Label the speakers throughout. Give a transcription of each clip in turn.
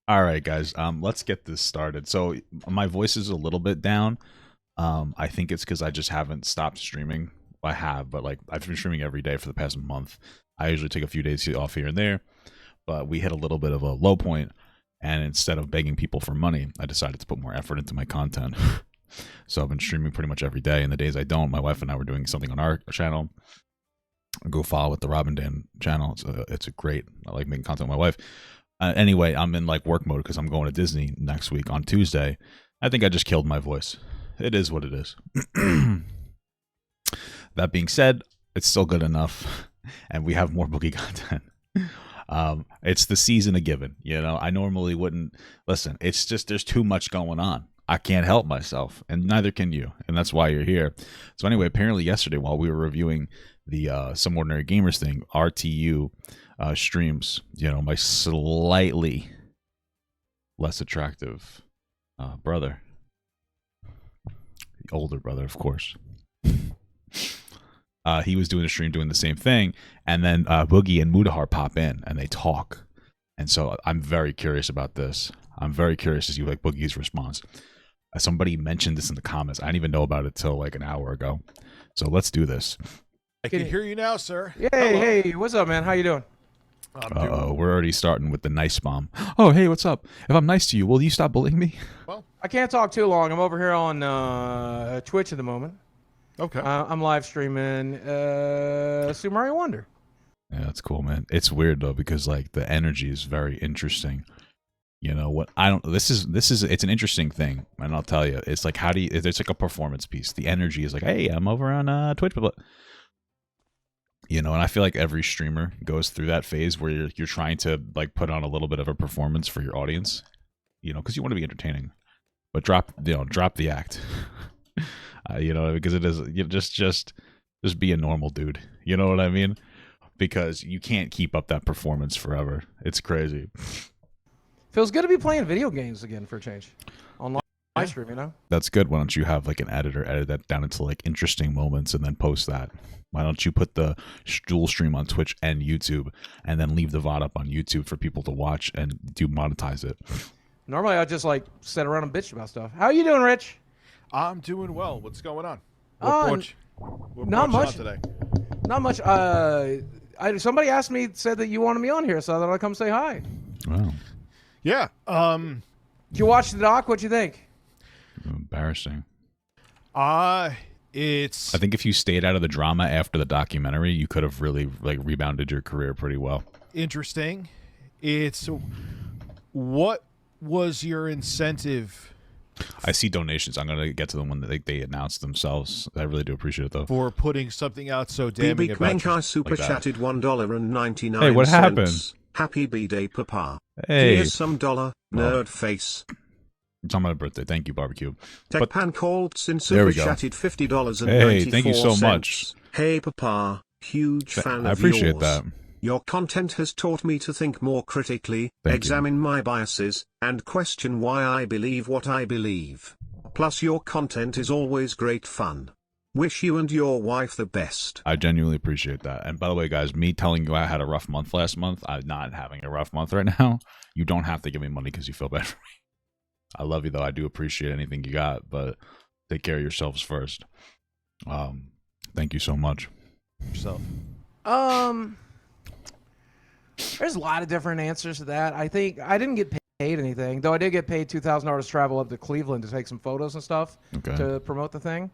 Speaker 1: All right, guys. Let's get this started. So my voice is a little bit down. I think it's because I just haven't stopped streaming. I have, but like I've been streaming every day for the past month. I usually take a few days off here and there, but we hit a little bit of a low point, and instead of begging people for money, I decided to put more effort into my content. So I've been streaming pretty much every day, and the days I don't, my wife and I were doing something on our channel. Go follow it, the Robin Dan channel. It's a great. I like making content with my wife. Anyway, I'm in like work mode because I'm going to Disney next week on Tuesday. I think I just killed my voice. It is what it is. That being said, it's still good enough, and we have more Boogie content. It's the season of giving. You know, I normally wouldn't listen. It's just there's too much going on. I can't help myself, and neither can you, and that's why you're here. So anyway, apparently yesterday while we were reviewing the Some Ordinary Gamers thing, RTU streams, you know, my slightly less attractive brother, the older brother, of course. He was doing a stream doing the same thing, and then Boogie and Mudahar pop in and they talk, and so I'm very curious about this. I'm very curious to see like Boogie's response. Somebody mentioned this in the comments. I didn't even know about it till like an hour ago. So let's do this.
Speaker 2: I can hear you now, sir.
Speaker 3: Hey, what's up, man? How you doing?
Speaker 1: We're already starting with the nice bomb. Oh, hey, what's up? If I'm nice to you, will you stop bullying me?
Speaker 2: Well,
Speaker 3: I can't talk too long. I'm over here on Twitch at the moment.
Speaker 2: okay.
Speaker 3: I'm live streaming Super Mario Wonder.
Speaker 1: Yeah, that's cool, man. It's weird though because like the energy is very interesting. You know what? I don't. This is. It's an interesting thing, and I'll tell you. It's like how do you? It's like a performance piece. The energy is like, hey, I'm over on Twitch, but you know, and I feel like every streamer goes through that phase where you're trying to like put on a little bit of a performance for your audience. You know, because you want to be entertaining, but drop the act. You know, because it is just be a normal dude. You know what I mean? Because you can't keep up that performance forever. It's crazy.
Speaker 3: Feels good to be playing video games again for a change. On live stream, you know?
Speaker 1: That's good. Why don't you have like an editor edit that down into like interesting moments and then post that? Why don't you put the dual stream on Twitch and YouTube and then leave the VOD up on YouTube for people to watch and monetize it?
Speaker 3: Normally I just like sit around and bitch about stuff. How you doing, Rich?
Speaker 2: I'm doing well. What's going on?
Speaker 3: Not much
Speaker 2: today.
Speaker 3: Not much. Somebody asked me, said that you wanted me on here, so I thought I'd come say hi.
Speaker 1: Wow.
Speaker 2: Yeah.
Speaker 3: Did you watch the doc? What'd you think?
Speaker 1: Embarrassing.
Speaker 2: It's.
Speaker 1: I think if you stayed out of the drama after the documentary, you could have really like rebounded your career pretty well.
Speaker 2: Interesting. It's. What was your incentive?
Speaker 1: I see donations. I'm gonna get to them when they announce themselves. I really do appreciate it though.
Speaker 2: For putting something out so damning
Speaker 4: BB
Speaker 2: about
Speaker 4: Kmenkai super
Speaker 1: like
Speaker 4: chatted $1.99.
Speaker 1: Hey, what happened?
Speaker 4: Happy B-Day, Papa.
Speaker 1: Hey,
Speaker 4: Here's some dollar, nerd face.
Speaker 1: it's on my birthday. Thank you, barbecue.
Speaker 4: Techpan Colts in
Speaker 1: There
Speaker 4: super
Speaker 1: we go.
Speaker 4: chatted $50 and
Speaker 1: Hey, thank you so much.
Speaker 4: Hey, Papa. Huge fan
Speaker 1: I
Speaker 4: of
Speaker 1: appreciate
Speaker 4: yours.
Speaker 1: that.
Speaker 4: Your content has taught me to think more critically,
Speaker 1: Thank you.
Speaker 4: examine my biases, and question why I believe what I believe. Plus your content is always great fun. Wish you and your wife the best.
Speaker 1: I genuinely appreciate that. And by the way, guys, me telling you I had a rough month last month, I'm not having a rough month right now. You don't have to give me money because you feel bad for me. I love you, though. I do appreciate anything you got, but take care of yourselves first. Thank you so much.
Speaker 2: yourself?
Speaker 3: There's a lot of different answers to that. I think I didn't get paid anything, though I did get paid $2,000 to travel up to Cleveland to take some photos and stuff to promote the thing.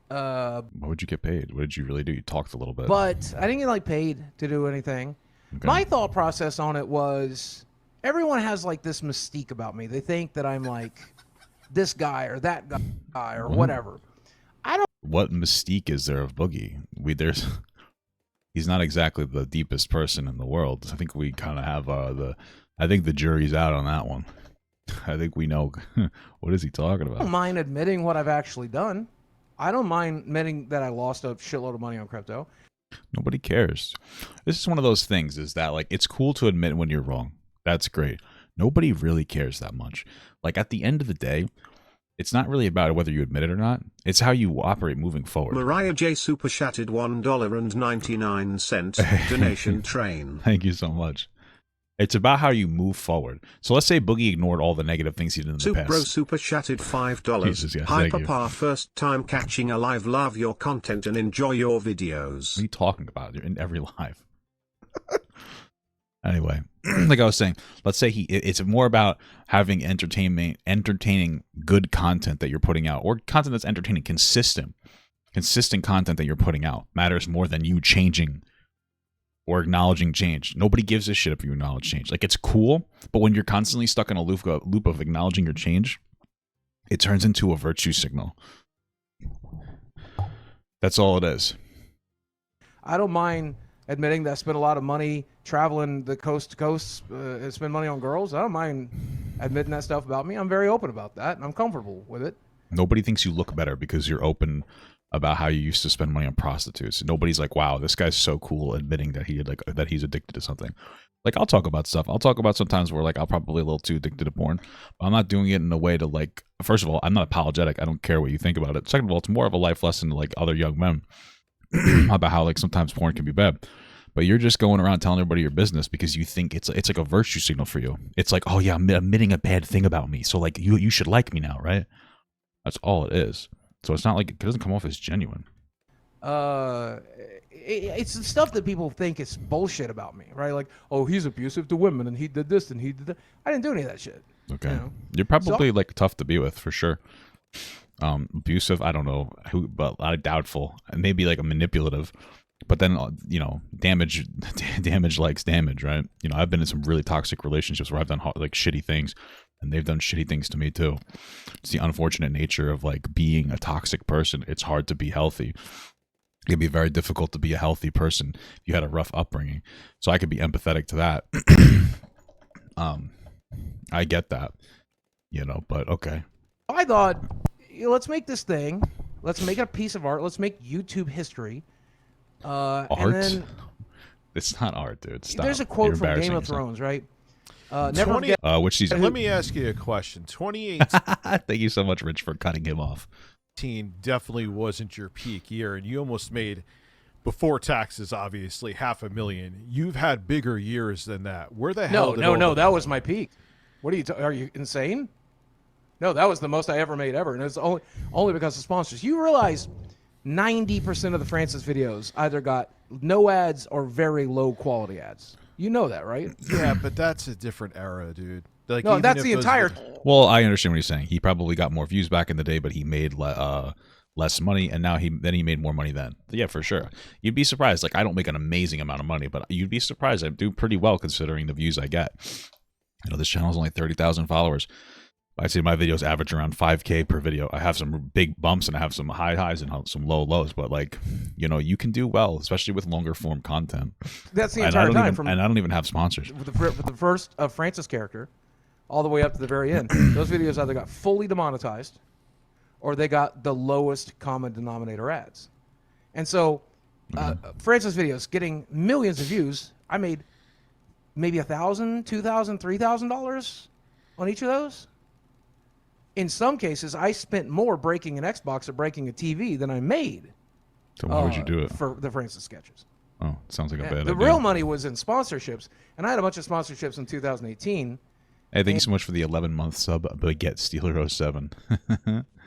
Speaker 1: What would you get paid? What did you really do? You talked a little bit.
Speaker 3: But I didn't get like paid to do anything.
Speaker 1: Okay.
Speaker 3: My thought process on it was everyone has like this mystique about me. They think that I'm like this guy or that guy or whatever. I don't.
Speaker 1: What mystique is there of Boogie? He's not exactly the deepest person in the world. I think we kind of have I think the jury's out on that one. I think we know what is he talking about.
Speaker 3: I don't mind admitting what I've actually done. I don't mind admitting that I lost a shitload of money on crypto.
Speaker 1: Nobody cares. This is one of those things is that like it's cool to admit when you're wrong. That's great. Nobody really cares that much. Like at the end of the day, it's not really about whether you admit it or not. It's how you operate moving forward.
Speaker 4: Mariah J. super chatted $1.99. Donation train.
Speaker 1: Thank you so much. It's about how you move forward. So let's say Boogie ignored all the negative things he did in the past.
Speaker 4: Bro super chatted $5.
Speaker 1: Jesus, yeah,
Speaker 4: Hi
Speaker 1: thank you.
Speaker 4: Papa, first time catching a live. Love your content and enjoy your videos.
Speaker 1: What are you talking about? You're in every live. Anyway, like I was saying, let's say it's more about having entertaining good content that you're putting out, or content that's entertaining, consistent content that you're putting out matters more than you changing or acknowledging change. Nobody gives a shit if you acknowledge change. Like, it's cool, but when you're constantly stuck in a loop of acknowledging your change, it turns into a virtue signal. That's all it is.
Speaker 3: I don't mind admitting that I spent a lot of money traveling the coast to coast and spend money on girls. I don't mind admitting that stuff about me. I'm very open about that, and I'm comfortable with it.
Speaker 1: Nobody thinks you look better because you're open about how you used to spend money on prostitutes. Nobody's like, wow, this guy's so cool admitting that that he's addicted to something. Like, I'll talk about stuff. I'll talk about sometimes where, like, I'll probably a little too addicted to porn. But I'm not doing it in a way to, like, first of all, I'm not apologetic. I don't care what you think about it. Second of all, it's more of a life lesson to, like, other young men about how, like, sometimes porn can be bad. But you're just going around telling everybody your business because you think it's like a virtue signal for you. It's like, oh yeah, I'm admitting a bad thing about me, so like you should like me now, right? That's all it is. So it's not like, it doesn't come off as genuine.
Speaker 3: It's the stuff that people think is bullshit about me, right? Like, oh, he's abusive to women, and he did this, and he did that. I didn't do any of that shit.
Speaker 1: Okay,
Speaker 3: You know?
Speaker 1: you're probably like tough to be with for sure. Abusive, I don't know who, but doubtful, and maybe like a manipulative. But then, you know, damage likes damage, right? You know, I've been in some really toxic relationships where I've done like shitty things, and they've done shitty things to me too. It's the unfortunate nature of like being a toxic person. It's hard to be healthy. It can be very difficult to be a healthy person if you had a rough upbringing. So I could be empathetic to that. I get that, you know, but okay.
Speaker 3: I thought, let's make this thing. Let's make it a piece of art. Let's make YouTube history.
Speaker 1: Art?
Speaker 3: And then
Speaker 1: It's not art, dude. Stop.
Speaker 3: there's a quote
Speaker 1: You're
Speaker 3: from Game
Speaker 1: embarrassing
Speaker 3: of
Speaker 1: yourself.
Speaker 3: Thrones, right? Never
Speaker 2: 20
Speaker 3: forget.
Speaker 1: Which season?
Speaker 2: Let me ask you a question. 2018
Speaker 1: Thank you so much, Rich, for cutting him off.
Speaker 2: definitely wasn't your peak year, and you almost made, before taxes, obviously, $500,000. You've had bigger years than that. Where the hell?
Speaker 3: No. That was my peak. What are you? Are you insane? No, that was the most I ever made ever, and it's only because of sponsors. You realize 90% of the Francis videos either got no ads or very low quality ads. You know that, right?
Speaker 2: Yeah, but that's a different era, dude. Like,
Speaker 3: No,
Speaker 2: even
Speaker 3: that's
Speaker 2: if
Speaker 3: the
Speaker 2: those-
Speaker 3: entire.
Speaker 1: Well, I understand what he's saying. He probably got more views back in the day, but he made less money, and now he made more money then. Yeah, for sure. You'd be surprised. Like, I don't make an amazing amount of money, but you'd be surprised. I do pretty well considering the views I get. You know, this channel is only 30,000 followers. I'd say my videos average around 5K per video. I have some big bumps and I have some high highs and some low lows, but like, you know, you can do well, especially with longer form content.
Speaker 3: That's the
Speaker 1: And
Speaker 3: entire time
Speaker 1: and I don't even have sponsors.
Speaker 3: with the first Francis character, all the way up to the very end. Those videos either got fully demonetized, or they got the lowest common denominator ads. And so, Francis videos getting millions of views. I made maybe $1,000, $2,000, $3,000 on each of those. In some cases, I spent more breaking an Xbox or breaking a TV than I made.
Speaker 1: So why would you do it?
Speaker 3: For the Francis sketches?
Speaker 1: Oh, sounds like a
Speaker 3: Yeah,
Speaker 1: bad
Speaker 3: the
Speaker 1: idea.
Speaker 3: real money was in sponsorships, and I had a bunch of sponsorships in 2018.
Speaker 1: Hey, thank you so much for the 11-month sub, Baguette Steeler 07.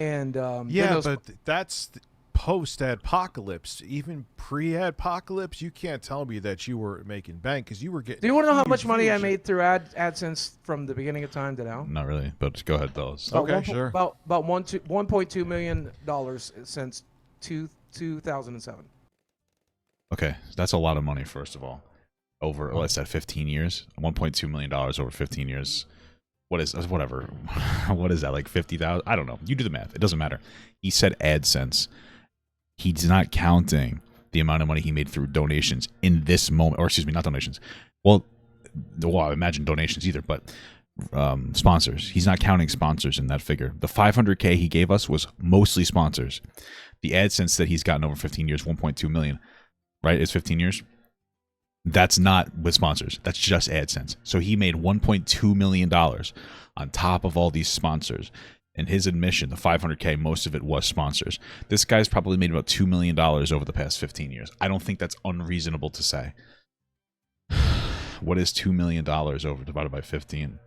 Speaker 3: And
Speaker 2: Yeah,
Speaker 3: those-
Speaker 2: but that's post-apocalypse. Even pre-apocalypse, you can't tell me that you were making bank because you were getting.
Speaker 3: do you want to know how
Speaker 2: huge
Speaker 3: much money I
Speaker 2: viewership.
Speaker 3: made through AdSense from the beginning of time to now?
Speaker 1: Not really, but go ahead, though.
Speaker 2: Okay, sure.
Speaker 3: About $1.2 million since 2007.
Speaker 1: Okay, that's a lot of money, first of all. Over, what's that, 15 years? $1.2 million over 15 years. What is, whatever. What is that, like 50,000? I don't know. You do the math. It doesn't matter. He said AdSense. He's not counting the amount of money he made through donations in this moment. Or, excuse me, not donations. Well, I imagine donations either, but sponsors. He's not counting sponsors in that figure. The $500K he gave us was mostly sponsors. The AdSense that he's gotten over 15 years, 1.2 million, right? It's 15 years. That's not with sponsors. That's just AdSense. So he made $1.2 million on top of all these sponsors. And his admission, the $500K, most of it was sponsors. This guy's probably made about $2 million over the past 15 years. I don't think that's unreasonable to say. what is $2 million over divided by 15?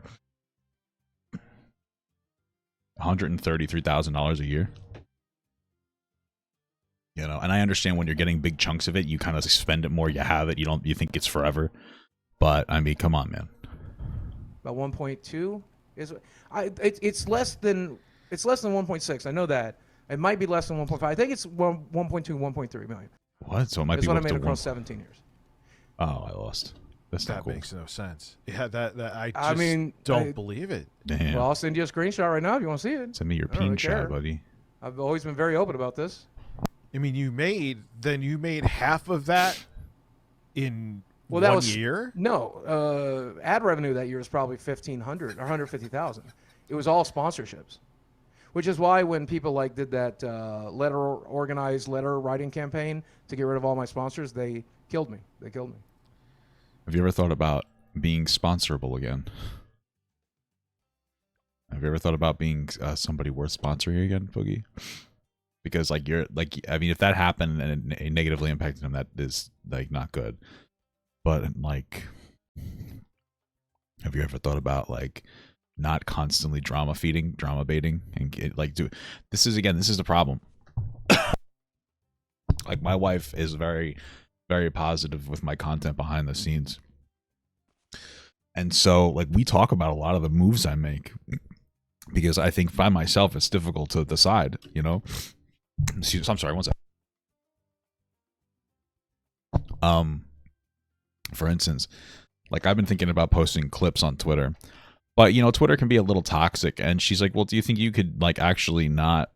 Speaker 1: $133,000 a year. You know, and I understand when you're getting big chunks of it, you kind of spend it more. You have it. You think it's forever. But I mean, come on, man.
Speaker 3: About 1.2 is it's less than 1.6. I know that. It might be less than 1.5. I think it's 1.2, 1.3 million.
Speaker 1: What? So it might
Speaker 3: That's
Speaker 1: be
Speaker 3: what I
Speaker 1: up
Speaker 3: made
Speaker 1: to
Speaker 3: across 17 years.
Speaker 1: Oh, I lost. That's not
Speaker 2: That
Speaker 1: cool.
Speaker 2: makes no sense. Yeah, that I just
Speaker 3: I mean,
Speaker 2: don't believe it.
Speaker 1: Damn.
Speaker 3: Well, I'll send you a screenshot right now if you want to see it.
Speaker 1: Send me your
Speaker 3: I don't really
Speaker 1: peen shot,
Speaker 3: care.
Speaker 1: buddy.
Speaker 3: I've always been very open about this.
Speaker 2: I mean, you made half of that in
Speaker 3: Well, that
Speaker 2: one
Speaker 3: was
Speaker 2: year.
Speaker 3: No, ad revenue that year was probably 1,500 or 150,000. It was all sponsorships, which is why when people like did that organized letter writing campaign to get rid of all my sponsors, they killed me. They killed me.
Speaker 1: Have you ever thought about being sponsorable again? Have you ever thought about being somebody worth sponsoring again, Boogie? Because like I mean, if that happened and it negatively impacted him, that is like not good. But like, have you ever thought about like not constantly drama baiting, and this is the problem. Like my wife is very, very positive with my content behind the scenes. And so like we talk about a lot of the moves I make because I think by myself it's difficult to decide, you know. I'm sorry, one second. For instance, like I've been thinking about posting clips on Twitter, but you know, Twitter can be a little toxic. And she's like, well, do you think you could like actually not,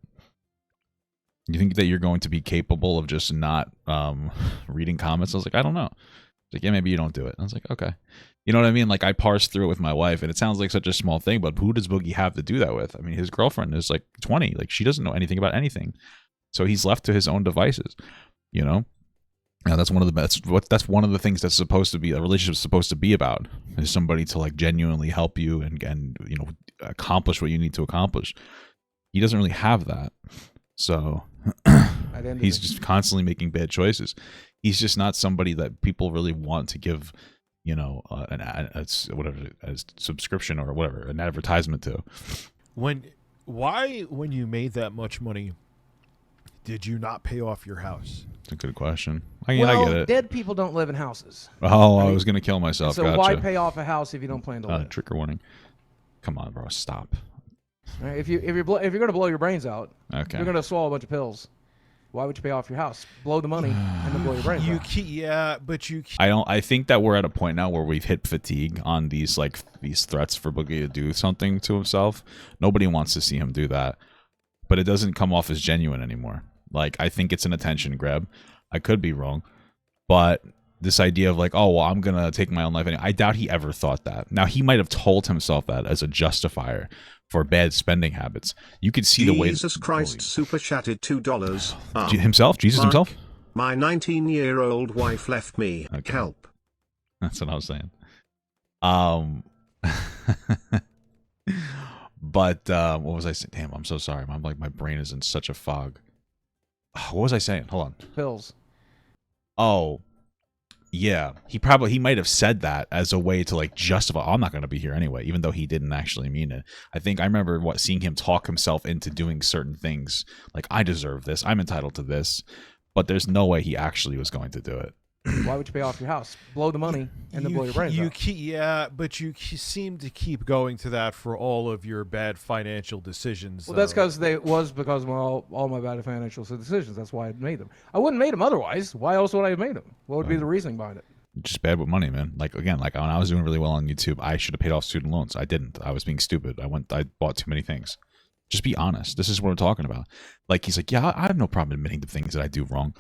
Speaker 1: you think that you're going to be capable of just not reading comments? I was like, I don't know. She's like, yeah, maybe you don't do it. I was like, okay. You know what I mean? Like I parsed through it with my wife and it sounds like such a small thing, but who does Boogie have to do that with? I mean, his girlfriend is like 20, like she doesn't know anything about anything. So he's left to his own devices, you know? Now that's one of the things that's supposed to be a relationship supposed to be about, is somebody to like genuinely help you and you know accomplish what you need to accomplish. He doesn't really have that, so he's just constantly making bad choices. He's just not somebody that people really want to give, you know, a subscription or whatever, an advertisement to.
Speaker 2: When you made that much money, did you not pay off your house?
Speaker 1: It's a good question. I mean,
Speaker 3: well,
Speaker 1: I get it.
Speaker 3: Dead people don't live in houses.
Speaker 1: Oh, I was gonna kill myself.
Speaker 3: So
Speaker 1: gotcha.
Speaker 3: why pay off a house if you don't plan to live?
Speaker 1: Trigger warning. Come on, bro. Stop.
Speaker 3: All right, if you're going to blow your brains out,
Speaker 1: Okay.
Speaker 3: you're going to swallow a bunch of pills. Why would you pay off your house? Blow the money and then blow your brains out.
Speaker 1: I think that we're at a point now where we've hit fatigue on these threats for Boogie to do something to himself. Nobody wants to see him do that, but it doesn't come off as genuine anymore. Like I think it's an attention grab. I could be wrong, but this idea of like, oh well, I'm gonna take my own life. I doubt he ever thought that. Now he might have told himself that as a justifier for bad spending habits. You could see the way
Speaker 4: Jesus Christ super chatted $2.
Speaker 1: Himself, Jesus
Speaker 4: Mark,
Speaker 1: himself.
Speaker 4: My 19-year-old wife left me.
Speaker 1: Okay.
Speaker 4: Help.
Speaker 1: That's what I was saying. But what was I saying? Damn, I'm so sorry. I'm like my brain is in such a fog. What was I saying? Hold on.
Speaker 3: Pills.
Speaker 1: Oh, yeah. He might have said that as a way to like justify. I'm not going to be here anyway, even though he didn't actually mean it. I think I remember seeing him talk himself into doing certain things. Like I deserve this. I'm entitled to this. But there's no way he actually was going to do it.
Speaker 3: Why would you pay off your house? Blow the money and then blow your brains out.
Speaker 2: But you seem to keep going to that for all of your bad financial decisions.
Speaker 3: Well, that's because of all my bad financial decisions. That's why I made them. I wouldn't have made them otherwise. Why else would I have made them? What would be the reasoning behind it?
Speaker 1: Just bad with money, man. Like again, like when I was doing really well on YouTube, I should have paid off student loans. I didn't. I was being stupid. I bought too many things. Just be honest. This is what we're talking about. Like he's like, yeah, I have no problem admitting the things that I do wrong.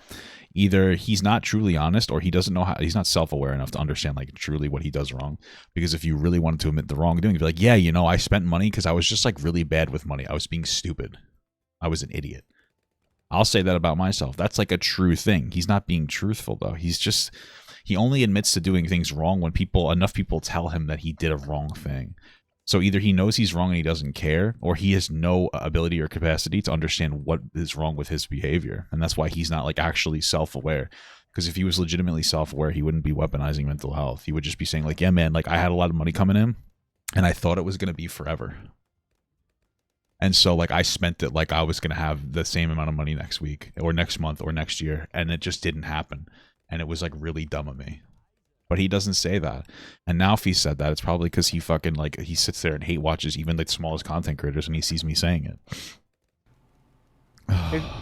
Speaker 1: Either he's not truly honest, or he doesn't know how. He's not self-aware enough to understand like truly what he does wrong. Because if you really wanted to admit the wrongdoing, you'd be like, yeah, you know, I spent money because I was just like really bad with money. I was being stupid. I was an idiot. I'll say that about myself. That's like a true thing. He's not being truthful though. He only admits to doing things wrong when enough people tell him that he did a wrong thing. So either he knows he's wrong and he doesn't care, or he has no ability or capacity to understand what is wrong with his behavior. And that's why he's not like actually self-aware. Because if he was legitimately self-aware, he wouldn't be weaponizing mental health. He would just be saying like, yeah, man, like I had a lot of money coming in and I thought it was going to be forever. And so like I spent it like I was going to have the same amount of money next week or next month or next year. And it just didn't happen. And it was like really dumb of me. But he doesn't say that. And now if he said that, it's probably because he fucking like he sits there and hate watches even the smallest content creators and he sees me saying it.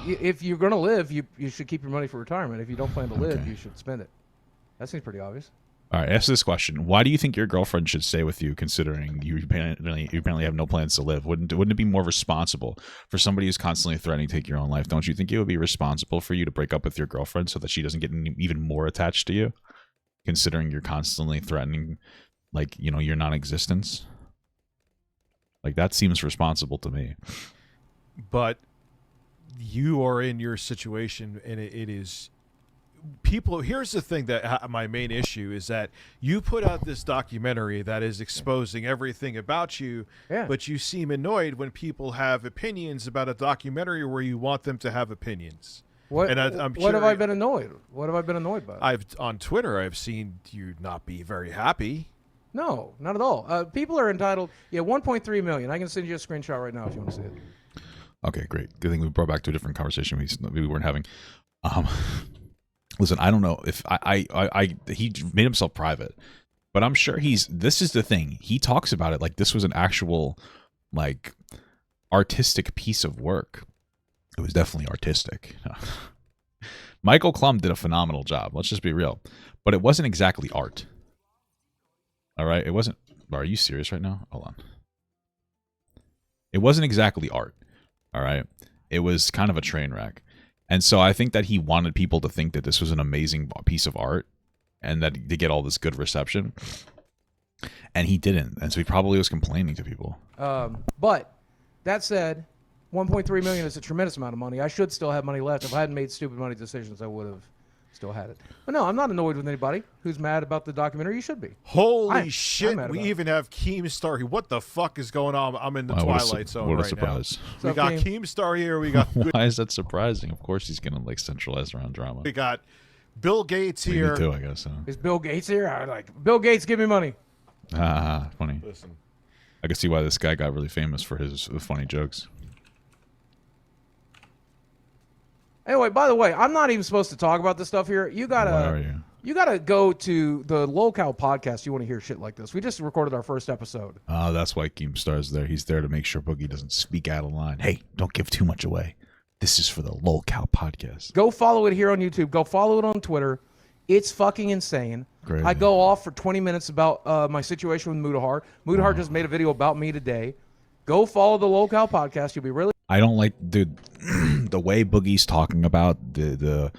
Speaker 3: If you're going to live, you should keep your money for retirement. If you don't plan to live, you should spend it. That seems pretty obvious.
Speaker 1: All right, ask this question. Why do you think your girlfriend should stay with you considering you apparently have no plans to live? Wouldn't it be more responsible for somebody who's constantly threatening to take your own life? Don't you think it would be responsible for you to break up with your girlfriend so that she doesn't get even more attached to you? Considering you're constantly threatening, like, you know, your non-existence? Like, that seems responsible to me.
Speaker 2: But you are in your situation, and it is people. Here's the thing that my main issue is that you put out this documentary that is exposing everything about you, but you seem annoyed when people have opinions about a documentary where you want them to have opinions.
Speaker 3: What,
Speaker 2: and
Speaker 3: what have I been annoyed? What have I been annoyed by?
Speaker 2: On Twitter, I've seen you not be very happy.
Speaker 3: No, not at all. People are entitled. Yeah, 1.3 million. I can send you a screenshot right now if you want to see it.
Speaker 1: Okay, great. Good thing we brought back to a different conversation we weren't having. Listen, I don't know if he made himself private, but I'm sure this is the thing. He talks about it like this was an actual, like, artistic piece of work. It was definitely artistic. Michael Klum did a phenomenal job. Let's just be real. But it wasn't exactly art. All right? It wasn't. Are you serious right now? Hold on. It wasn't exactly art. All right? It was kind of a train wreck. And so I think that he wanted people to think that this was an amazing piece of art and that to get all this good reception. And he didn't. And so he probably was complaining to people.
Speaker 3: But that said, 1.3 million is a tremendous amount of money. I should still have money left. If I hadn't made stupid money decisions, I would have still had it. But no, I'm not annoyed with anybody who's mad about the documentary. You should be.
Speaker 2: Holy shit. We even have Keemstar. What the fuck is going on? I'm in the Twilight Zone right now. What a surprise. We got Keemstar here. We got.
Speaker 1: Why is that surprising? Of course he's going to like centralize around drama.
Speaker 2: We got Bill Gates here.
Speaker 1: Me too, I guess.
Speaker 3: Is Bill Gates here? I like Bill Gates, give me money.
Speaker 1: Funny.
Speaker 2: Listen.
Speaker 1: I can see why this guy got really famous for his funny jokes.
Speaker 3: Anyway, by the way, I'm not even supposed to talk about this stuff here. You gotta go to the Lolcow podcast. You want to hear shit like this? We just recorded our first episode.
Speaker 1: Oh, that's why Keemstar's there. He's there to make sure Boogie doesn't speak out of line. Hey, don't give too much away. This is for the Lolcow podcast.
Speaker 3: Go follow it here on YouTube. Go follow it on Twitter. It's fucking insane.
Speaker 1: Great.
Speaker 3: I go off for 20 minutes about my situation with Mudahar. Mudahar just made a video about me today. Go follow the Lolcow podcast. You'll be really.
Speaker 1: I don't like, dude, the way Boogie's talking about the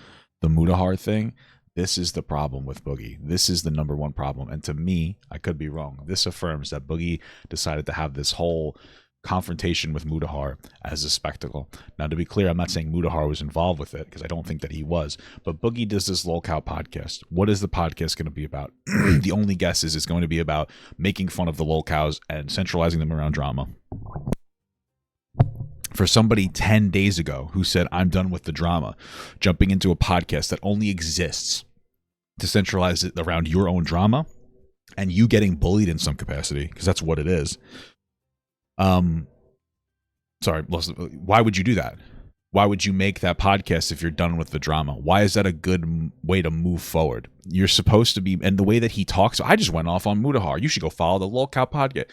Speaker 1: Mudahar thing. This is the problem with Boogie. This is the number one problem. And to me, I could be wrong. This affirms that Boogie decided to have this whole confrontation with Mudahar as a spectacle. Now, to be clear, I'm not saying Mudahar was involved with it because I don't think that he was. But Boogie does this Lolcow podcast. What is the podcast going to be about? The only guess is it's going to be about making fun of the Lolcows and centralizing them around drama. For somebody 10 days ago who said, I'm done with the drama, jumping into a podcast that only exists to centralize it around your own drama and you getting bullied in some capacity, because that's what it is. Sorry, why would you do that? Why would you make that podcast if you're done with the drama? Why is that a good way to move forward? You're supposed to be, and the way that he talks, I just went off on Mudahar. You should go follow the Lolcow podcast.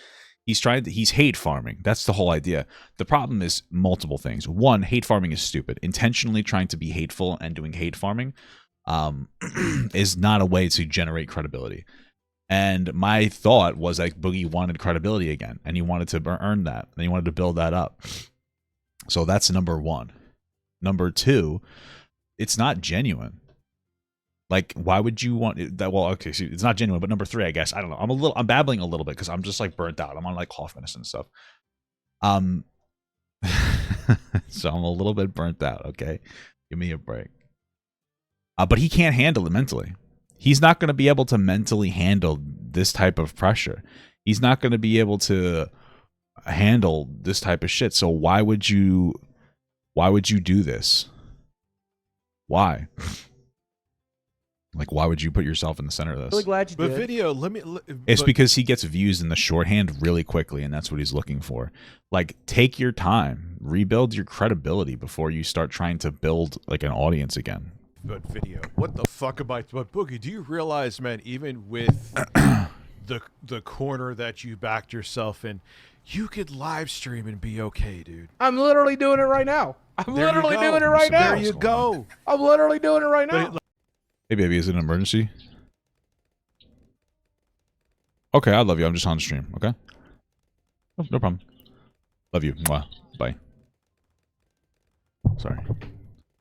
Speaker 1: He's hate farming. That's the whole idea. The problem is multiple things. One, hate farming is stupid. Intentionally trying to be hateful and doing hate farming is not a way to generate credibility. And my thought was like Boogie wanted credibility again, and he wanted to earn that, and he wanted to build that up. So that's number one. Number two, it's not genuine. Like, why would you want that? Well, okay, so it's not genuine, but number three, I guess, I don't know. I'm babbling a little bit because I'm just like burnt out. I'm on like cough medicine and stuff. So I'm a little bit burnt out. Okay, give me a break. But he can't handle it mentally. He's not going to be able to mentally handle this type of pressure. He's not going to be able to handle this type of shit. So why would you do this? Why? Like, why would you put yourself in the center of this?
Speaker 3: Really glad you
Speaker 2: But
Speaker 3: did.
Speaker 2: video,
Speaker 1: It's because he gets views in the shorthand really quickly, and that's what he's looking for. Like, take your time, rebuild your credibility before you start trying to build like an audience again.
Speaker 2: But video, what the fuck am I? But Boogie, do you realize, man? Even with the corner that you backed yourself in, you could live stream and be okay, dude.
Speaker 3: I'm literally doing it right now. I'm
Speaker 2: There you
Speaker 3: literally
Speaker 2: go.
Speaker 3: doing it right now.
Speaker 2: There you go.
Speaker 3: I'm literally doing it right now.
Speaker 1: Hey, baby, is it an emergency? Okay, I love you. I'm just on stream. Okay, no problem. Love you. Mwah. Bye. Sorry.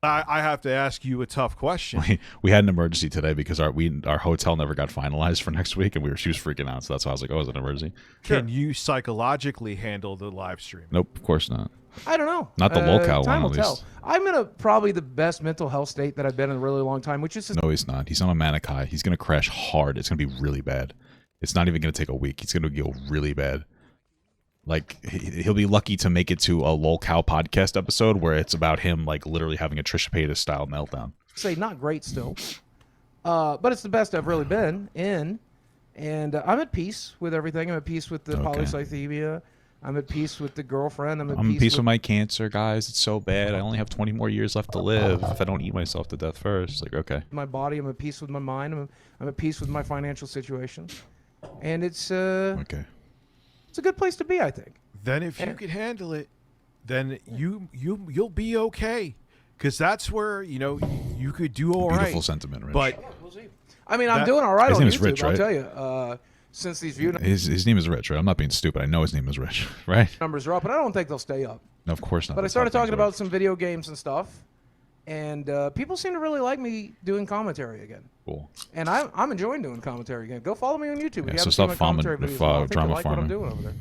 Speaker 2: I have to ask you a tough question.
Speaker 1: We had an emergency today because our hotel never got finalized for next week, and she was freaking out. So that's why I was like, "Oh, is it an emergency?"
Speaker 2: Can you psychologically handle the live stream?
Speaker 1: Nope, of course not.
Speaker 3: I don't know.
Speaker 1: Not the locale
Speaker 3: time
Speaker 1: one,
Speaker 3: will
Speaker 1: at
Speaker 3: tell.
Speaker 1: least.
Speaker 3: I'm in probably the best mental health state that I've been in a really long time, which is
Speaker 1: No, he's not. He's on a manic high. He's gonna crash hard. It's gonna be really bad. It's not even gonna take a week. It's gonna go really bad. Like, he'll be lucky to make it to a lolcow podcast episode where it's about him like literally having a Trisha Paytas style meltdown.
Speaker 3: say not great still, but it's the best I've really been in, and I'm at peace with everything. I'm at peace with the polycythemia. I'm at peace with the girlfriend. I'm at peace with
Speaker 1: my cancer, guys. It's so bad. I only have 20 more years left to live if I don't eat myself to death first. Like, okay.
Speaker 3: my body. I'm at peace with my mind. I'm at peace with my financial situation, and it's
Speaker 1: Okay.
Speaker 3: it's a good place to be, I think.
Speaker 2: Then if you could handle it, then you'll be okay, because that's where you could do all right.
Speaker 1: Beautiful sentiment, Rich.
Speaker 2: But
Speaker 3: We'll see. I mean, I'm doing all right
Speaker 1: His
Speaker 3: on
Speaker 1: name is
Speaker 3: YouTube.
Speaker 1: Rich,
Speaker 3: I'll
Speaker 1: right?
Speaker 3: tell you. Since these view
Speaker 1: his name is Rich, right? I'm not being stupid. I know his name is Rich, right?
Speaker 3: numbers are up, but I don't think they'll stay up.
Speaker 1: No, of course not.
Speaker 3: But I
Speaker 1: That's
Speaker 3: started
Speaker 1: how things
Speaker 3: talking
Speaker 1: work.
Speaker 3: about some video games and stuff, and people seem to really like me doing commentary again.
Speaker 1: Cool.
Speaker 3: And I'm enjoying doing commentary again. Go follow me on YouTube.
Speaker 1: Yeah,
Speaker 3: if you
Speaker 1: so
Speaker 3: haven't
Speaker 1: stop
Speaker 3: seen my
Speaker 1: farming
Speaker 3: commentary
Speaker 1: with,
Speaker 3: videos, I think
Speaker 1: drama
Speaker 3: you like what I'm
Speaker 1: farming.
Speaker 3: doing over there.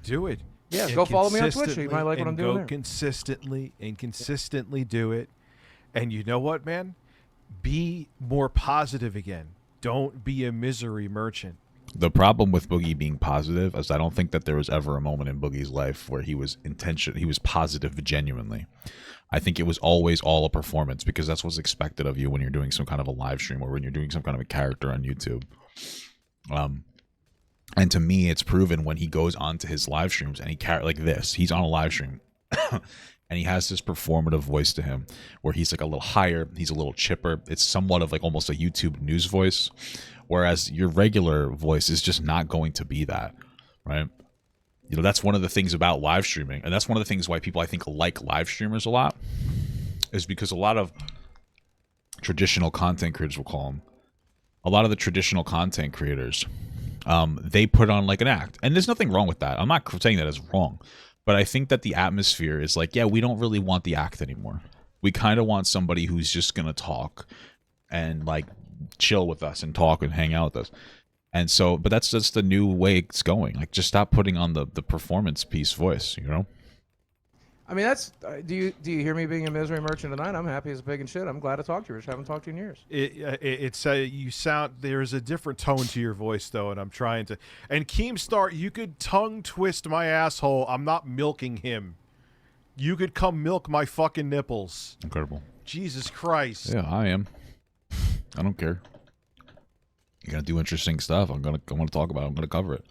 Speaker 2: do it.
Speaker 3: Yeah,
Speaker 2: And
Speaker 3: go follow me on Twitch. You
Speaker 2: consistently-
Speaker 3: might like what I'm doing
Speaker 2: go
Speaker 3: there.
Speaker 2: consistently do it. And you know what, man? Be more positive again. Don't be a misery merchant.
Speaker 1: The problem with Boogie being positive is I don't think that there was ever a moment in Boogie's life where he was positive genuinely. I think it was always all a performance because that's what's expected of you when you're doing some kind of a live stream or when you're doing some kind of a character on YouTube. And to me, it's proven when he goes onto his live streams and like this. He's on a live stream and he has this performative voice to him where he's like a little higher, he's a little chipper. It's somewhat of like almost a YouTube news voice, whereas your regular voice is just not going to be that, right? You know, that's one of the things about live streaming, and that's one of the things why people I think like live streamers a lot, is because a lot of traditional content creators, we'll call them, a lot of the traditional content creators, they put on like an act, and there's nothing wrong with that. I'm not saying that is wrong, but I think that the atmosphere is like, yeah, we don't really want the act anymore. We kind of want somebody who's just gonna talk and like chill with us and talk and hang out with us. And so, but that's just the new way it's going. Like, just stop putting on the performance piece voice, you know?
Speaker 3: I mean, that's. Do you hear me being a misery merchant tonight? I'm happy as a pig and shit. I'm glad to talk to you, Rich. I haven't talked to you in years.
Speaker 2: It's you sound. There's a different tone to your voice though, and I'm trying to. And Keemstar, you could tongue twist my asshole. I'm not milking him. You could come milk my fucking nipples.
Speaker 1: Incredible.
Speaker 2: Jesus Christ.
Speaker 1: Yeah, I am. I don't care. You're gonna do interesting stuff. I want to talk about it. I'm gonna cover it.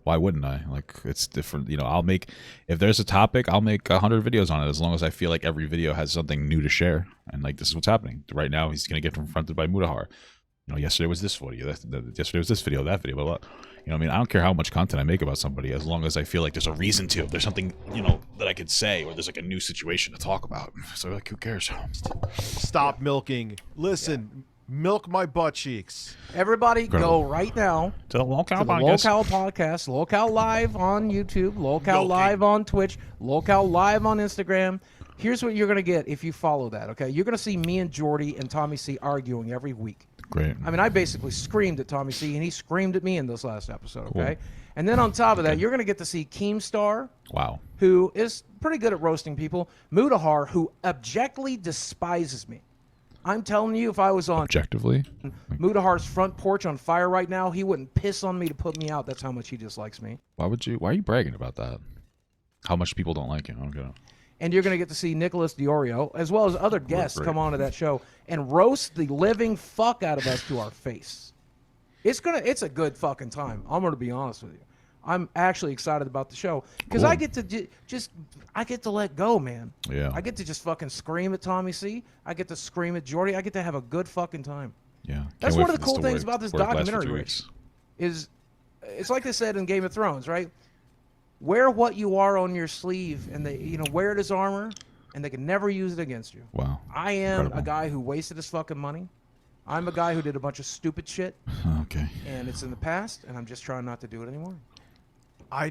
Speaker 1: Why wouldn't I? Like, it's different. You know, if there's a topic, I'll make 100 videos on it as long as I feel like every video has something new to share. And like, this is what's happening right now. He's gonna get confronted by Mudahar. You know, yesterday was this video. Yesterday was this video. That video. Blah, blah. You know, I mean, I don't care how much content I make about somebody as long as I feel like there's a reason to. If there's something, you know, that I could say, or there's like a new situation to talk about. So like, who cares?
Speaker 2: Stop milking. Listen. Milk my butt cheeks.
Speaker 3: Everybody,
Speaker 1: Incredible.
Speaker 3: go right now
Speaker 1: To the Lolcow
Speaker 3: to the Lolcow podcast, Lolcow Live on YouTube, Lolcow
Speaker 2: Milking.
Speaker 3: Live on Twitch, Lolcow Live on Instagram. Here's what you're going to get if you follow that, okay? You're going to see me and Jordy and Tommy C arguing every week.
Speaker 1: Great.
Speaker 3: I mean, I basically screamed at Tommy C, and he screamed at me in this last episode, okay?
Speaker 1: Cool.
Speaker 3: And then on top of that, you're going to get to see Keemstar,
Speaker 1: Wow.
Speaker 3: who is pretty good at roasting people, Mudahar, who abjectly despises me. I'm telling you, if I was on
Speaker 1: Objectively.
Speaker 3: Mudahar's front porch on fire right now, he wouldn't piss on me to put me out. That's how much he dislikes me.
Speaker 1: Why are you bragging about that? How much people don't like you? I don't get it.
Speaker 3: and you're going to get to see Nicholas Diorio as well as other guests come onto that show and roast the living fuck out of us to our face. It's a good fucking time. I'm going to be honest with you. I'm actually excited about the show because I get to I get to let go, man.
Speaker 1: Yeah.
Speaker 3: I get to just fucking scream at Tommy C. I get to scream at Jordy. I get to have a good fucking time.
Speaker 1: Yeah.
Speaker 3: That's one of the cool things about this documentary, Rich, is it's like they said in Game of Thrones, right? Wear what you are on your sleeve, and they, wear it as armor, and they can never use it against you.
Speaker 1: Wow.
Speaker 3: I am a guy who wasted his fucking money. I'm a guy who did a bunch of stupid shit.
Speaker 1: Okay.
Speaker 3: And it's in the past, and I'm just trying not to do it anymore.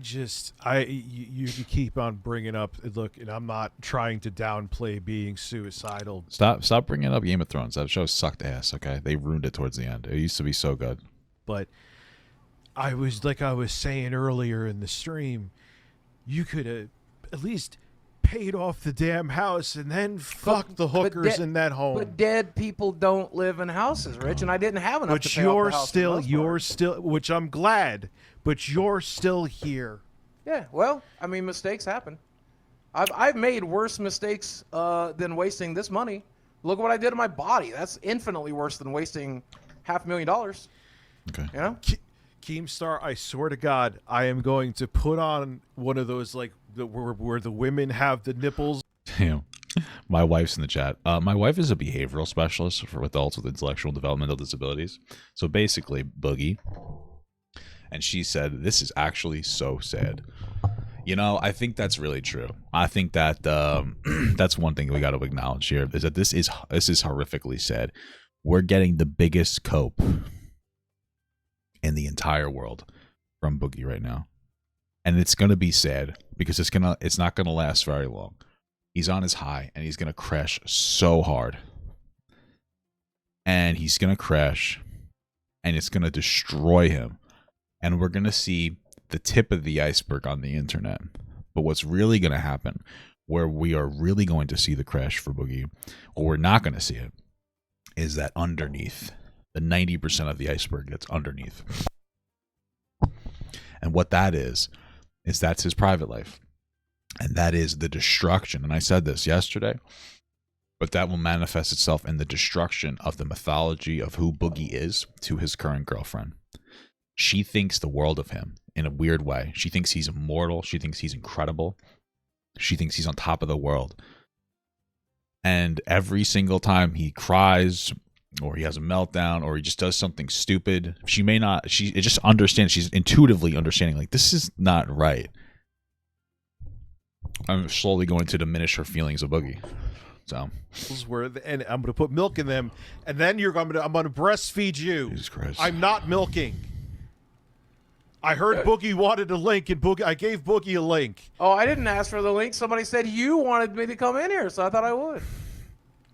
Speaker 2: You keep on bringing up, look, and I'm not trying to downplay being suicidal.
Speaker 1: Stop bringing up Game of Thrones. That show sucked ass. Okay, they ruined it towards the end. It used to be so good.
Speaker 2: But I was saying earlier in the stream, you could have at least paid off the damn house and then fuck the hookers in that home.
Speaker 3: But dead people don't live in houses, Rich, and I didn't have enough to pay off the house.
Speaker 2: But you're still, which I'm glad, but you're still here.
Speaker 3: Yeah, well, I mean, mistakes happen. I've made worse mistakes than wasting this money. Look what I did to my body. That's infinitely worse than wasting $500,000.
Speaker 1: Okay.
Speaker 3: You know?
Speaker 2: Keemstar, I swear to God, I am going to put on one of those where the women have the nipples.
Speaker 1: Damn. My wife's in the chat. My wife is a behavioral specialist for adults with intellectual and developmental disabilities. So basically, Boogie. And she said, this is actually so sad. I think that's really true. I think that that's one thing we got to acknowledge here is that this is horrifically sad. We're getting the biggest cope in the entire world from Boogie right now. And it's going to be sad because it's not going to last very long. He's on his high and he's going to crash so hard. And he's going to crash and it's going to destroy him. And we're going to see the tip of the iceberg on the internet. But what's really going to happen, where we are really going to see the crash for Boogie, or we're not going to see it, is that underneath, the 90% of the iceberg that's underneath. And what that is that's his private life. And that is the destruction. And I said this yesterday, but that will manifest itself in the destruction of the mythology of who Boogie is to his current girlfriend. She thinks the world of him in a weird way. She thinks he's immortal. She thinks he's incredible. She thinks he's on top of the world. And every single time he cries or he has a meltdown or he just does something stupid, it just understands. She's intuitively understanding, like, this is not right. I'm slowly going to diminish her feelings of Boogie. So,
Speaker 2: and I'm going to put milk in them, and then I'm going to breastfeed you.
Speaker 1: Jesus Christ.
Speaker 2: I'm not milking. I heard Boogie wanted a link, and I gave Boogie a link.
Speaker 3: Oh, I didn't ask for the link. Somebody said you wanted me to come in here, so I thought I would.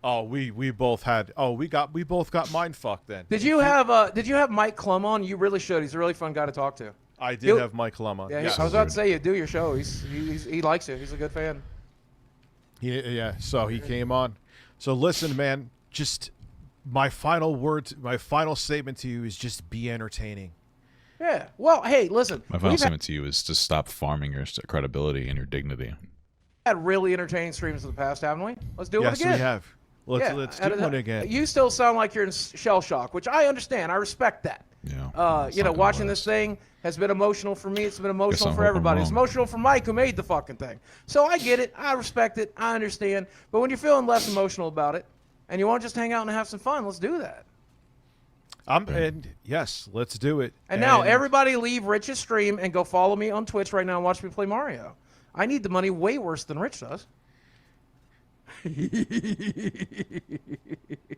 Speaker 2: Oh, we both had. Oh, we both got mind fucked then.
Speaker 3: Did you have Mike Klum on? You really should. He's a really fun guy to talk to.
Speaker 2: I did have Mike Klum on.
Speaker 3: Yeah, I was about to say, you do your show. He likes it. He's a good fan.
Speaker 2: Yeah. So he came on. So listen, man. Just my final statement to you is just be entertaining.
Speaker 3: Yeah. Well, hey, listen.
Speaker 1: My final statement to you is to stop farming your credibility and your dignity.
Speaker 3: Had really entertaining streams in the past, haven't we? Let's do it again.
Speaker 2: Yes, we have. Let's do one again.
Speaker 3: You still sound like you're in shell shock, which I understand. I respect that.
Speaker 1: Yeah.
Speaker 3: Watching this thing has been emotional for me. It's been emotional for everybody. It's emotional for Mike, who made the fucking thing. So I get it. I respect it. I understand. But when you're feeling less emotional about it and you want to just hang out and have some fun, let's do that.
Speaker 2: And yes, let's do it.
Speaker 3: And now everybody leave Rich's stream and go follow me on Twitch right now and watch me play Mario. I need the money way worse than Rich does.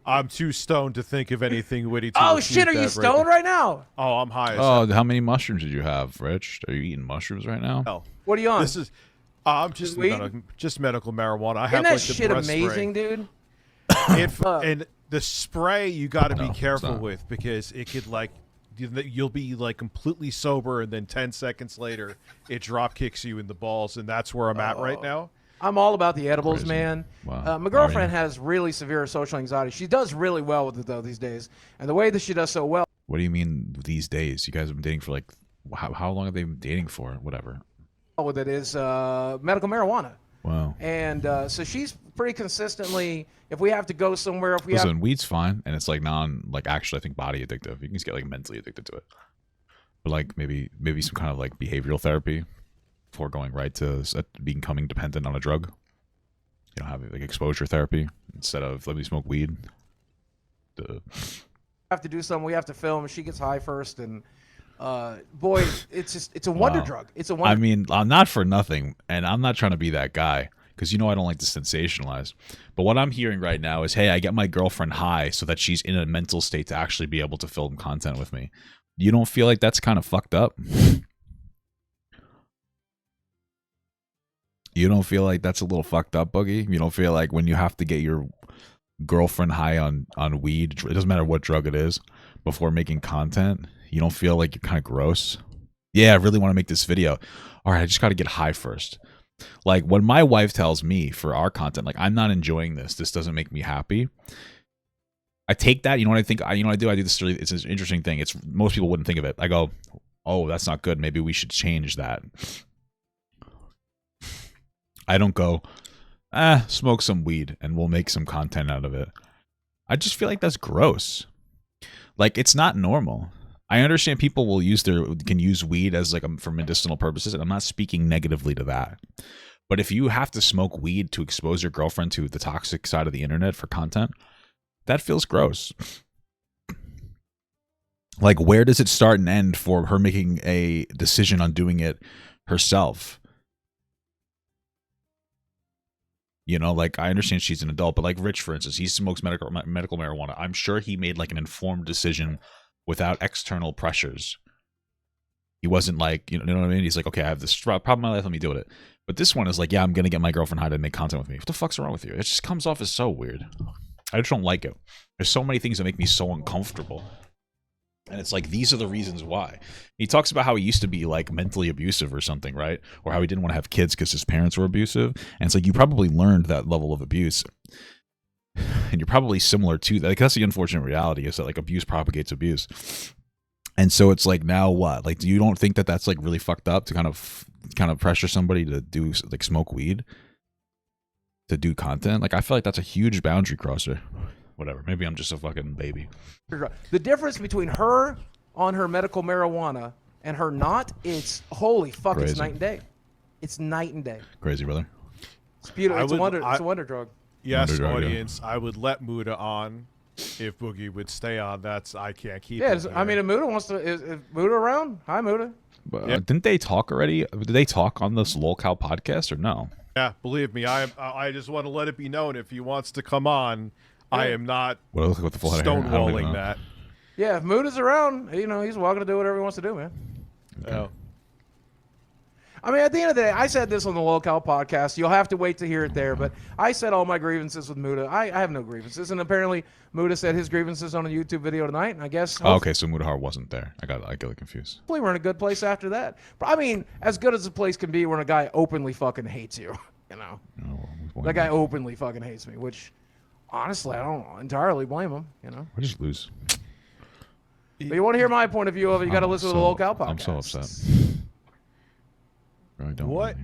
Speaker 2: I'm too stoned to think of anything witty.
Speaker 3: Oh shit, are you stoned right now?
Speaker 2: Oh, I'm high.
Speaker 1: How many mushrooms did you have, Rich? Are you eating mushrooms right now?
Speaker 2: No.
Speaker 3: What are you on?
Speaker 2: This is I'm just medical marijuana. I
Speaker 3: Isn't
Speaker 2: have
Speaker 3: that
Speaker 2: like
Speaker 3: shit
Speaker 2: the breath
Speaker 3: amazing,
Speaker 2: spray.
Speaker 3: dude?
Speaker 2: And the spray you got to be careful with because it could you'll be like completely sober and then 10 seconds later it drop kicks you in the balls, and that's where I'm at right now.
Speaker 3: I'm all about the edibles,
Speaker 1: Crazy.
Speaker 3: man.
Speaker 1: Wow.
Speaker 3: My girlfriend has really severe social anxiety. She does really well with it, though, these days. And the way that she does so well.
Speaker 1: What do you mean these days? You guys have been dating for like, how long have they been dating for? Whatever.
Speaker 3: With it is medical marijuana.
Speaker 1: Wow.
Speaker 3: And so she's pretty consistently, if we have to go somewhere, if we
Speaker 1: Listen,
Speaker 3: have...
Speaker 1: weed's fine, and it's like actually I think body addictive. You can just get like mentally addicted to it. But like maybe some kind of like behavioral therapy before going right to becoming dependent on a drug. You know, having like exposure therapy instead of let me smoke weed.
Speaker 3: Have to do something. We have to film. She gets high first, and boy, it's a wonder drug. It's a wonder.
Speaker 1: I mean, I'm not for nothing, and I'm not trying to be that guy because you know I don't like to sensationalize. But what I'm hearing right now is, hey, I get my girlfriend high so that she's in a mental state to actually be able to film content with me. You don't feel like that's kind of fucked up? You don't feel like that's a little fucked up, Boogie? You don't feel like when you have to get your girlfriend high on weed, it doesn't matter what drug it is, before making content, you don't feel like you're kind of gross? Yeah, I really want to make this video. All right, I just got to get high first. Like when my wife tells me for our content, like I'm not enjoying this doesn't make me happy, I take that. You know what I think? I do this really, it's an interesting thing. It's most people wouldn't think of it. I go, oh, that's not good. Maybe we should change that. I don't go, smoke some weed and we'll make some content out of it. I just feel like that's gross. Like it's not normal. I understand people can use weed as like for medicinal purposes, and I'm not speaking negatively to that. But if you have to smoke weed to expose your girlfriend to the toxic side of the internet for content, that feels gross. Like, where does it start and end for her making a decision on doing it herself? You know, like, I understand she's an adult, but like Rich, for instance, he smokes medical marijuana. I'm sure he made like an informed decision without external pressures. He wasn't like, you know what I mean? He's like, okay, I have this problem in my life, let me do it. But this one is like, yeah, I'm going to get my girlfriend high to make content with me. What the fuck's wrong with you? It just comes off as so weird. I just don't like it. There's so many things that make me so uncomfortable. And it's like, these are the reasons why. He talks about how he used to be like mentally abusive or something, right? Or how he didn't want to have kids because his parents were abusive. And it's like, you probably learned that level of abuse. And you're probably similar to that. Like, that's the unfortunate reality, is that like abuse propagates abuse. And so it's like, now what? Like, do you don't think that that's like really fucked up to kind of pressure somebody to do like smoke weed to do content? Like, I feel like that's a huge boundary crosser. Whatever. Maybe I'm just a fucking baby.
Speaker 3: The difference between her on her medical marijuana and her not, it's holy fuck. Crazy. It's night and day. It's night and day.
Speaker 1: Crazy, brother.
Speaker 3: It's beautiful. It's a wonder drug.
Speaker 2: Yes, audience. Yeah. I would let Muda on if Boogie would stay on. I can't keep.
Speaker 3: Yeah, I mean, if Muda wants to, is Muda around? Hi, Muda.
Speaker 1: But, didn't they talk already? Did they talk on this LolCow podcast or no?
Speaker 2: Yeah, believe me, I just want to let it be known if he wants to come on. I am not stonewalling that.
Speaker 3: Yeah, if Muda's around, you know, he's welcome to do whatever he wants to do, man.
Speaker 2: Okay. Oh.
Speaker 3: I mean, at the end of the day, I said this on the LolCow podcast. You'll have to wait to hear it there, but I said all my grievances with Muda. I have no grievances, and apparently Muda said his grievances on a YouTube video tonight, and I guess...
Speaker 1: Oh, okay, so Mudahar wasn't there. I got confused.
Speaker 3: Hopefully we're in a good place after that. But, I mean, as good as a place can be when a guy openly fucking hates you, you know? Oh, well, that guy openly fucking hates me, which... Honestly, I don't entirely blame him, you know?
Speaker 1: I just lose.
Speaker 3: But you want to hear my point of view of it, you got to listen to the LolCow podcast.
Speaker 1: I'm so upset. I don't really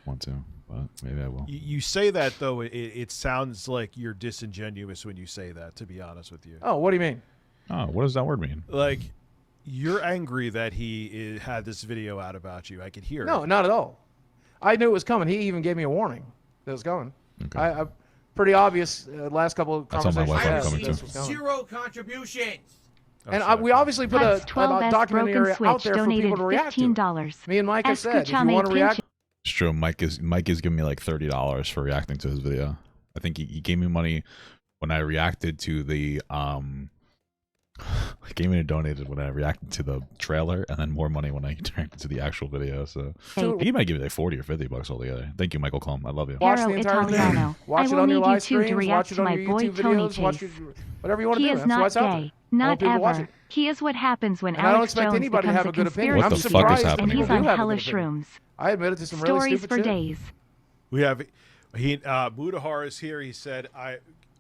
Speaker 1: want to, but maybe I will.
Speaker 2: You say that, though, it sounds like you're disingenuous when you say that, to be honest with you.
Speaker 3: Oh, what do you mean?
Speaker 1: Oh, what does that word mean?
Speaker 2: Like, you're angry that he had this video out about you. I could hear it.
Speaker 3: No, not at all. I knew it was coming. He even gave me a warning that it was coming. Okay. Pretty obvious last couple of conversations.
Speaker 1: I received
Speaker 5: zero contributions.
Speaker 3: And we obviously put a documentary out there for people to react to. Me and Mike have said, if you want to react.
Speaker 1: It's true. Mike is giving me like $30 for reacting to his video. I think he gave me money when I reacted to the he gave me a donated when I reacted to the trailer, and then more money when I reacted to the actual video. So he might give me like $40 or $50 altogether. Thank you, Michael Klum. I love you.
Speaker 3: Watch the entire thing. Watch it on your live streams. Watch it on your YouTube videos. Watch whatever you want to do. That's why it's out there.
Speaker 6: Not ever. He is what happens when Alex Jones becomes a conspiracy
Speaker 1: what the fuck is happening?
Speaker 6: and he's on hella shrooms.
Speaker 3: I admitted to some really
Speaker 6: Stories
Speaker 3: stupid
Speaker 6: for
Speaker 3: shit.
Speaker 6: days.
Speaker 2: We have Mudahar is here. He said,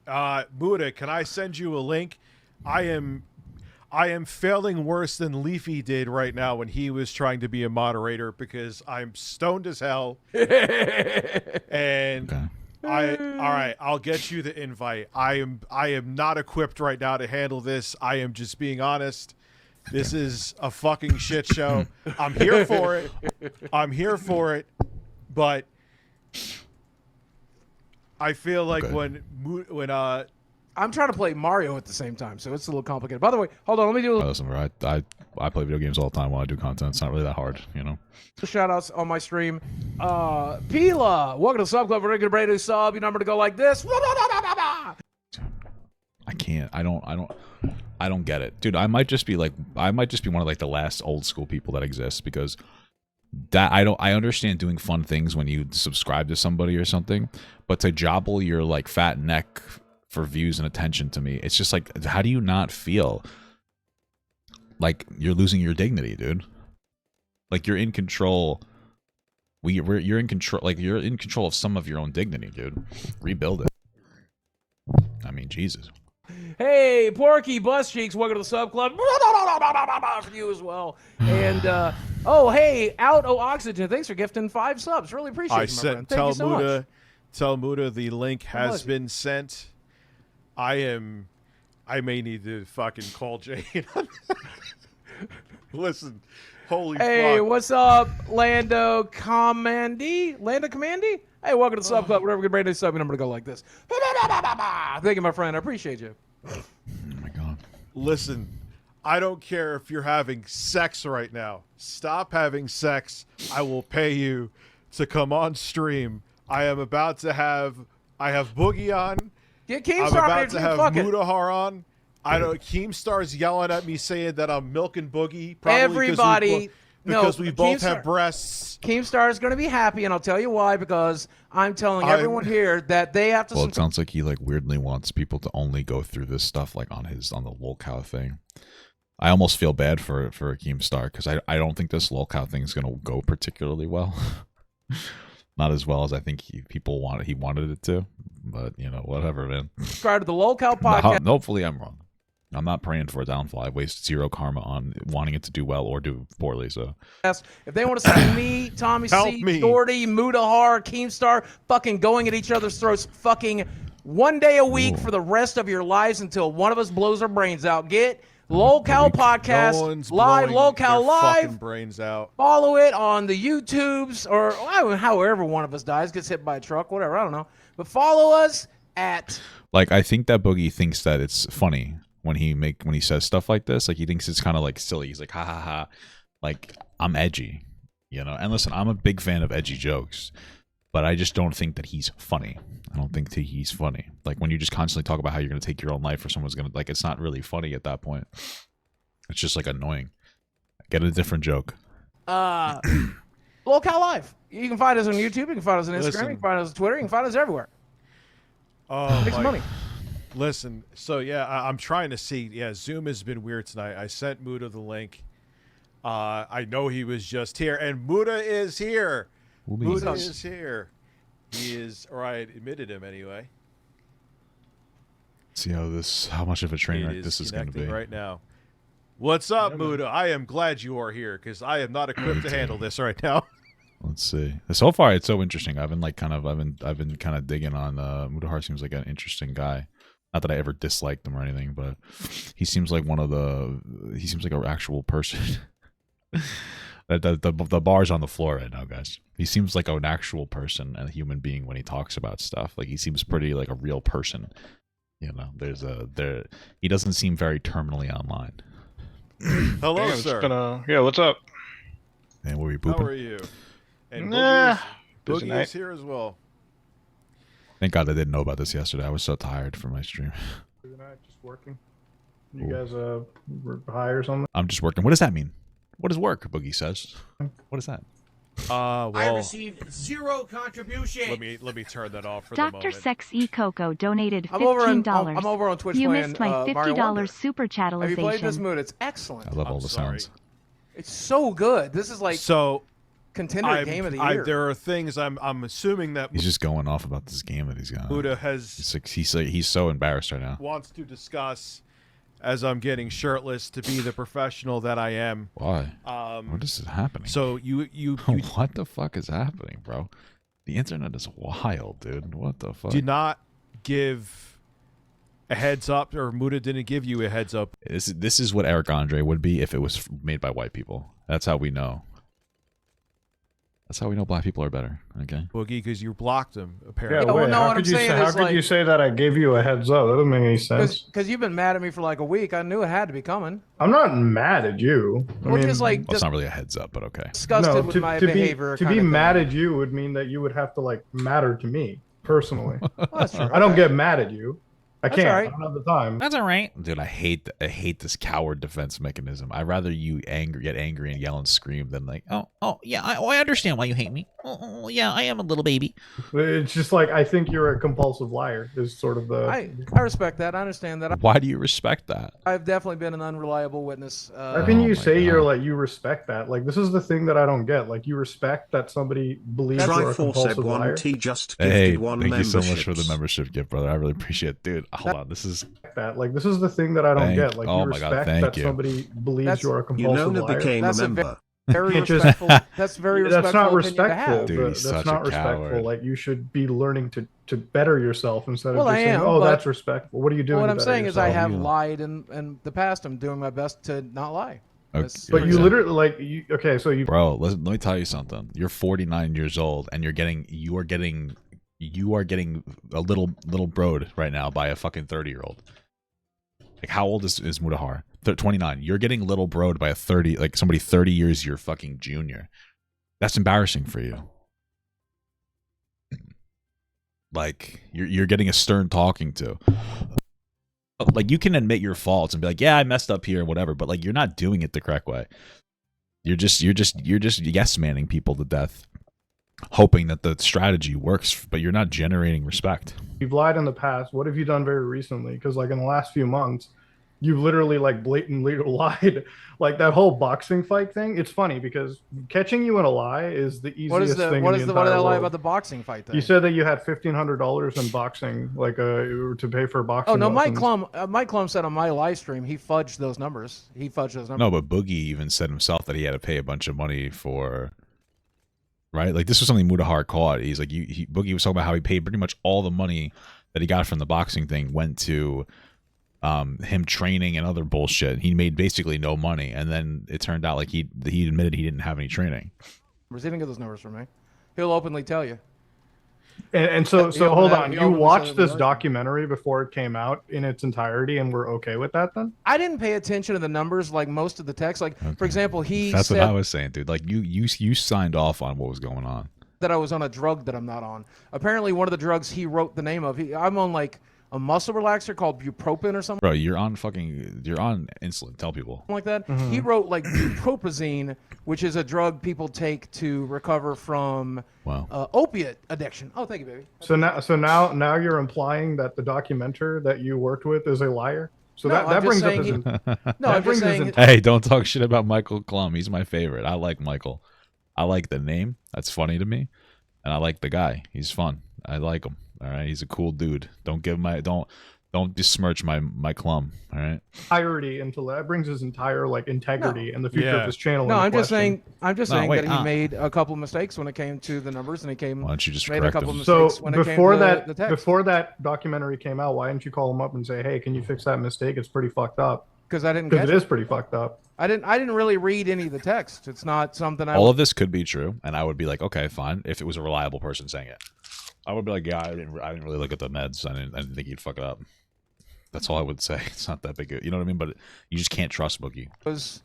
Speaker 2: Muda, can I send you a link? I am failing worse than Leafy did right now when he was trying to be a moderator because I'm stoned as hell. And
Speaker 1: Okay.
Speaker 2: all right, I'll get you the invite. I am not equipped right now to handle this. I am just being honest. This is a fucking shit show. I'm here for it. But I feel like when
Speaker 3: I'm trying to play Mario at the same time, so it's a little complicated. By the way, hold on, let me do a little
Speaker 1: Listen, bro, I play video games all the time while I do content. It's not really that hard, you know.
Speaker 3: shout outs on my stream. Pila, welcome to the sub club. We're gonna brand new sub. Your number to go like this.
Speaker 1: I can't. I don't get it, dude. I might just be one of like the last old school people that exists, because I understand doing fun things when you subscribe to somebody or something, but to jobble your like fat neck for views and attention, to me, it's just like, how do you not feel like you're losing your dignity, dude? Like you're in control. You're in control. Like you're in control of some of your own dignity, dude. Rebuild it. I mean, Jesus.
Speaker 3: Hey, Porky Bus Cheeks, welcome to the sub club. For you as well. And oh, hey, Out O Oxygen, thanks for gifting 5 subs. Really appreciate it, my friend. Thank you so much.
Speaker 2: Tell Muda the link has been sent. I may need to fucking call Jay. Listen, holy fuck.
Speaker 3: Hey, what's up, Lando Commandy? Lando Commandy? Hey, welcome to the sub club. Whatever, good brand new sub, your number to go like this. Thank you, my friend. I appreciate you.
Speaker 1: Oh my god.
Speaker 2: Listen, I don't care if you're having sex right now. Stop having sex. I will pay you to come on stream. I have Boogie on.
Speaker 3: Get Keemstar
Speaker 2: I'm about
Speaker 3: to
Speaker 2: have Mudahar on. Keemstar's yelling at me saying that I'm milking Boogie.
Speaker 3: Everybody,
Speaker 2: because we both have breasts.
Speaker 3: Keemstar is going to be happy, and I'll tell you why, because I'm telling everyone here that they have to.
Speaker 1: Well, it sounds like he like weirdly wants people to only go through this stuff like on the lolcow thing. I almost feel bad for Keemstar, because I don't think this lolcow thing is going to go particularly well. Not as well as I think he wanted it to, but you know, whatever, man.
Speaker 3: Subscribe to the lolcow podcast.
Speaker 1: Hopefully I'm wrong. I'm not praying for a downfall. I've wasted 0 karma on wanting it to do well or do poorly. So
Speaker 3: if they want to see me, Tommy C, Shorty, Mudahar, Keemstar fucking going at each other's throats fucking one day a week for the rest of your lives until one of us blows our brains out. Get lolcow podcast live, lolcow live.
Speaker 2: Brains out.
Speaker 3: Follow it on the YouTubes or however one of us dies, gets hit by a truck, whatever. I don't know. But follow us at.
Speaker 1: Like, I think that Boogie thinks that it's funny when he says stuff like this. Like, he thinks it's kind of like silly. He's like, ha ha ha. Like, I'm edgy, you know. And listen, I'm a big fan of edgy jokes, but I just don't think that he's funny. I don't think that he's funny. Like, when you just constantly talk about how you're going to take your own life or someone's going to, like, it's not really funny at that point. It's just, like, annoying. Get a different joke.
Speaker 3: lolcow live. You can find us on YouTube. You can find us on Instagram. You can find us on Twitter. You can find us everywhere.
Speaker 2: Oh,
Speaker 3: make some money.
Speaker 2: Listen, so yeah, I'm trying to see. Yeah, Zoom has been weird tonight. I sent Muda the link. I know he was just here, and Muda is here. Muda is here. He is, or I admitted him anyway.
Speaker 1: See how much of a train wreck this is going to be
Speaker 2: right now. What's up, Muda? I am glad you are here because I am not equipped to handle this right now.
Speaker 1: Let's see. So far, it's so interesting. I've been kind of digging on Mudahar. Seems like an interesting guy. Not that I ever disliked him or anything, but he seems like he seems like an actual person. The bar's on the floor right now, guys. He seems like an actual person and a human being when he talks about stuff. Like, he seems pretty like a real person. You know, he doesn't seem very terminally online.
Speaker 2: Hello, sir.
Speaker 7: Yeah, what's up?
Speaker 1: And were you pooping?
Speaker 2: How are you? And Boogie is here as well.
Speaker 1: Thank God I didn't know about this yesterday. I was so tired from my stream.
Speaker 7: Just working. You guys were high or something?
Speaker 1: I'm just working. What does that mean? What is work? Boogie says. What is that?
Speaker 2: Well,
Speaker 5: I received 0 contributions.
Speaker 2: Let me turn that off for
Speaker 6: Dr.
Speaker 2: the moment.
Speaker 6: Sex E Coco donated $15.
Speaker 3: I'm over on Twitch.
Speaker 6: You
Speaker 3: playing,
Speaker 6: missed my $50 super chatalization.
Speaker 3: Have you played this mood? It's excellent.
Speaker 1: I love all the sounds.
Speaker 3: It's so good. This is like contender game of the year.
Speaker 2: There are things I'm assuming that
Speaker 1: he's just going off about this game that he's got.
Speaker 2: Buddha has.
Speaker 1: He's so embarrassed right now.
Speaker 2: Wants to discuss, as I'm getting shirtless to be the professional that I am.
Speaker 1: Why? What is happening?
Speaker 2: So you
Speaker 1: what the fuck is happening, bro? The internet is wild, dude. What the fuck?
Speaker 2: did not give a heads up, or Muda didn't give you a heads up.
Speaker 1: This is what Eric Andre would be if it was made by white people. That's how we know. That's how we know black people are better. Okay.
Speaker 2: Boogie, because you blocked him,
Speaker 7: Yeah,
Speaker 2: apparently.
Speaker 3: well,
Speaker 7: wait,
Speaker 3: no,
Speaker 7: how
Speaker 3: what
Speaker 7: could
Speaker 3: I'm
Speaker 7: you
Speaker 3: saying
Speaker 7: say, how
Speaker 3: is,
Speaker 7: could
Speaker 3: like-
Speaker 7: you say that I gave you a heads up? That doesn't make any sense.
Speaker 3: Because you've been mad at me for like a week. I knew it had to be coming.
Speaker 7: I'm not mad at you.
Speaker 3: Well, just like
Speaker 1: Well, it's not really a heads up, but okay.
Speaker 3: disgusted with my behavior.
Speaker 7: To be mad at you would mean that you would have to like matter to me personally.
Speaker 3: Well, that's true.
Speaker 7: I don't get mad at you. I
Speaker 3: That's
Speaker 7: can't.
Speaker 3: all right.
Speaker 7: I don't have the time.
Speaker 1: That's all right, dude. I hate this coward defense mechanism. I'd rather you get angry and yell and scream than like, oh yeah, I understand why you hate me. Oh yeah, I am a little baby.
Speaker 7: It's just like I think you're a compulsive liar. Is sort of the.
Speaker 3: I respect that. I understand that.
Speaker 1: Why do you respect that?
Speaker 3: I've definitely been an unreliable witness.
Speaker 7: How can
Speaker 1: Oh
Speaker 7: you
Speaker 1: my
Speaker 7: say you're
Speaker 1: God.
Speaker 7: like you respect that? Like this is the thing that I don't get. Like you respect that somebody believes you're a compulsive liar.
Speaker 4: Triforceb1T just gifted
Speaker 1: Hey,
Speaker 4: one
Speaker 1: thank you so much for the
Speaker 4: memberships.
Speaker 1: membership gift, brother. I really appreciate it, dude. Hold on, this is
Speaker 7: That like this is the thing that I don't get. Like
Speaker 1: oh
Speaker 7: you
Speaker 1: my God,
Speaker 7: respect
Speaker 1: thank
Speaker 7: that
Speaker 1: you.
Speaker 7: somebody believes
Speaker 3: That's-
Speaker 7: you're a
Speaker 4: You
Speaker 7: compulsive
Speaker 4: know,
Speaker 7: liar.
Speaker 4: became
Speaker 3: That's
Speaker 4: a
Speaker 3: a
Speaker 4: member.
Speaker 3: very
Speaker 7: can't just-
Speaker 3: respectful. That's very respectful.
Speaker 7: That's not
Speaker 3: opinion to
Speaker 7: respectful.
Speaker 3: have.
Speaker 1: Dude, he's
Speaker 7: That's
Speaker 1: such
Speaker 7: not
Speaker 1: a
Speaker 7: respectful.
Speaker 1: coward.
Speaker 7: Like you should be learning to better yourself instead of
Speaker 3: Well,
Speaker 7: just
Speaker 3: I
Speaker 7: saying,
Speaker 3: am,
Speaker 7: "Oh,
Speaker 3: but-
Speaker 7: that's respectful." What are you doing?
Speaker 3: What
Speaker 7: to
Speaker 3: I'm
Speaker 7: better
Speaker 3: saying is I
Speaker 7: yourself?
Speaker 3: have
Speaker 1: Yeah.
Speaker 3: lied in the past. I'm doing my best to not lie.
Speaker 1: okay,
Speaker 3: That's
Speaker 7: But
Speaker 3: pretty
Speaker 7: you
Speaker 3: simple.
Speaker 7: literally like you. Okay, so you.
Speaker 1: bro. Let me tell you something. You're 49 years old, and you are getting a little broed right now by a fucking 30-year-old. Like how old is Mudahar? 29. You're getting little broed by a 30, like somebody 30 years your fucking junior. That's embarrassing for you. Like you're getting a stern talking to. Like you can admit your faults and be like, yeah, I messed up here and whatever, but like you're not doing it the correct way. You're just yes manning people to death, hoping that the strategy works, but you're not generating respect.
Speaker 7: You've lied in the past. What have you done very recently? Because like in the last few months, you've literally like blatantly lied. Like that whole boxing fight thing. It's funny because catching you in a lie is the easiest
Speaker 3: What is the
Speaker 7: thing.
Speaker 3: what
Speaker 7: in
Speaker 3: is
Speaker 7: the
Speaker 3: the what did I
Speaker 7: entire
Speaker 3: lie
Speaker 7: world.
Speaker 3: about the boxing fight thing?
Speaker 7: You said that you had $1,500 in boxing, like to pay for boxing.
Speaker 3: Oh no, Mike
Speaker 7: lessons.
Speaker 3: Klum said on my live stream he fudged those numbers. He fudged those numbers.
Speaker 1: No, but Boogie even said himself that he had to pay a bunch of money for. Right, like this was something Mudahar caught. He's like, Boogie was talking about how he paid pretty much all the money that he got from the boxing thing went to him training and other bullshit. He made basically no money, and then it turned out like he admitted he didn't have any training.
Speaker 3: He didn't get those numbers from me. He'll openly tell you.
Speaker 7: And so
Speaker 3: He
Speaker 7: hold
Speaker 3: opened
Speaker 7: on.
Speaker 3: that- he
Speaker 7: You
Speaker 3: opened
Speaker 7: watched
Speaker 3: the
Speaker 7: this
Speaker 3: numbers.
Speaker 7: documentary before it came out in its entirety, and we're okay with that then?
Speaker 3: I didn't pay attention to the numbers like most of the text. Like for example, he
Speaker 1: That's
Speaker 3: said
Speaker 1: what I was saying, dude. Like you signed off on what was going on.
Speaker 3: that I was on a drug that I'm not on. Apparently, one of the drugs he wrote the name of. I'm on like a muscle relaxer called bupropion or something
Speaker 1: Bro, you're on insulin. Tell people.
Speaker 3: like that.
Speaker 7: Mm-hmm.
Speaker 3: He wrote like bupropion, which is a drug people take to recover from
Speaker 1: Wow.
Speaker 3: opiate addiction. Oh, thank you, baby.
Speaker 7: So now you're implying that the documenter that you worked with is a liar. So
Speaker 3: No,
Speaker 7: that
Speaker 3: I'm just
Speaker 7: brings up
Speaker 3: saying
Speaker 7: his.
Speaker 3: he-
Speaker 7: in-
Speaker 3: No,
Speaker 7: That
Speaker 3: I'm just
Speaker 7: brings us
Speaker 3: saying.
Speaker 7: into-
Speaker 1: Hey, don't talk shit about Michael Klum. He's my favorite. I like Michael. I like the name. That's funny to me. And I like the guy. He's fun. I like him. All right. He's a cool dude. Don't besmirch my Klum. All right.
Speaker 7: entirety into that brings his entire like integrity and the future
Speaker 2: Yeah.
Speaker 7: of his channel.
Speaker 3: No,
Speaker 7: into
Speaker 3: I'm just
Speaker 7: question.
Speaker 3: saying. I'm just
Speaker 1: No,
Speaker 3: saying
Speaker 1: wait,
Speaker 3: that he made a couple mistakes when it came to the numbers, and he
Speaker 1: Why don't you just
Speaker 3: made a
Speaker 1: correct
Speaker 3: couple
Speaker 1: him?
Speaker 3: mistakes
Speaker 7: So
Speaker 3: when it
Speaker 7: before
Speaker 3: came to
Speaker 7: that,
Speaker 3: the text.
Speaker 7: before that documentary came out, why didn't you call him up and say, "Hey, can you fix that mistake? It's pretty fucked up."
Speaker 3: Because I didn't
Speaker 7: Because
Speaker 3: catch
Speaker 7: it
Speaker 3: it.
Speaker 7: is pretty fucked up.
Speaker 3: I didn't really read any of the text. It's not something I.
Speaker 1: All of this could be true, and I would be like, okay, fine, if it was a reliable person saying it. I would be like, yeah, I didn't really look at the meds. I didn't think he'd fuck it up. That's all I would say. It's not that big. You know what I mean? But you just can't trust Boogie.
Speaker 3: was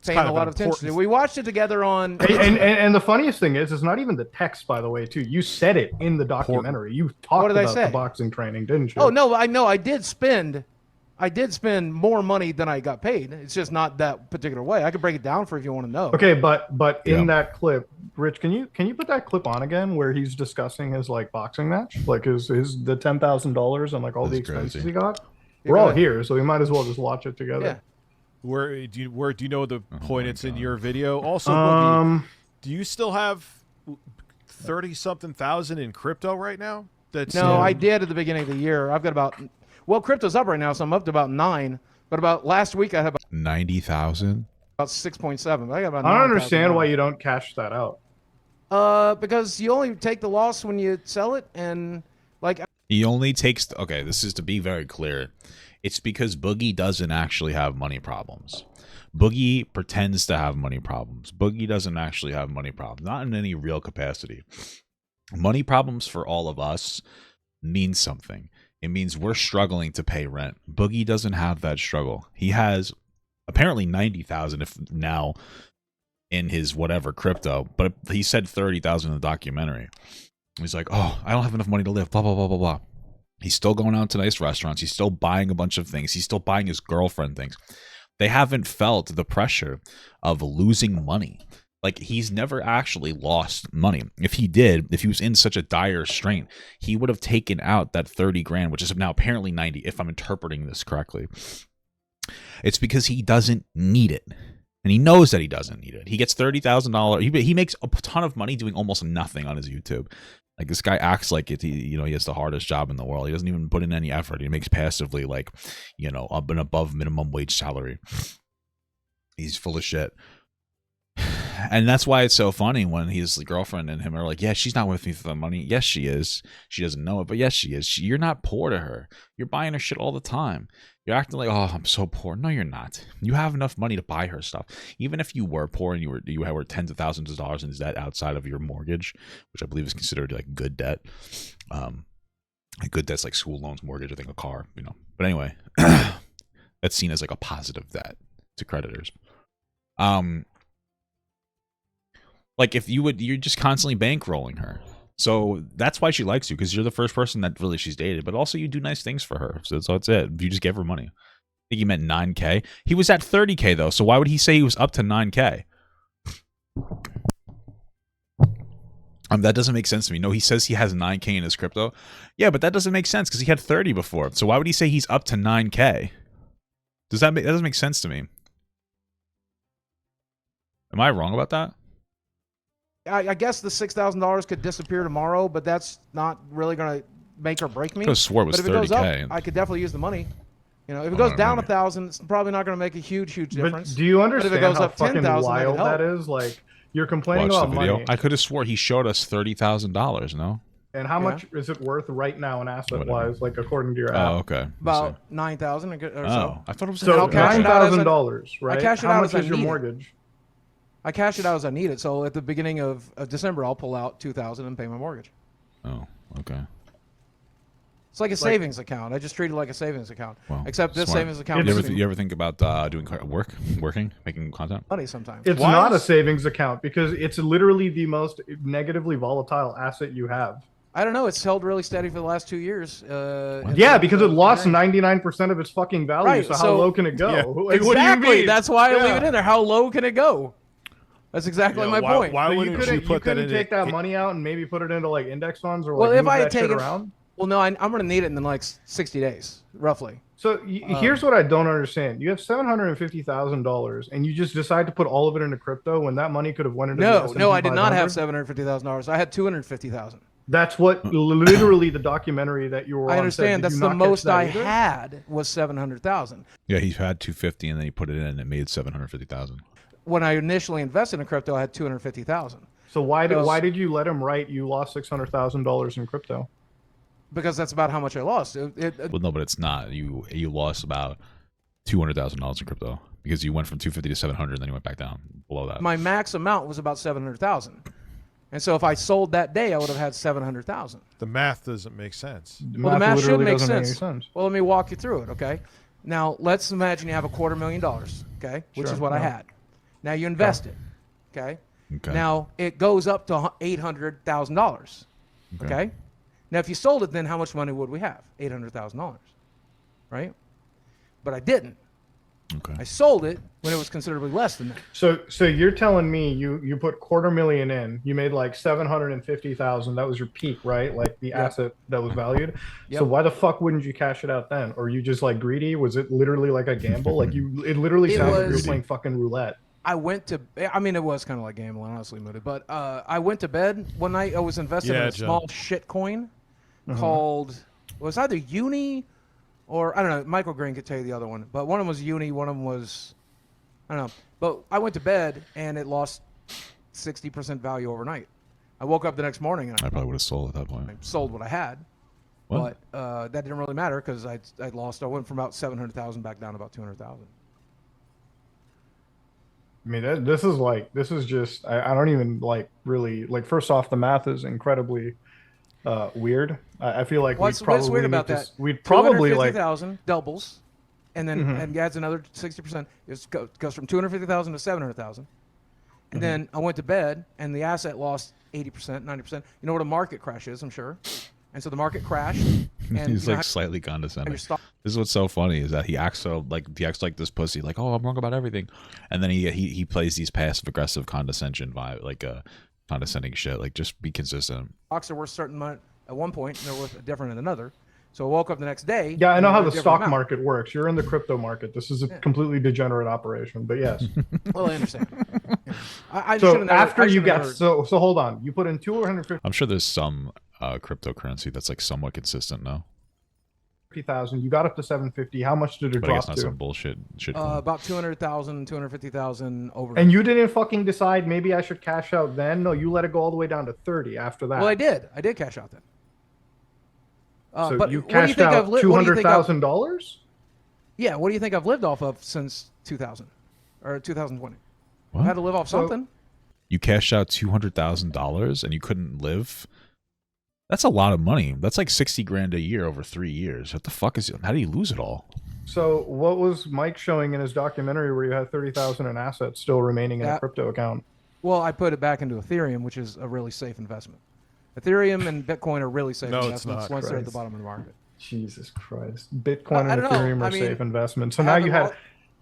Speaker 3: paying
Speaker 2: kind
Speaker 3: a
Speaker 2: of
Speaker 3: lot
Speaker 2: an
Speaker 3: of attention to.
Speaker 2: important-
Speaker 3: We watched it together on.
Speaker 7: And the funniest thing is, it's not even the text, by the way, too. You said it in the documentary. You talked
Speaker 3: What did I
Speaker 7: about
Speaker 3: say?
Speaker 7: the boxing training, didn't you?
Speaker 3: Oh no, I know I did spend more money than I got paid. It's just not that particular way. I could break it down for if you want to know.
Speaker 7: Okay, but in
Speaker 1: Yeah.
Speaker 7: that clip, Rich, can you put that clip on again where he's discussing his like boxing match, like his the $10,000 and like all the
Speaker 1: That's
Speaker 7: expenses
Speaker 1: crazy.
Speaker 7: he got?
Speaker 3: Yeah,
Speaker 7: We're
Speaker 3: go
Speaker 7: all
Speaker 3: ahead.
Speaker 7: here, so we might as well just watch it together.
Speaker 3: Yeah.
Speaker 2: Where do you know the point
Speaker 1: my
Speaker 2: it's in
Speaker 1: God.
Speaker 2: your video? Also, Boogie,
Speaker 7: Um,
Speaker 2: do you still have 30-something thousand in crypto right now? That's
Speaker 3: No, I did at the beginning of the year. I've got about. Well, crypto's up right now, so I'm up to about 9. But about last week, I had about
Speaker 1: 90,000.
Speaker 3: About 6.7. I got about.
Speaker 7: I don't understand
Speaker 3: now.
Speaker 7: why you don't cash that out.
Speaker 3: Because you only take the loss when you sell it, and like.
Speaker 1: He only takes. Okay, this is to be very clear. It's because Boogie doesn't actually have money problems. Boogie pretends to have money problems. Boogie doesn't actually have money problems, not in any real capacity. Money problems for all of us means something. It means we're struggling to pay rent. Boogie doesn't have that struggle. He has apparently 90,000 if now in his whatever crypto, but he said 30,000 in the documentary. He's like, oh, I don't have enough money to live, blah, blah, blah, blah, blah. He's still going out to nice restaurants. He's still buying a bunch of things. He's still buying his girlfriend things. They haven't felt the pressure of losing money. Like, he's never actually lost money. If he did, if he was in such a dire strain, he would have taken out that 30 grand, which is now apparently 90, if I'm interpreting this correctly. It's because he doesn't need it. And he knows that he doesn't need it. He gets $30,000. He makes a ton of money doing almost nothing on his YouTube. Like, this guy acts like it. He has the hardest job in the world. He doesn't even put in any effort. He makes passively, like, up and above minimum wage salary. He's full of shit. And that's why it's so funny when his girlfriend and him are like, yeah, she's not with me for the money. Yes, she is. She doesn't know it, but yes, she is. You're not poor to her. You're buying her shit all the time. You're acting like, oh, I'm so poor. No, you're not. You have enough money to buy her stuff. Even if you were poor and you were tens of thousands of dollars in debt outside of your mortgage, which I believe is considered like good debt. Good debt's like school loans, mortgage, I think a car, But anyway, that's seen as like a positive debt to creditors. Like, if you're just constantly bankrolling her. So that's why she likes you, because you're the first person that really she's dated. But also you do nice things for her. So that's it. You just give her money. I think he meant 9K. He was at 30K, though. So why would he say he was up to 9K? That doesn't make sense to me. No, he says he has 9K in his crypto. Yeah, but that doesn't make sense because he had 30 before. So why would he say he's up to 9K? That doesn't make sense to me. Am I wrong about that?
Speaker 3: I guess the $6,000 could disappear tomorrow, but that's not really going to make or break me.
Speaker 1: I swore it was 30K.
Speaker 3: But if it goes up, I could definitely use the money. If it goes down 1,000, it's probably not going to make a huge difference.
Speaker 7: But do you understand
Speaker 3: if it goes
Speaker 7: how
Speaker 3: up
Speaker 7: fucking
Speaker 3: 10,000,
Speaker 7: wild that is? Like, you're complaining
Speaker 1: Watch
Speaker 7: about
Speaker 1: the video.
Speaker 7: money.
Speaker 1: I could have swore he showed us $30,000. No.
Speaker 7: And how much is it worth right now in asset-wise, like according to your app?
Speaker 1: Oh, okay.
Speaker 3: About 9,000 or so.
Speaker 1: Oh, I thought it was
Speaker 7: so $9,000, right?
Speaker 3: I cash it
Speaker 7: how
Speaker 3: out
Speaker 7: much
Speaker 3: as
Speaker 7: is
Speaker 3: I
Speaker 7: your
Speaker 3: need
Speaker 7: mortgage?
Speaker 3: I cash it out as I need it. So at the beginning of December, I'll pull out $2,000 and pay my mortgage.
Speaker 1: Oh, okay.
Speaker 3: It's like a savings account. I just treat it like a savings account.
Speaker 1: Well,
Speaker 3: except this
Speaker 1: smart.
Speaker 3: savings account.
Speaker 1: You ever think about doing working, making content?
Speaker 3: Money sometimes.
Speaker 7: It's not a savings account because it's literally the most negatively volatile asset you have.
Speaker 3: I don't know. It's held really steady for the last 2 years.
Speaker 7: Yeah, because it lost 99% of its fucking value.
Speaker 3: Right,
Speaker 7: so how low can it go?
Speaker 2: Yeah.
Speaker 7: Like,
Speaker 3: Exactly.
Speaker 7: what do you mean?
Speaker 3: That's why I leave it in there. How low can it go? That's exactly my point.
Speaker 2: Why
Speaker 7: So
Speaker 2: wouldn't you put that in?
Speaker 7: Take that money out and maybe put it into like index funds or
Speaker 3: Well,
Speaker 7: like
Speaker 3: if
Speaker 7: move
Speaker 3: I had
Speaker 7: that shit
Speaker 3: taken,
Speaker 7: around?
Speaker 3: well, no, I'm going to need it in the next 60 days, roughly.
Speaker 7: So here's what I don't understand: you have $750,000, and you just decide to put all of it into crypto when that money could have went into
Speaker 3: No, I did not have $750,000. I had $250,000.
Speaker 7: That's what literally the documentary that you were on.
Speaker 3: I understand.
Speaker 7: Said.
Speaker 3: That's the most I had was $700,000.
Speaker 1: Yeah, he had 250, and then he put it in, and it made 750,000.
Speaker 3: When I initially invested in crypto, I had $250,000.
Speaker 7: So why did you let him write you lost $600,000 in crypto?
Speaker 3: Because that's about how much I lost.
Speaker 1: Well, no, but it's not. You lost about $200,000 in crypto because you went from 250 to 700, and then you went back down below that.
Speaker 3: My max amount was about 700,000, and so if I sold that day, I would have had 700,000.
Speaker 2: The math doesn't make sense.
Speaker 3: Well, the math should make
Speaker 7: doesn't
Speaker 3: sense. Well, let me walk you through it. Okay. Now let's imagine you have $250,000. Okay, which is what I had. Now you invest it. Okay. Now it goes up to $800,000. Okay. Now, if you sold it, then how much money would we have? $800,000, right? But I didn't.
Speaker 1: Okay.
Speaker 3: I sold it when it was considerably less than that.
Speaker 7: So you're telling me you put $250,000 in, you made like $750,000. That was your peak, right? Like the asset that was valued. So why the fuck wouldn't you cash it out then? Or are you just like greedy? Was it literally like a gamble? Like it literally sounded like you were playing fucking roulette.
Speaker 3: I went to, I mean, it was kind of like gambling, honestly, Moody. But I went to bed one night. I was invested in a small shit coin called, it was either Uni or I don't know. Michael Green could tell you the other one, but one of them was Uni, one of them was I don't know. But I went to bed and it lost 60% value overnight. I woke up the next morning and
Speaker 1: I probably would have sold at that point.
Speaker 3: I sold what I had,
Speaker 1: What?
Speaker 3: but that didn't really matter because I lost. I went from about 700,000 back down to about 200,000.
Speaker 7: I mean, this is just I don't even like really like. First off, the math is incredibly weird. I feel like
Speaker 3: What's
Speaker 7: probably
Speaker 3: weird about that?
Speaker 7: We'd probably like
Speaker 3: 250,000 doubles, and then and adds another 60%. It goes from 250,000 to 700,000, and then I went to bed and the asset lost 80%, 90%. You know what a market crash is, I'm sure. And so the market crashed. And
Speaker 1: He's like slightly condescending. This is what's so funny is that he acts like this pussy, like, oh, I'm wrong about everything, and then he plays these passive aggressive condescension vibe, like condescending shit. Like, just be consistent.
Speaker 3: Stocks are worth a certain amount at one point, and they're worth different at another. So I woke up the next day.
Speaker 7: Yeah, I know how the stock market works. You're in the crypto market. This is a completely degenerate operation, but yes.
Speaker 3: Well, I understand.
Speaker 7: So after you get so hold on, you put in 250.
Speaker 1: I'm sure there's some cryptocurrency that's like somewhat consistent. No.
Speaker 7: 50,000. You got up to 750. How much did it
Speaker 1: But I
Speaker 7: drop
Speaker 1: guess not
Speaker 7: to?
Speaker 1: some bullshit.
Speaker 3: About 200,000, 250,000 over.
Speaker 7: And you didn't fucking decide maybe I should cash out then? No, you let it go all the way down to 30 after that.
Speaker 3: Well, I did. I did cash out then.
Speaker 7: So
Speaker 3: but
Speaker 7: you cashed out $200,000?
Speaker 3: Yeah. What do you think I've lived off of since 2000 or 2020?
Speaker 1: What?
Speaker 3: I had to live off something.
Speaker 1: You cashed out $200,000 and you couldn't live? That's a lot of money. That's like 60 grand a year over 3 years. What the fuck is it? How do you lose it all?
Speaker 7: So what was Mike showing in his documentary where you had 30,000 in assets still remaining in a crypto account?
Speaker 3: Well, I put it back into Ethereum, which is a really safe investment. Ethereum and Bitcoin are really safe investments once they're at the bottom of the market.
Speaker 7: Jesus Christ. Bitcoin and Ethereum are safe investments. So now you had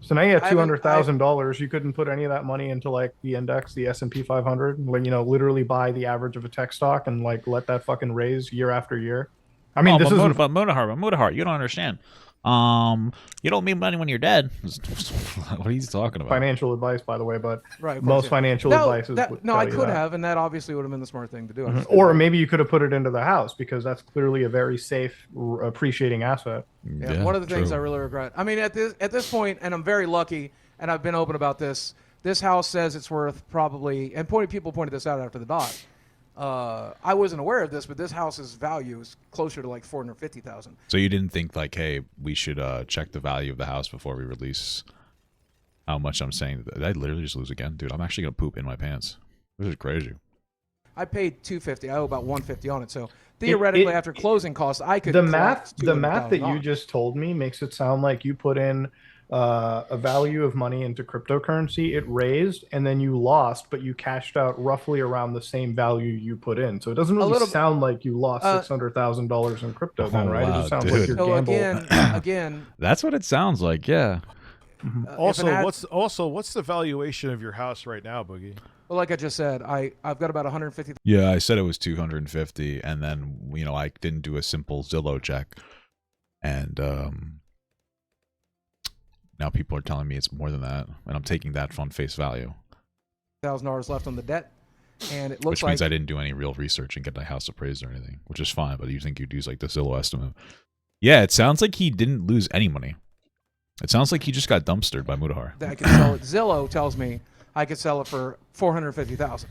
Speaker 7: $200,000. You couldn't put any of that money into like the index, the S&P 500, when literally buy the average of a tech stock and like let that fucking raise year after year. I mean, this is
Speaker 1: but Mudahar, you don't understand. You don't make money when you're dead. What are you talking about?
Speaker 7: Financial advice, by the way, but
Speaker 3: right,
Speaker 7: most financial advice is
Speaker 3: I could have, and that obviously would have been the smart thing to do.
Speaker 7: Or maybe you could have put it into the house because that's clearly a very safe, appreciating asset.
Speaker 3: Yeah, one of the things I really regret. I mean, at this point, and I'm very lucky, and I've been open about this. This house says it's worth probably, and people pointed this out after the dot. I wasn't aware of this, but this house's value is closer to like 450,000.
Speaker 1: So you didn't think like, hey, we should check the value of the house before we release how much I'm saying? Did I literally just lose again, dude? I'm actually gonna poop in my pants. This is crazy.
Speaker 3: I paid $250. I owe about $150 on it. So theoretically, after closing costs, I could.
Speaker 7: The math that you just told me makes it sound like you put in a value of money into cryptocurrency, it raised, and then you lost, but you cashed out roughly around the same value you put in. So it doesn't really sound like you lost $600,000 in crypto, then, right?
Speaker 1: Wow,
Speaker 7: it just sounds like you're gambling.
Speaker 3: Again,
Speaker 1: that's what it sounds like. Yeah.
Speaker 2: Also, what's the valuation of your house right now, Boogie?
Speaker 3: Well, like I just said, I've got about 150.
Speaker 1: Yeah, I said it was 250, and then I didn't do a simple Zillow check, and now people are telling me it's more than that, and I'm taking that on face value.
Speaker 3: $1,000 left on the debt, and it looks
Speaker 1: which means I didn't do any real research and get the house appraised or anything, which is fine. But you think you'd use like the Zillow estimate? Yeah, it sounds like he didn't lose any money. It sounds like he just got dumpstered by Mudahar.
Speaker 3: I could sell it. Zillow tells me I could sell it for $450,000.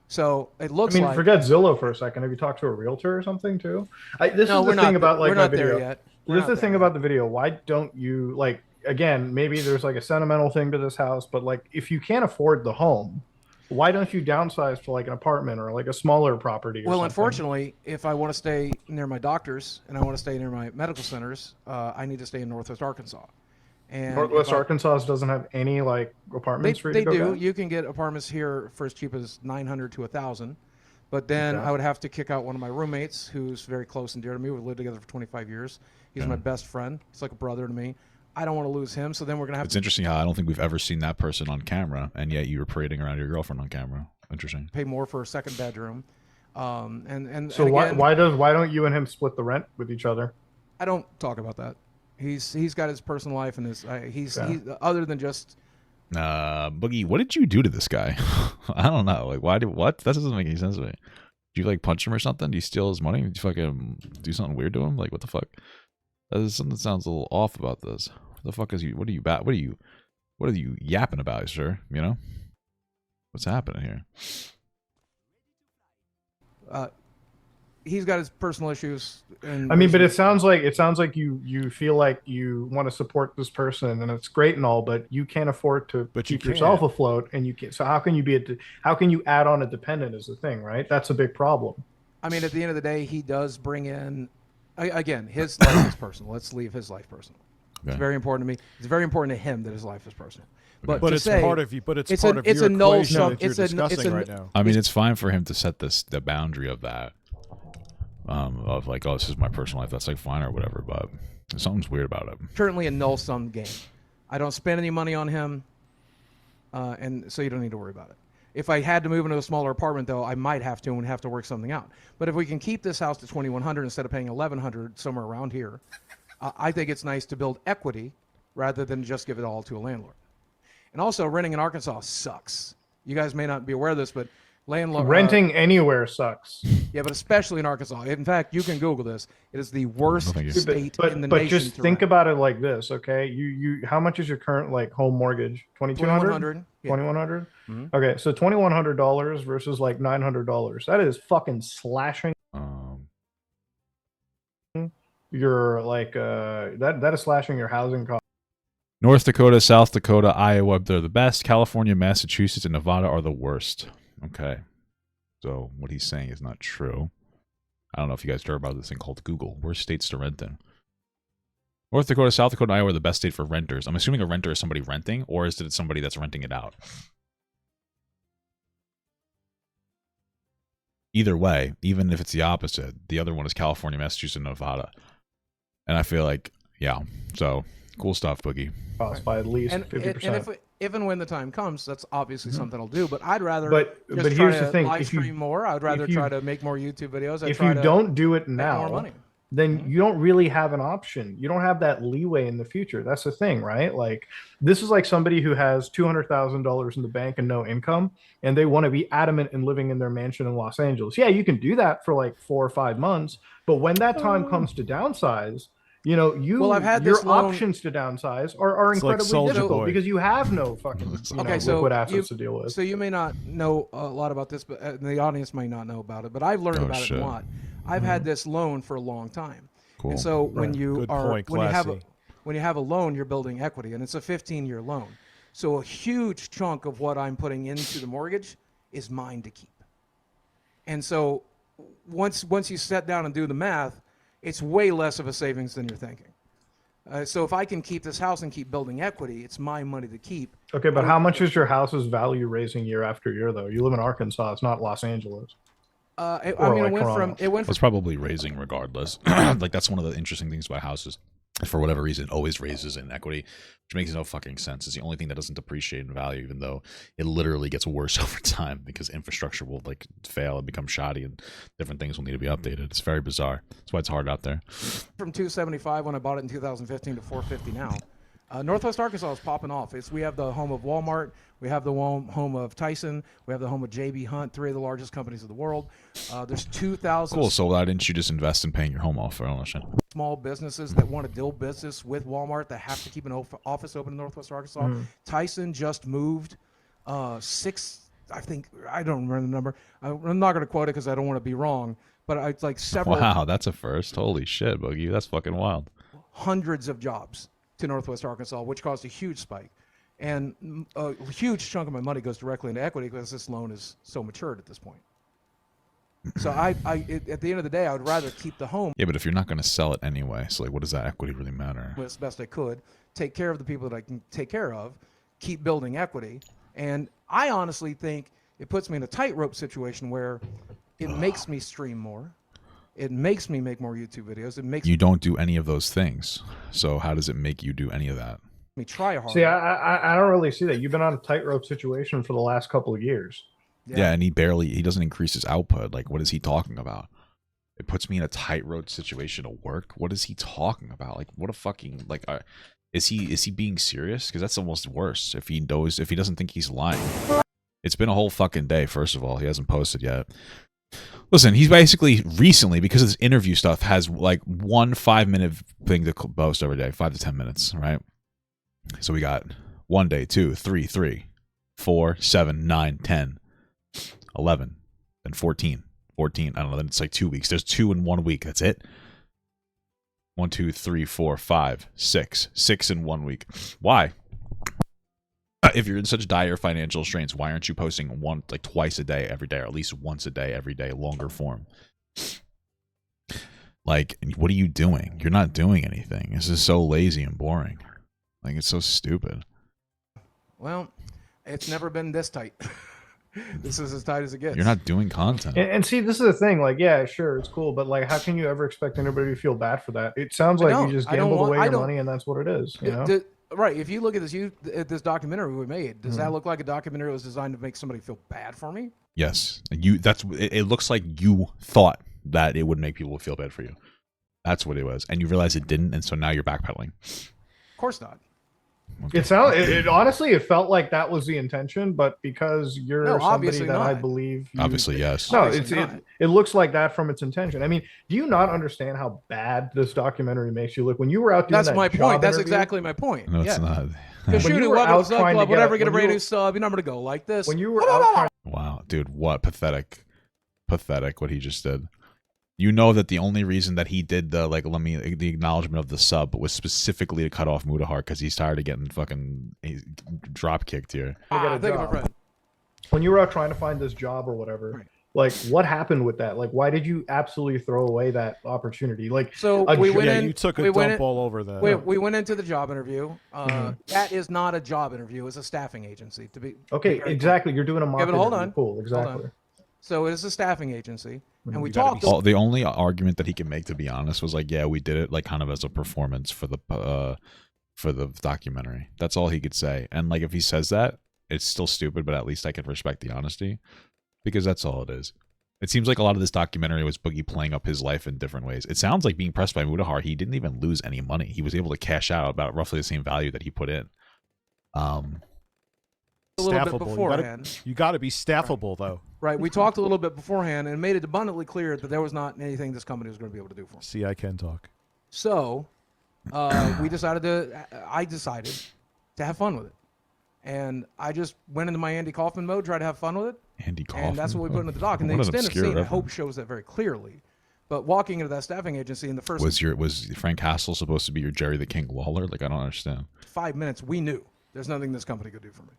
Speaker 3: So it looks like.
Speaker 7: I mean, forget Zillow for a second. Have you talked to a realtor or something too? This is the thing about like my video. This is the thing about the video. Why don't you like? Again, maybe there's like a sentimental thing to this house, but like if you can't afford the home, why don't you downsize to like an apartment or like a smaller property? Well,
Speaker 3: unfortunately, if I want to stay near my doctors and I want to stay near my medical centers, I need to stay in Northwest Arkansas. And
Speaker 7: Northwest Arkansas doesn't have any like apartments.
Speaker 3: They do. You can get apartments here for as cheap as $900 to $1,000, but then I would have to kick out one of my roommates, who's very close and dear to me. We've lived together for 25 years. He's my best friend. He's like a brother to me. I don't want to lose him, so then we're gonna have.
Speaker 1: It's interesting how I don't think we've ever seen that person on camera, and yet you were parading around your girlfriend on camera. Interesting.
Speaker 3: Pay more for a second bedroom,
Speaker 7: So why don't you and him split the rent with each other?
Speaker 3: I don't talk about that. He's got his personal life and he's other than just.
Speaker 1: Boogie, what did you do to this guy? I don't know. Like, what? That doesn't make any sense to me. Did you like punch him or something? Do you steal his money? Did you fucking do something weird to him? Like, what the fuck? Something sounds a little off about this. What the fuck is you? What are you What are you yapping about, sir? You know, what's happening here?
Speaker 3: He's got his personal issues. And
Speaker 7: I mean, but it sounds like you feel like you want to support this person, and it's great and all, but you can't afford to keep yourself afloat, and you can't. So how can you add on a dependent is the thing, right? That's a big problem.
Speaker 3: I mean, at the end of the day, he does bring in, again, his life is personal. Let's leave his life personal. Okay. It's very important to me. It's very important to him that his life is personal. But
Speaker 2: it's part of you. But it's part of
Speaker 3: your
Speaker 2: equation
Speaker 3: null
Speaker 2: that you're discussing right now.
Speaker 1: I mean, it's fine for him to set the boundary of that. Of like, oh, this is my personal life. That's like fine or whatever, but something's weird about it.
Speaker 3: Currently a null sum game. I don't spend any money on him, and so you don't need to worry about it. If I had to move into a smaller apartment, though, I might have to and have to work something out. But if we can keep this house to $2,100 instead of paying $1,100 somewhere around here, I think it's nice to build equity rather than just give it all to a landlord. And also, renting in Arkansas sucks. You guys may not be aware of this, but
Speaker 7: renting anywhere sucks.
Speaker 3: Yeah, but especially in Arkansas. In fact, you can Google this. It is the worst state in the nation.
Speaker 7: But just think about it like this, okay? You how much is your current like home mortgage? $2,200?
Speaker 3: Yeah.
Speaker 7: $2,100? Okay, so $2,100 versus like $900. That is fucking slashing. Your like that is slashing your housing cost.
Speaker 1: North Dakota, South Dakota, Iowa, they're the best. California, Massachusetts, and Nevada are the worst. Okay, so what he's saying is not true. I don't know if you guys heard about this thing called Google. Worst states to rent in. North Dakota, South Dakota, and Iowa are the best state for renters. I'm assuming a renter is somebody renting, or is it somebody that's renting it out? Either way, even if it's the opposite, the other one is California, Massachusetts, and Nevada. And I feel like, yeah, so cool stuff, Boogie.
Speaker 7: Cost by at least 50%.
Speaker 3: And if and when the time comes, that's obviously something I'll do. But I'd rather
Speaker 7: but here's the thing:
Speaker 3: live stream more. I'd rather try to make more YouTube videos.
Speaker 7: If you don't do it now, then you don't really have an option. You don't have that leeway in the future. That's the thing, right? Like this is like somebody who has $200,000 in the bank and no income, and they want to be adamant in living in their mansion in Los Angeles. Yeah, you can do that for like 4 or 5 months, but when that time comes to downsize, you know, your options to downsize are incredibly difficult because you have no fucking liquid assets to deal with.
Speaker 3: So you may not know a lot about this, but the audience may not know about it. But I've learned about it a lot. I've had this loan for a long time, and so when you have a loan, you're building equity, and it's a 15-year loan. So a huge chunk of what I'm putting into the mortgage is mine to keep. And so once you sit down and do the math, it's way less of a savings than you're thinking. So if I can keep this house and keep building equity, it's my money to keep.
Speaker 7: Okay, but how much is your house's value raising year after year, though? You live in Arkansas. It's not Los Angeles.
Speaker 3: It went from.
Speaker 1: It's probably raising regardless. Like that's one of the interesting things about houses. For whatever reason, it always raises in equity, which makes no fucking sense. It's the only thing that doesn't depreciate in value, even though it literally gets worse over time because infrastructure will like fail and become shoddy and different things will need to be updated. It's very bizarre. That's why it's hard out there.
Speaker 3: From $275 when I bought it in 2015 to $450 now. Northwest Arkansas is popping off. We have the home of Walmart. We have the home of Tyson. We have the home of J.B. Hunt, 3 of the largest companies in the world. There's 2,000.
Speaker 1: Cool. So why didn't you just invest in paying your home off? I don't understand.
Speaker 3: Small businesses that want to do business with Walmart that have to keep an office open in Northwest Arkansas. Tyson just moved 6, I think, I don't remember the number. I'm not going to quote it because I don't want to be wrong, but it's like several.
Speaker 1: Wow, that's a first. Holy shit, Boogie. That's fucking wild.
Speaker 3: Hundreds of jobs to Northwest Arkansas, which caused a huge spike. And a huge chunk of my money goes directly into equity because this loan is so matured at this point. So at the end of the day, I would rather keep the home.
Speaker 1: Yeah, but if you're not going to sell it anyway, so like, what does that equity really matter?
Speaker 3: As best I could, take care of the people that I can take care of, keep building equity. And I honestly think it puts me in a tightrope situation where it makes me stream more. It makes me make more YouTube videos. It makes
Speaker 1: you don't do any of those things. So how does it make you do any of that?
Speaker 3: Me try harder.
Speaker 7: See, I don't really see that. You've been on a tightrope situation for the last couple of years.
Speaker 1: Yeah, and he doesn't increase his output. Like, what is he talking about? It puts me in a tightrope situation to work. What is he talking about? Like, what a fucking like. Is he being serious? Because that's almost worse. If he doesn't think he's lying. It's been a whole fucking day. First of all, he hasn't posted yet. Listen, he's basically recently, because of this interview stuff, has like 1 5-minute thing to post every day, 5 to 10 minutes, right? So we got 1 day, 2, 3, 4, 7, 9, 10, 11, and 14. 14. I don't know. Then it's like 2 weeks. There's 2 in 1 week. That's it. 1, 2, 3, 4, 5, 6. 6 in 1 week. Why? If you're in such dire financial strains, why aren't you posting twice a day every day, or at least once a day every day, longer form? Like, what are you doing? You're not doing anything. This is so lazy and boring. Like, it's so stupid.
Speaker 3: Well, it's never been this tight. This is as tight as it gets.
Speaker 1: You're not doing content.
Speaker 7: And see, this is the thing. Like, yeah, sure, it's cool, but like, how can you ever expect anybody to feel bad for that? It sounds like you just gambled away your money, and that's what it is. You know?
Speaker 3: Right. If you look at this documentary we made, does that look like a documentary that was designed to make somebody feel bad for me?
Speaker 1: Yes. It looks like you thought that it would make people feel bad for you. That's what it was. And you realize it didn't, and so now you're backpedaling.
Speaker 3: Of course not.
Speaker 7: Okay. It honestly, it felt like that was the intention, but because you're somebody that I believe,
Speaker 1: obviously yes.
Speaker 7: No, it looks like that from its intention. I mean, do you not understand how bad this documentary makes you look when you were out doing
Speaker 3: That's my point. That's exactly my point.
Speaker 1: No, it's not.
Speaker 3: Because shooting welcome to the club, whatever, get a radio sub, you're not going to go like this.
Speaker 7: When you were out trying.
Speaker 1: Wow, dude, what pathetic what he just did. You know that the only reason that he did the the acknowledgement of the sub was specifically to cut off Mudahar because he's tired of getting fucking drop kicked here.
Speaker 7: When you were out trying to find this job or whatever, right. Like what happened with that? Like why did you absolutely throw away that opportunity? Like
Speaker 3: so we went in.
Speaker 2: You took a dump all over that.
Speaker 3: We went into the job interview. That is not a job interview; it's a staffing agency.
Speaker 7: Okay, exactly. You're doing a mock interview.
Speaker 3: Hold on.
Speaker 7: Cool, exactly.
Speaker 3: So it is a staffing agency. And we
Speaker 1: talked. The only argument that he can make, to be honest, was like, yeah, we did it like kind of as a performance for the documentary. That's all he could say. And like, if he says that, it's still stupid, but at least I can respect the honesty because that's all it is. It seems like a lot of this documentary was Boogie playing up his life in different ways. It sounds like being pressed by Mudahar, he didn't even lose any money. He was able to cash out about roughly the same value that he put in.
Speaker 3: A little bit beforehand.
Speaker 2: You got to be staffable, though.
Speaker 3: Right. We talked a little bit beforehand and made it abundantly clear that there was not anything this company was going to be able to do for us.
Speaker 2: See, I can talk.
Speaker 3: So I decided to have fun with it. And I just went into my Andy Kaufman mode, tried to have fun with it.
Speaker 1: Andy Kaufman.
Speaker 3: And that's what we put into the doc. And the extended scene, I hope, shows that very clearly. But walking into that staffing agency in the first...
Speaker 1: Was Frank Castle supposed to be your Jerry the King Lawler? Like, I don't understand.
Speaker 3: 5 minutes, we knew there's nothing this company could do for me.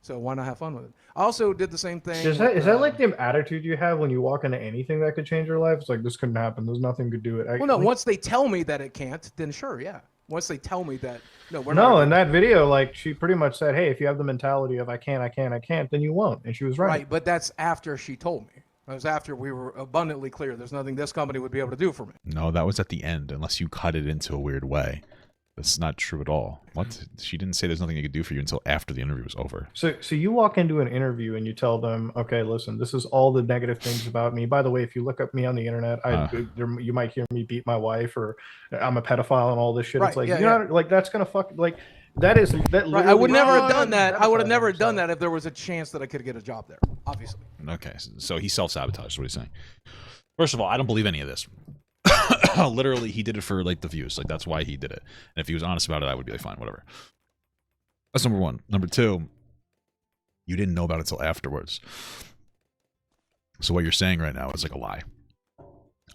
Speaker 3: So why not have fun with it? I also did the same thing.
Speaker 7: Is that like the attitude you have when you walk into anything that could change your life? It's like, this couldn't happen. There's nothing could do it.
Speaker 3: Well, no, once they tell me that it can't, then sure, yeah. Once they tell me that, no, we're not.
Speaker 7: No, in that video, like, she pretty much said, hey, if you have the mentality of I can't, then you won't. And she was right.
Speaker 3: Right, but that's after she told me. It was after we were abundantly clear there's nothing this company would be able to do for me.
Speaker 1: No, that was at the end, unless you cut it into a weird way. That's not true at all. What? She didn't say there's nothing you could do for you until after the interview was over.
Speaker 7: So you walk into an interview and you tell them, okay, listen, this is all the negative things about me. By the way, if you look up me on the internet, you might hear me beat my wife or I'm a pedophile and all this shit. Right, it's like, like that's gonna fuck like that is that.
Speaker 3: Right, I would never have done that. I would have never done that if there was a chance that I could get a job there. Obviously.
Speaker 1: Okay, so he self-sabotaged. What he's saying. First of all, I don't believe any of this. Literally, he did it for like the views. Like that's why he did it. And if he was honest about it, I would be like, fine, whatever. That's number one. Number two, you didn't know about it until afterwards. So what you're saying right now is like a lie.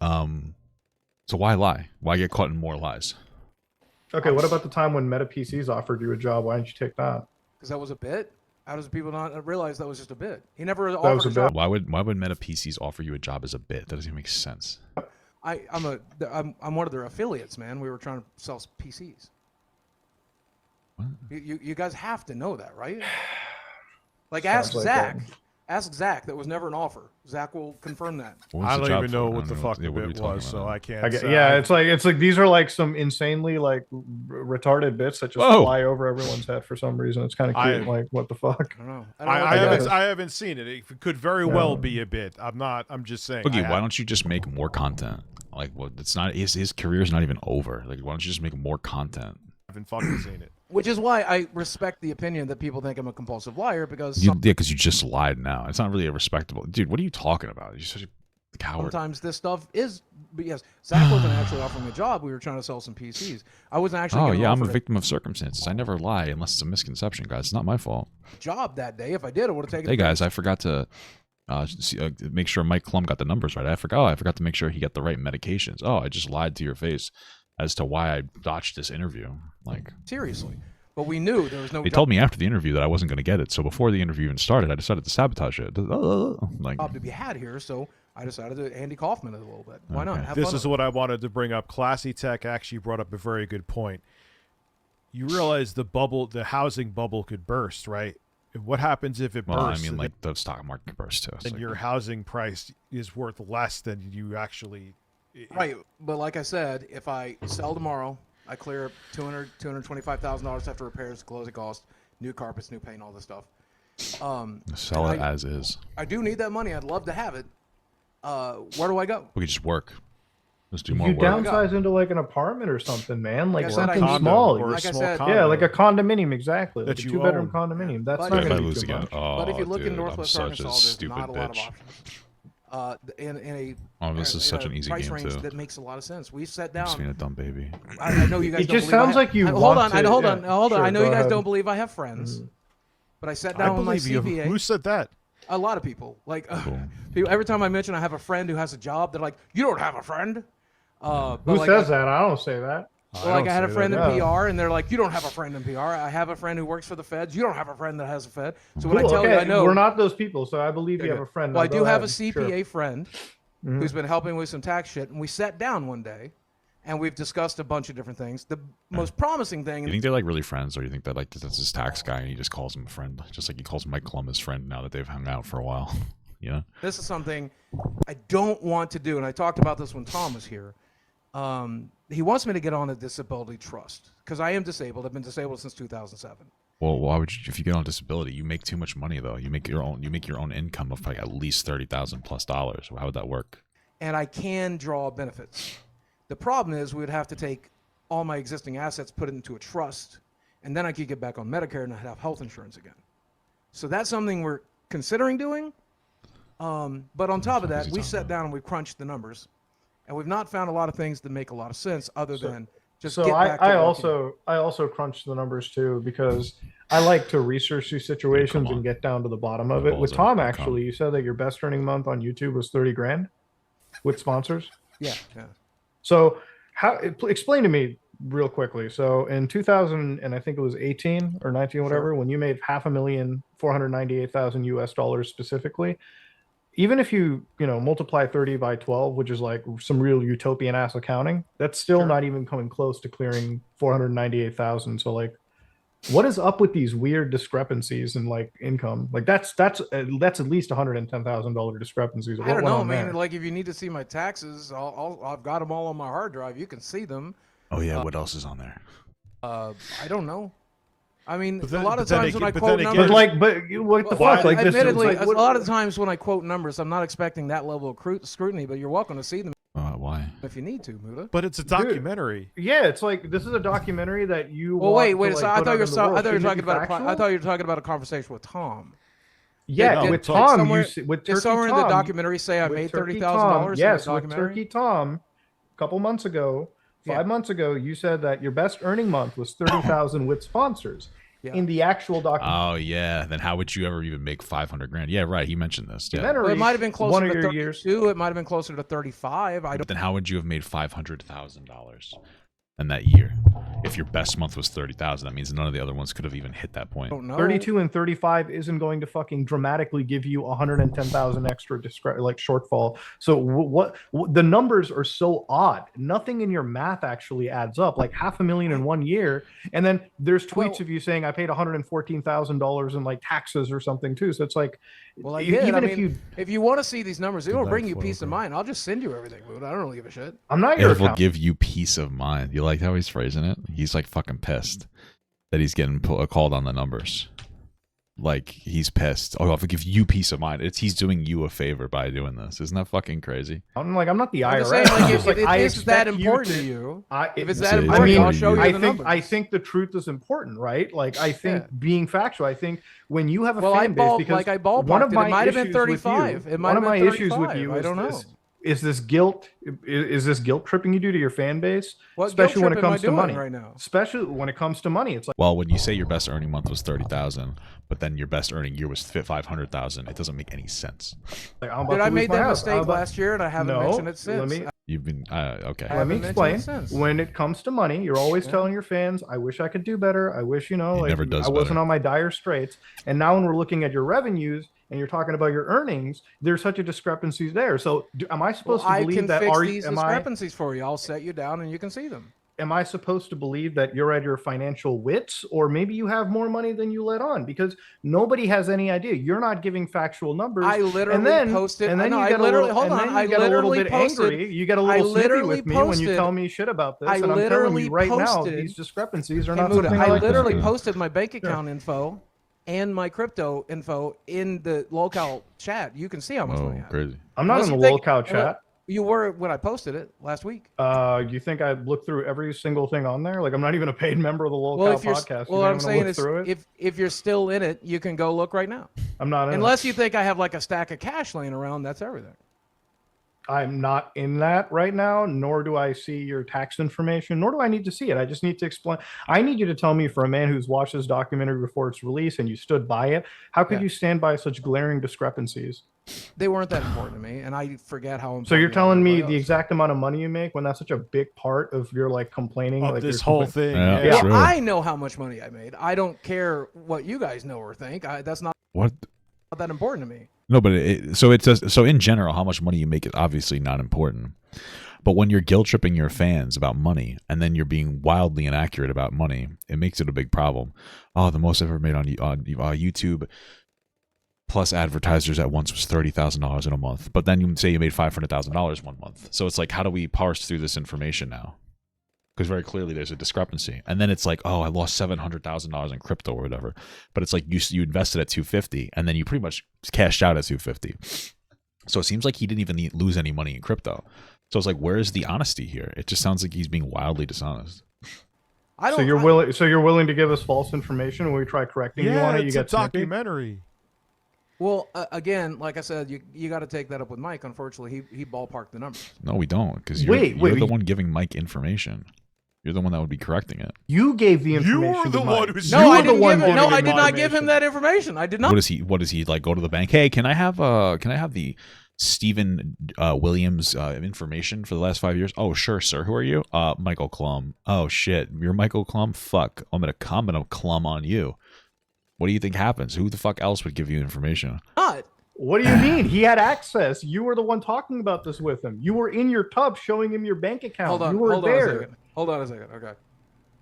Speaker 1: So why lie? Why get caught in more lies?
Speaker 7: Okay, what about the time when Meta PCs offered you a job? Why didn't you take that?
Speaker 3: Because that was a bit. How does people not realize that was just a bit? He never offered a job.
Speaker 1: Why would Meta PCs offer you a job as a bit? That doesn't even make sense.
Speaker 3: I'm one of their affiliates, man. We were trying to sell PCs.
Speaker 1: What?
Speaker 3: You guys have to know that, right? Like ask Zach. Ask Zach. That was never an offer. Zach will confirm that.
Speaker 2: I don't even know what the fuck the bit was, so I can't.
Speaker 7: Yeah, it's like these are like some insanely like retarded bits that just fly over everyone's head for some reason. It's kind of cute. Like what the fuck?
Speaker 3: I don't know.
Speaker 2: I haven't seen it. It could very well be a bit. I'm just saying.
Speaker 1: Boogie, why don't you just make more content? Like, well, it's not his career is not even over. Like, why don't you just make more content?
Speaker 2: haven't fucking seen it.
Speaker 3: Which is why I respect the opinion that people think I'm a compulsive liar because
Speaker 1: because you just lied now. It's not really a respectable dude. What are you talking about? You're such a coward.
Speaker 3: sometimes this stuff is. But yes, Zach wasn't actually offering me a job. We were trying to sell some PCs. I wasn't actually.
Speaker 1: Oh yeah, I'm a victim of circumstances. I never lie unless it's a misconception, guys. It's not my fault.
Speaker 3: Job that day. If I did, I would have taken.
Speaker 1: Hey guys, I forgot to make sure Mike Klum got the numbers right. I forgot to make sure he got the right medications. Oh, I just lied to your face as to why I botched this interview. Like
Speaker 3: seriously, but we knew there was no.
Speaker 1: They told me after the interview that I wasn't going to get it. So before the interview even started, I decided to sabotage it. Like
Speaker 3: job to be had here, so I decided to Andy Kaufman it a little bit. Why not? Have
Speaker 2: This
Speaker 3: fun
Speaker 2: is what I wanted to bring up. Classy Tech actually brought up a very good point. You realize the housing bubble could burst, right? What happens if it bursts?
Speaker 1: Well, I mean, like the stock market could burst too.
Speaker 2: And
Speaker 1: like,
Speaker 2: your housing price is worth less than you actually.
Speaker 3: Right, but like I said, if I sell tomorrow, I clear $225,000 after repairs, closing costs, new carpets, new paint, all this stuff.
Speaker 1: sell it as is.
Speaker 3: I do need that money. I'd love to have it. Where do I go?
Speaker 1: We could just work. Just do more
Speaker 7: You
Speaker 1: work.
Speaker 7: downsize into like an apartment or something, man. Like
Speaker 3: I said,
Speaker 7: something
Speaker 3: I-
Speaker 7: small.
Speaker 2: Or a
Speaker 3: Like I
Speaker 2: small
Speaker 3: said-
Speaker 2: condo.
Speaker 7: Yeah, like a condominium, exactly. Like
Speaker 2: That
Speaker 7: a
Speaker 2: you
Speaker 7: 2-bedroom
Speaker 3: own.
Speaker 7: condominium. That's
Speaker 3: But
Speaker 7: not
Speaker 3: if-
Speaker 1: If I
Speaker 7: going to be
Speaker 1: lose
Speaker 7: too
Speaker 1: again,
Speaker 7: much.
Speaker 1: oh,
Speaker 3: But if you look
Speaker 1: dude,
Speaker 3: in Northwest
Speaker 1: I'm
Speaker 3: Arkansas,
Speaker 1: such a
Speaker 3: there's
Speaker 1: stupid
Speaker 3: not a lot of
Speaker 1: bitch.
Speaker 3: options. In a
Speaker 1: Oh, this is
Speaker 3: in
Speaker 1: such
Speaker 3: a
Speaker 1: an easy
Speaker 3: price
Speaker 1: game
Speaker 3: range
Speaker 1: too.
Speaker 3: that makes a lot of sense. We sat
Speaker 1: I'm just being
Speaker 3: down.
Speaker 1: a dumb baby.
Speaker 3: I know you guys.
Speaker 7: It
Speaker 3: don't
Speaker 7: just
Speaker 3: believe I
Speaker 7: sounds
Speaker 3: have-
Speaker 7: like you
Speaker 3: Hold
Speaker 7: want
Speaker 3: on,
Speaker 7: to-
Speaker 3: hold
Speaker 7: yeah,
Speaker 3: on, hold on.
Speaker 7: sure,
Speaker 3: I know
Speaker 7: go
Speaker 3: you guys
Speaker 7: ahead.
Speaker 3: don't believe I have friends, but I sat
Speaker 2: I
Speaker 3: down with my
Speaker 2: believe you.
Speaker 3: CPA.
Speaker 2: Who said that?
Speaker 3: A lot of people. Like
Speaker 1: Cool.
Speaker 3: people, every time I mention I have a friend who has a job, they're like, "You don't have a friend." But
Speaker 7: Who
Speaker 3: like,
Speaker 7: says that? I don't say that.
Speaker 3: Well, like I had a friend in
Speaker 7: that.
Speaker 3: PR, and they're like, "You don't have a friend in PR." I have a friend who works for the feds. You don't have a friend that has a Fed. So when I
Speaker 7: Cool,
Speaker 3: tell
Speaker 7: okay.
Speaker 3: you, I know
Speaker 7: We're not those people, so I believe you
Speaker 3: Okay.
Speaker 7: have a friend.
Speaker 3: Well,
Speaker 7: Now
Speaker 3: I do
Speaker 7: go
Speaker 3: have a
Speaker 7: ahead.
Speaker 3: CPA
Speaker 7: Sure.
Speaker 3: friend who's been helping with some tax shit, and we sat down one day, and we've discussed a bunch of different things. The most promising thing,
Speaker 1: You think they're like really friends, or you think that like that's his tax guy and he just calls him a friend, just like he calls Mike Klum his friend now that they've hung out for a while? Yeah.
Speaker 3: this is something I don't want to do, and I talked about this when Tom was here. He wants me to get on a disability trust because I am disabled. I've been disabled since 2007.
Speaker 1: Well, why would you? If you get on disability, you make too much money though. You make your own income of like at least $30,000+. How would that work?
Speaker 3: And I can draw benefits. The problem is we would have to take all my existing assets, put it into a trust, and then I could get back on Medicare and I'd have health insurance again. So that's something we're considering doing. But on top of that, we sat down and we crunched the numbers, and we've not found a lot of things that make a lot of sense other than just
Speaker 7: So
Speaker 3: get back to
Speaker 7: I
Speaker 3: working.
Speaker 7: also crunch the numbers too because I like to research these situations
Speaker 1: on.
Speaker 7: and get down to the bottom of
Speaker 1: The
Speaker 7: it. With
Speaker 1: balls are-
Speaker 7: Tom,
Speaker 1: come.
Speaker 7: actually, you said that your best earning month on YouTube was 30 grand with sponsors.
Speaker 3: Yeah.
Speaker 7: So explain to me real quickly. So in 2000 and I think it was 18 or 19 whatever, when you made $5,498,000 US dollars specifically, even if you multiply 30 by 12, which is like some real utopian ass accounting, that's still not even coming close to clearing 498,000. So like, what is up with these weird discrepancies in like income? Like that's at least $110,000 discrepancies.
Speaker 3: I don't know, man. Like if you need to see my taxes, I've got them all on my hard drive. You can see them.
Speaker 1: Oh yeah, what else is on there?
Speaker 3: I don't know. I mean,
Speaker 2: But then-
Speaker 3: a lot of
Speaker 2: but then
Speaker 3: times when I
Speaker 2: again- but
Speaker 3: quote
Speaker 2: then
Speaker 3: numbers,
Speaker 2: again-
Speaker 7: what the
Speaker 3: well,
Speaker 7: fuck? Like this,
Speaker 3: admittedly,
Speaker 7: like,
Speaker 3: a lot of times when I quote numbers, I'm not expecting that level of scrutiny. But you're welcome to see them
Speaker 1: Why?
Speaker 3: if you need to, Muda.
Speaker 2: But it's a documentary.
Speaker 7: yeah, it's like this is a documentary that you.
Speaker 3: Well,
Speaker 7: want
Speaker 3: wait.
Speaker 7: to,
Speaker 3: So
Speaker 7: like,
Speaker 3: I
Speaker 7: put
Speaker 3: thought
Speaker 7: out
Speaker 3: you were
Speaker 7: in the world.
Speaker 3: I thought you were
Speaker 7: Shouldn't it
Speaker 3: talking
Speaker 7: be
Speaker 3: about
Speaker 7: factual?
Speaker 3: I thought you were talking about a conversation with Tom.
Speaker 7: Yeah,
Speaker 3: Did-
Speaker 7: with
Speaker 3: did
Speaker 7: Tom,
Speaker 3: somewhere-
Speaker 7: with
Speaker 3: Did
Speaker 7: Turkey
Speaker 3: somewhere in
Speaker 7: Tom,
Speaker 3: the documentary say I
Speaker 7: with
Speaker 3: made
Speaker 7: Turkey
Speaker 3: $30,000?
Speaker 7: Tom, yes,
Speaker 3: in the
Speaker 7: with
Speaker 3: documentary?
Speaker 7: Turkey Tom, a couple months ago, 5 months ago, you said that your best earning month was 30,000 with sponsors.
Speaker 3: Yeah.
Speaker 7: In the actual documentary,
Speaker 1: Oh yeah. Then how would you ever even make 500 grand? Yeah, right. He mentioned this. Yeah.
Speaker 3: Well, it might have been closer
Speaker 7: one
Speaker 3: to
Speaker 7: of your
Speaker 3: 32.
Speaker 7: years.
Speaker 3: It might have been closer to 35. I
Speaker 1: But
Speaker 3: don't.
Speaker 1: then how would you have made $500,000 in that year? If your best month was 30,000, that means none of the other ones could have even hit that point.
Speaker 3: Don't know.
Speaker 7: 32 and 35 isn't going to fucking dramatically give you 110,000 extra shortfall. So what the numbers are so odd. Nothing in your math actually adds up. Like $500,000 in 1 year, and then there's tweets of you saying I paid $114,000 in like taxes or something too. So it's like,
Speaker 3: Well, I
Speaker 7: even
Speaker 3: did. I
Speaker 7: if
Speaker 3: mean, if you want to see these numbers, it will bring you
Speaker 2: Delightful,
Speaker 3: peace of
Speaker 2: okay.
Speaker 3: mind. I'll just send you everything, dude. I don't really give a shit.
Speaker 7: I'm not your
Speaker 1: It will
Speaker 7: accountant.
Speaker 1: give you peace of mind. You like how he's phrasing it? He's like fucking pissed that he's getting called on the numbers. like he's pissed. Oh, I'll give you peace of mind. He's doing you a favor by doing this. Isn't that fucking crazy?
Speaker 7: I'm not the
Speaker 3: I'm
Speaker 7: IRS.
Speaker 3: just saying, like,
Speaker 7: Just
Speaker 3: if
Speaker 7: I
Speaker 3: it's that
Speaker 7: expect
Speaker 3: important
Speaker 7: to,
Speaker 3: to you, if
Speaker 1: It's
Speaker 3: it's that
Speaker 1: a-
Speaker 3: important, I'll
Speaker 1: I
Speaker 3: show you
Speaker 7: I
Speaker 3: the
Speaker 7: think
Speaker 3: numbers.
Speaker 7: the truth is important, right? Like I think being factual. I think when you have a
Speaker 3: Well, I
Speaker 7: fan base,
Speaker 3: ball
Speaker 7: because
Speaker 3: like I ballparked
Speaker 7: one of
Speaker 3: it.
Speaker 7: my
Speaker 3: It might have been
Speaker 7: issues with you-
Speaker 3: 35. It might
Speaker 7: one
Speaker 3: have
Speaker 7: of
Speaker 3: been
Speaker 7: my
Speaker 3: 35.
Speaker 7: issues with you
Speaker 3: I don't know.
Speaker 7: is this guilt. Is this guilt tripping you do to your fan base?
Speaker 3: What
Speaker 7: Especially
Speaker 3: guilt
Speaker 7: when it
Speaker 3: trip am I
Speaker 7: comes to
Speaker 3: doing
Speaker 7: money.
Speaker 3: right now?
Speaker 7: Especially when it comes to money, it's like.
Speaker 1: Well, when you say your best earning month was 30,000, but then your best earning year was 500,000, it doesn't make any sense.
Speaker 7: Like, I'm about
Speaker 3: Did
Speaker 7: to
Speaker 3: I
Speaker 7: lose
Speaker 3: made
Speaker 7: my
Speaker 3: that
Speaker 7: house.
Speaker 3: mistake last year and I haven't mentioned it since?
Speaker 7: Let me
Speaker 1: You've been okay.
Speaker 3: I
Speaker 7: let me
Speaker 3: haven't mentioned
Speaker 7: explain.
Speaker 3: it since.
Speaker 7: When it comes to money, you're always telling your fans, "I wish I could do better. I wish
Speaker 1: He
Speaker 7: like
Speaker 1: never does
Speaker 7: I wasn't
Speaker 1: better.
Speaker 7: on my dire straits." And now when we're looking at your revenues and you're talking about your earnings, there's such a discrepancy there. So am I supposed to
Speaker 3: I
Speaker 7: believe
Speaker 3: can
Speaker 7: that?
Speaker 3: fix these discrepancies for you. I'll set you down and you can see them.
Speaker 7: Am I supposed to believe that you're at your financial wits, or maybe you have more money than you let on? Because nobody has any idea. You're not giving factual numbers.
Speaker 3: I literally
Speaker 7: and then,
Speaker 3: posted.
Speaker 7: and then
Speaker 3: no,
Speaker 7: you
Speaker 3: I
Speaker 7: get
Speaker 3: literally
Speaker 7: a little,
Speaker 3: hold on.
Speaker 7: and then
Speaker 3: I
Speaker 7: you get a little
Speaker 3: literally
Speaker 7: bit
Speaker 3: posted.
Speaker 7: angry. You get a
Speaker 3: I
Speaker 7: little snippy
Speaker 3: literally
Speaker 7: with me when you
Speaker 3: posted-
Speaker 7: tell me shit about this.
Speaker 3: I
Speaker 7: And I'm telling
Speaker 3: literally
Speaker 7: you right now,
Speaker 3: posted-
Speaker 7: these discrepancies are
Speaker 3: Hey,
Speaker 7: not
Speaker 3: Muda,
Speaker 7: something
Speaker 3: I
Speaker 7: like
Speaker 3: literally
Speaker 1: Yeah.
Speaker 3: posted my bank account info and my crypto info in the local chat. You can see how much money I
Speaker 1: Oh,
Speaker 3: have.
Speaker 1: crazy.
Speaker 7: I'm not
Speaker 3: Unless
Speaker 7: in
Speaker 3: you
Speaker 7: the
Speaker 3: think-
Speaker 7: lolcow chat.
Speaker 3: You were when I posted it last week.
Speaker 7: You think I looked through every single thing on there? Like I'm not even a paid member of the lolcow
Speaker 3: Well, if you're,
Speaker 7: podcast.
Speaker 3: well,
Speaker 7: You
Speaker 3: what I'm
Speaker 7: think
Speaker 3: saying
Speaker 7: look
Speaker 3: is,
Speaker 7: through it?
Speaker 3: if you're still in it, you can go look right now.
Speaker 7: I'm not in
Speaker 3: Unless
Speaker 7: it.
Speaker 3: you think I have like a stack of cash laying around, that's everything.
Speaker 7: I'm not in that right now, nor do I see your tax information, nor do I need to see it. I just need to explain. I need you to tell me, for a man who's watched this documentary before its release and you stood by it, how could
Speaker 3: Yeah.
Speaker 7: you stand by such glaring discrepancies?
Speaker 3: They weren't that important to me, and I forget how important.
Speaker 7: So you're
Speaker 3: they are
Speaker 7: telling
Speaker 3: to
Speaker 7: me
Speaker 3: everybody
Speaker 7: the
Speaker 3: else.
Speaker 7: exact amount of money you make when that's such a big part of your like complaining,
Speaker 2: Of
Speaker 7: like
Speaker 2: this
Speaker 7: your
Speaker 2: whole
Speaker 7: compla-
Speaker 2: thing.
Speaker 1: Yeah.
Speaker 2: Yeah.
Speaker 3: Well,
Speaker 1: True.
Speaker 3: I know how much money I made. I don't care what you guys know or think. That's not
Speaker 1: What?
Speaker 3: that important to me.
Speaker 1: No, but so it does. So in general, how much money you make is obviously not important. But when you're guilt tripping your fans about money, and then you're being wildly inaccurate about money, it makes it a big problem. Oh, the most I've ever made on YouTube plus advertisers at once was $30,000 in a month. But then you say you made $500,000 one month. So it's like, how do we parse through this information now? Because very clearly there's a discrepancy. And then it's like, oh, I lost $700,000 in crypto or whatever. But it's like you invested at 250 and then you pretty much cashed out at 250. So it seems like he didn't even lose any money in crypto. So it's like, where is the honesty here? It just sounds like he's being wildly dishonest.
Speaker 3: I don't.
Speaker 7: So you're willing to give us false information when we try correcting you
Speaker 2: Yeah,
Speaker 7: on it? You
Speaker 2: it's a
Speaker 7: get snippy?
Speaker 2: documentary.
Speaker 3: Well, again, like I said, you got to take that up with Mike. Unfortunately, he ballparked the numbers.
Speaker 1: No, we don't. Because you're
Speaker 7: Wait,
Speaker 1: the one giving Mike information. You're the one that would be correcting it.
Speaker 7: You gave the information.
Speaker 2: You were the
Speaker 7: to
Speaker 2: one
Speaker 7: Mike.
Speaker 2: who's-
Speaker 3: No,
Speaker 7: You
Speaker 3: I
Speaker 7: were the
Speaker 3: didn't
Speaker 7: one
Speaker 3: give him. No,
Speaker 7: giving
Speaker 3: I
Speaker 7: him
Speaker 3: did not give him
Speaker 7: information.
Speaker 3: that information. I did not.
Speaker 1: What does he like go to the bank? Hey, can I have the Stephen Williams information for the last 5 years? Oh, sure, sir. Who are you? Michael Klum. Oh shit, you're Michael Klum? Fuck. I'm gonna Klum on you. What do you think happens? Who the fuck else would give you information?
Speaker 3: Not.
Speaker 7: What do you mean? He had access. You were the one talking about this with him. You were in your tub showing him your bank account.
Speaker 3: Hold on.
Speaker 7: You were
Speaker 3: Hold on a
Speaker 7: there.
Speaker 3: second. Hold on a second. Okay.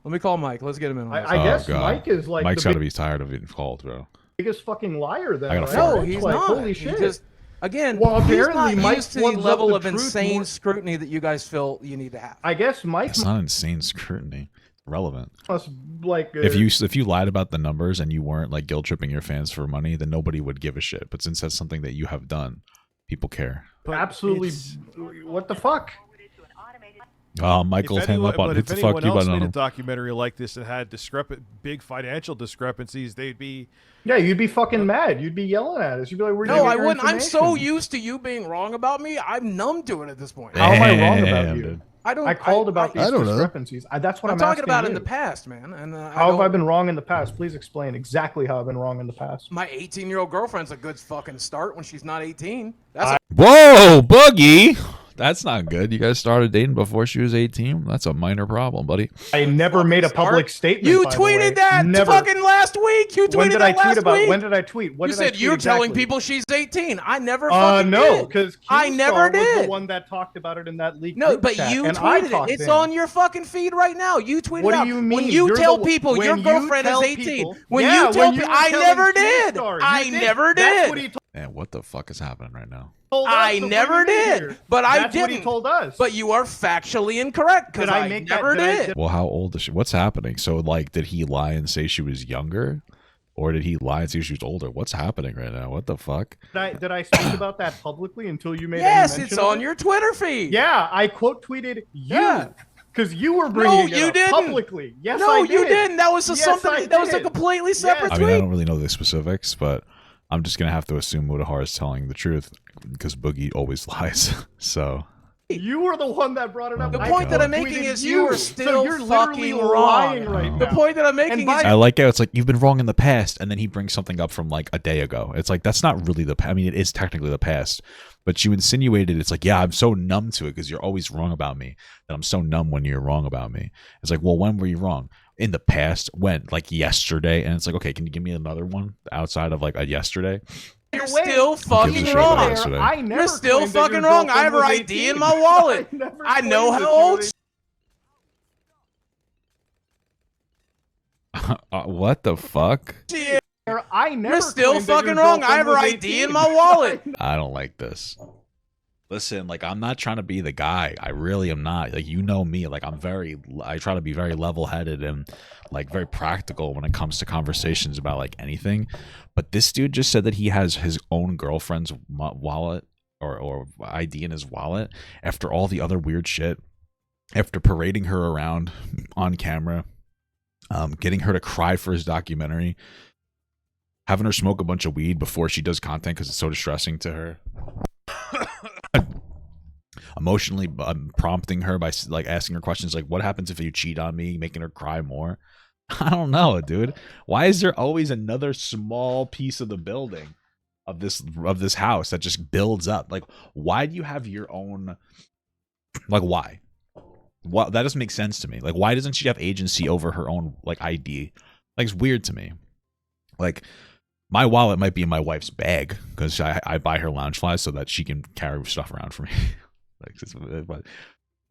Speaker 3: Let me call Mike. Let's get him in on this.
Speaker 7: I
Speaker 1: Oh,
Speaker 7: guess
Speaker 1: God.
Speaker 7: Mike is like
Speaker 1: Mike's
Speaker 7: the
Speaker 1: got to be tired of being called, bro.
Speaker 7: biggest fucking liar then.
Speaker 1: I gotta
Speaker 7: right?
Speaker 1: fart.
Speaker 3: No,
Speaker 7: It's
Speaker 3: he's
Speaker 7: like,
Speaker 3: not.
Speaker 7: Holy
Speaker 3: He
Speaker 7: shit.
Speaker 3: just again.
Speaker 7: Well,
Speaker 3: he's
Speaker 7: apparently
Speaker 3: not
Speaker 7: Mike
Speaker 3: used to the
Speaker 7: plugs up
Speaker 3: level
Speaker 7: the
Speaker 3: of
Speaker 7: truth
Speaker 3: insane
Speaker 7: more-
Speaker 3: scrutiny that you guys feel you need to have.
Speaker 7: I guess Mike
Speaker 1: It's not insane scrutiny. Relevant.
Speaker 7: must like
Speaker 1: If you lied about the numbers and you weren't like guilt tripping your fans for money, then nobody would give a shit. But since that's something that you have done, people care.
Speaker 2: But
Speaker 7: absolutely.
Speaker 2: it's-
Speaker 7: What the fuck?
Speaker 1: Oh, Michael's hang up on
Speaker 2: but
Speaker 1: hit
Speaker 2: if
Speaker 1: the
Speaker 2: anyone
Speaker 1: fuck you
Speaker 2: else
Speaker 1: button on
Speaker 2: made a
Speaker 1: him.
Speaker 2: documentary like this that had big financial discrepancies, they'd be.
Speaker 7: Yeah, you'd be fucking mad. You'd be yelling at us. You'd be like, "Where'd you
Speaker 3: No,
Speaker 7: get
Speaker 3: I
Speaker 7: your
Speaker 3: wouldn't. I'm so
Speaker 7: information?"
Speaker 3: used to you being wrong about me. I'm numb to it at this point.
Speaker 7: How am I wrong about
Speaker 1: Damn,
Speaker 7: you?
Speaker 1: dude.
Speaker 3: I don't.
Speaker 7: I called about these
Speaker 8: I don't know.
Speaker 7: discrepancies. That's what I'm
Speaker 3: talking
Speaker 7: asking
Speaker 3: about
Speaker 7: you.
Speaker 3: in the past, man. And
Speaker 7: How have I been wrong in the past? Please explain exactly how I've been wrong in the past.
Speaker 3: My 18-year-old girlfriend's a good fucking start when she's not 18. That's
Speaker 1: Whoa, Boogie! That's not good. You guys started dating before she was 18? That's a minor problem, buddy.
Speaker 7: I never made a public statement.
Speaker 3: you
Speaker 7: by the way.
Speaker 3: tweeted that
Speaker 7: Never.
Speaker 3: fucking last week. You tweeted
Speaker 7: When did
Speaker 3: that
Speaker 7: I tweet
Speaker 3: last
Speaker 7: about?
Speaker 3: week.
Speaker 7: When did I tweet? What
Speaker 3: You
Speaker 7: did I
Speaker 3: said
Speaker 7: tweet
Speaker 3: you're telling
Speaker 7: exactly?
Speaker 3: people she's 18. I never fucking
Speaker 7: No,
Speaker 3: did.
Speaker 7: because
Speaker 3: I never
Speaker 7: was
Speaker 3: did.
Speaker 7: the one that talked about it in that leak.
Speaker 3: No,
Speaker 7: group
Speaker 3: but
Speaker 7: chat,
Speaker 3: you
Speaker 7: and I
Speaker 3: tweeted
Speaker 7: talked
Speaker 3: it. It's
Speaker 7: to him.
Speaker 3: on your fucking feed right now. You tweeted
Speaker 7: What
Speaker 3: it
Speaker 7: do
Speaker 3: out.
Speaker 7: you mean?
Speaker 3: When you
Speaker 7: You're
Speaker 3: tell
Speaker 7: the-
Speaker 3: people
Speaker 7: when
Speaker 3: your
Speaker 7: you
Speaker 3: girlfriend is
Speaker 7: tell
Speaker 3: 18.
Speaker 7: people-
Speaker 3: When
Speaker 7: Yeah,
Speaker 3: you tell
Speaker 7: when you
Speaker 3: people,
Speaker 7: were
Speaker 3: I
Speaker 7: telling
Speaker 3: never did.
Speaker 7: Keemstar, you
Speaker 3: I
Speaker 7: did.
Speaker 3: never
Speaker 7: That's what
Speaker 3: did.
Speaker 7: he told
Speaker 1: Man, what the fuck is happening right now?
Speaker 7: us,
Speaker 3: I
Speaker 7: so what
Speaker 3: never
Speaker 7: do you
Speaker 3: did.
Speaker 7: hear?
Speaker 3: But I
Speaker 7: That's what he
Speaker 3: didn't.
Speaker 7: told us.
Speaker 3: But you are factually incorrect because
Speaker 7: Did I
Speaker 3: I
Speaker 7: make that-
Speaker 3: never
Speaker 7: did I-
Speaker 3: did.
Speaker 1: Well, how old is she? What's happening? So, like, did he lie and say she was younger? Or did he lie and say she was older? What's happening right now? What the fuck?
Speaker 7: Did I speak about that publicly until you made
Speaker 3: Yes,
Speaker 7: any
Speaker 3: it's
Speaker 7: mention of
Speaker 3: on
Speaker 7: it?
Speaker 3: your Twitter feed.
Speaker 7: Yeah, I quote tweeted you.
Speaker 3: Yeah.
Speaker 7: Because you were bringing
Speaker 3: No,
Speaker 7: it
Speaker 3: you
Speaker 7: up
Speaker 3: didn't.
Speaker 7: publicly. Yes,
Speaker 3: No,
Speaker 7: I did.
Speaker 3: you didn't. That was
Speaker 7: Yes,
Speaker 3: something.
Speaker 7: I
Speaker 3: That was a
Speaker 7: did.
Speaker 3: completely separate
Speaker 1: I
Speaker 3: tweet.
Speaker 1: mean, I don't really know the specifics, but I'm just gonna have to assume Mutahar is telling the truth because Boogie always lies. So
Speaker 7: You were the one that brought it up.
Speaker 1: The
Speaker 7: I
Speaker 1: point that I'm
Speaker 7: tweeted
Speaker 3: making is
Speaker 7: you
Speaker 3: you are
Speaker 7: so
Speaker 3: still
Speaker 7: you're literally
Speaker 3: fucking
Speaker 7: lying
Speaker 3: wrong.
Speaker 7: right
Speaker 1: The
Speaker 7: now.
Speaker 3: point that I'm making
Speaker 7: by-
Speaker 3: is
Speaker 1: I like how it's like you've been wrong in the past, and then he brings something up from like a day ago. It's like that's not really the. I mean, it is technically the past, but you insinuated it's like, yeah, I'm so numb to it because you're always wrong about me. That I'm so numb when you're wrong about me. It's like, well, when were you wrong? In the past, when? Like yesterday? And it's like, okay, can you give me another one outside of like a yesterday?
Speaker 3: you're
Speaker 7: Wait,
Speaker 3: still
Speaker 1: gives a
Speaker 3: fucking
Speaker 1: shit about
Speaker 3: wrong.
Speaker 1: yesterday?
Speaker 7: I never
Speaker 3: You're still
Speaker 7: claimed that your
Speaker 3: fucking wrong. I have her
Speaker 7: girlfriend was
Speaker 3: ID
Speaker 7: 18.
Speaker 3: in my wallet.
Speaker 7: never
Speaker 3: I know
Speaker 7: claimed that
Speaker 3: how
Speaker 7: she
Speaker 3: old.
Speaker 7: was
Speaker 1: What the fuck?
Speaker 3: She is.
Speaker 7: 18. I never
Speaker 3: You're still
Speaker 7: claimed that your
Speaker 3: fucking wrong. I
Speaker 7: girlfriend
Speaker 3: have her
Speaker 7: was
Speaker 3: ID
Speaker 7: 18.
Speaker 3: in my wallet.
Speaker 1: I don't like this. Listen, like I'm not trying to be the guy. I really am not. Like you know me. Like I try to be very level-headed and like very practical when it comes to conversations about like anything. But this dude just said that he has his own girlfriend's wallet or ID in his wallet after all the other weird shit. After parading her around on camera, getting her to cry for his documentary, having her smoke a bunch of weed before she does content because it's so distressing to her. Emotionally prompting her by like asking her questions like, what happens if you cheat on me, making her cry more. I don't know, dude. Why is there always another small piece of the building of this house that just builds up? Like, why do you have your own, like, why? What, that doesn't make sense to me. Like, why doesn't she have agency over her own like ID? Like, it's weird to me. Like, my wallet might be in my wife's bag because I buy her lounge flies so that she can carry stuff around for me. But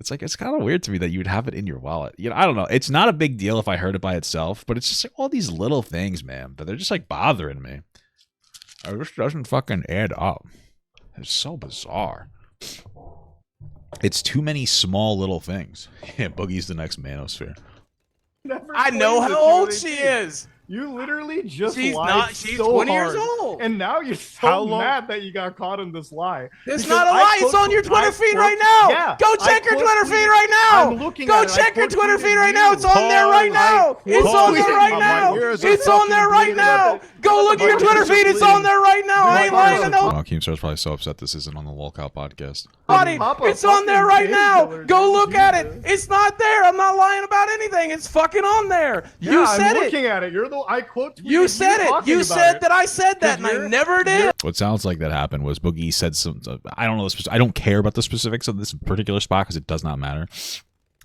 Speaker 1: it's like, it's kind of weird to me that you would have it in your wallet. You know, I don't know. It's not a big deal if I heard it by itself, but it's just like all these little things, man, that they're just like bothering me. It just doesn't fucking add up. It's so bizarre. It's too many small little things. Yeah, Boogie's the next manosphere.
Speaker 7: Never
Speaker 3: I know
Speaker 7: claimed that
Speaker 3: how old
Speaker 7: was
Speaker 3: she
Speaker 7: 18.
Speaker 3: is.
Speaker 7: You literally just
Speaker 3: She's
Speaker 7: lied
Speaker 3: not. She's
Speaker 7: so
Speaker 3: 20 years
Speaker 7: hard.
Speaker 3: old.
Speaker 7: And now you're
Speaker 2: How
Speaker 7: so
Speaker 2: long-
Speaker 7: mad that you got caught in this lie.
Speaker 3: It's
Speaker 7: Because
Speaker 3: not a
Speaker 7: I
Speaker 3: lie. It's
Speaker 7: quote-
Speaker 3: on your Twitter
Speaker 7: I
Speaker 3: feed
Speaker 7: quote-
Speaker 3: right now.
Speaker 7: Yeah,
Speaker 3: Go
Speaker 7: I
Speaker 3: check your
Speaker 7: quote
Speaker 3: Twitter
Speaker 7: tweeted-
Speaker 3: feed right now.
Speaker 7: I'm looking
Speaker 3: Go
Speaker 7: at it. I
Speaker 3: check your
Speaker 7: quote
Speaker 3: Twitter
Speaker 7: tweeted
Speaker 3: feed right
Speaker 7: you.
Speaker 3: now. It's on there right now. It's on there right now. It's on there right now. Go look at your Twitter feed. It's on there right now. I ain't lying to nobody.
Speaker 1: Keemstar's probably so upset this isn't on the Lolcow podcast.
Speaker 3: It's on there right now. Go look at it. It's not there. I'm not lying about anything. It's fucking on there. You said
Speaker 7: I'm
Speaker 3: it.
Speaker 7: looking at it. You're the I quote tweeted
Speaker 3: You said it.
Speaker 7: talking
Speaker 3: You
Speaker 7: about
Speaker 3: said
Speaker 7: it.
Speaker 3: that I said that, and I never did.
Speaker 1: What sounds like that happened was Boogie said some. I don't know. I don't care about the specifics of this particular spot because it does not matter.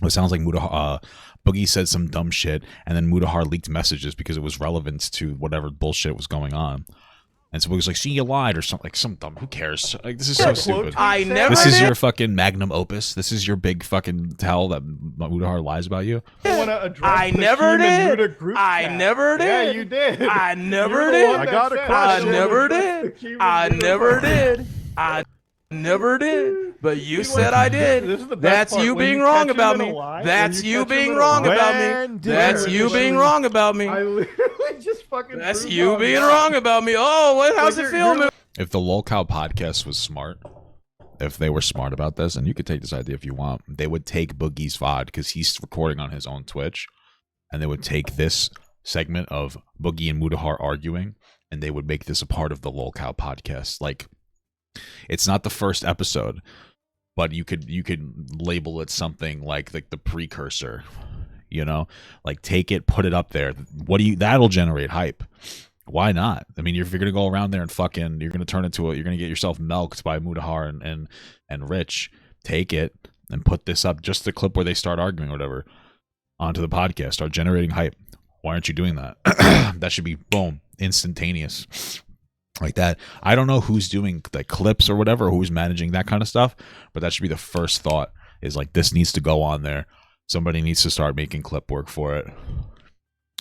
Speaker 1: It sounds like Boogie said some dumb shit, and then Mutahar leaked messages because it was relevant to whatever bullshit was going on. And so Boogie's like, "See, you lied," or something like some dumb. Who cares? Like this is so stupid.
Speaker 3: I never
Speaker 1: This is
Speaker 3: did.
Speaker 1: your fucking magnum opus. This is your big fucking tell that Mutahar lies about you.
Speaker 3: I never did. I never did.
Speaker 7: Yeah, you did.
Speaker 3: I never
Speaker 7: You're the
Speaker 3: did.
Speaker 7: one
Speaker 2: I
Speaker 7: that
Speaker 2: got a
Speaker 7: said
Speaker 2: question.
Speaker 3: I
Speaker 7: it.
Speaker 3: never
Speaker 7: The
Speaker 3: did.
Speaker 7: key
Speaker 3: I
Speaker 7: was
Speaker 3: never
Speaker 7: your-
Speaker 3: did. I never did. But you said I
Speaker 7: This
Speaker 3: did.
Speaker 7: is the best
Speaker 3: That's
Speaker 7: part.
Speaker 3: you
Speaker 7: When
Speaker 3: being
Speaker 7: you
Speaker 3: wrong
Speaker 7: catch him
Speaker 3: about
Speaker 7: in a
Speaker 3: me.
Speaker 7: lie,
Speaker 3: That's
Speaker 7: when you
Speaker 3: you
Speaker 7: catch him
Speaker 3: being
Speaker 7: in a
Speaker 3: wrong
Speaker 7: lie-
Speaker 3: about
Speaker 2: When
Speaker 3: me.
Speaker 2: did
Speaker 3: That's
Speaker 7: you
Speaker 3: you being
Speaker 7: literally-
Speaker 3: wrong about me.
Speaker 7: I literally just fucking.
Speaker 3: That's
Speaker 7: proved
Speaker 3: you
Speaker 7: I'm
Speaker 3: being
Speaker 7: right.
Speaker 3: wrong about me. Oh, what? How's
Speaker 7: Like,
Speaker 3: it feel,
Speaker 7: you're-
Speaker 3: man?
Speaker 1: If the Lolcow podcast was smart, if they were smart about this, and you could take this idea if you want, they would take Boogie's VOD because he's recording on his own Twitch, and they would take this segment of Boogie and Mutahar arguing, and they would make this a part of the Lolcow podcast. Like, it's not the first episode, but you could label it something like the precursor, you know, like take it, put it up there. That'll generate hype. Why not? I mean, if you're gonna go around there and fucking, you're gonna turn into you're gonna get yourself milked by Mutahar and Rich. Take it and put this up, just the clip where they start arguing or whatever, onto the podcast. Start generating hype. Why aren't you doing that? That should be boom, instantaneous, like that. I don't know who's doing the clips or whatever, who's managing that kind of stuff, but that should be the first thought. Is like, this needs to go on there. Somebody needs to start making clip work for it.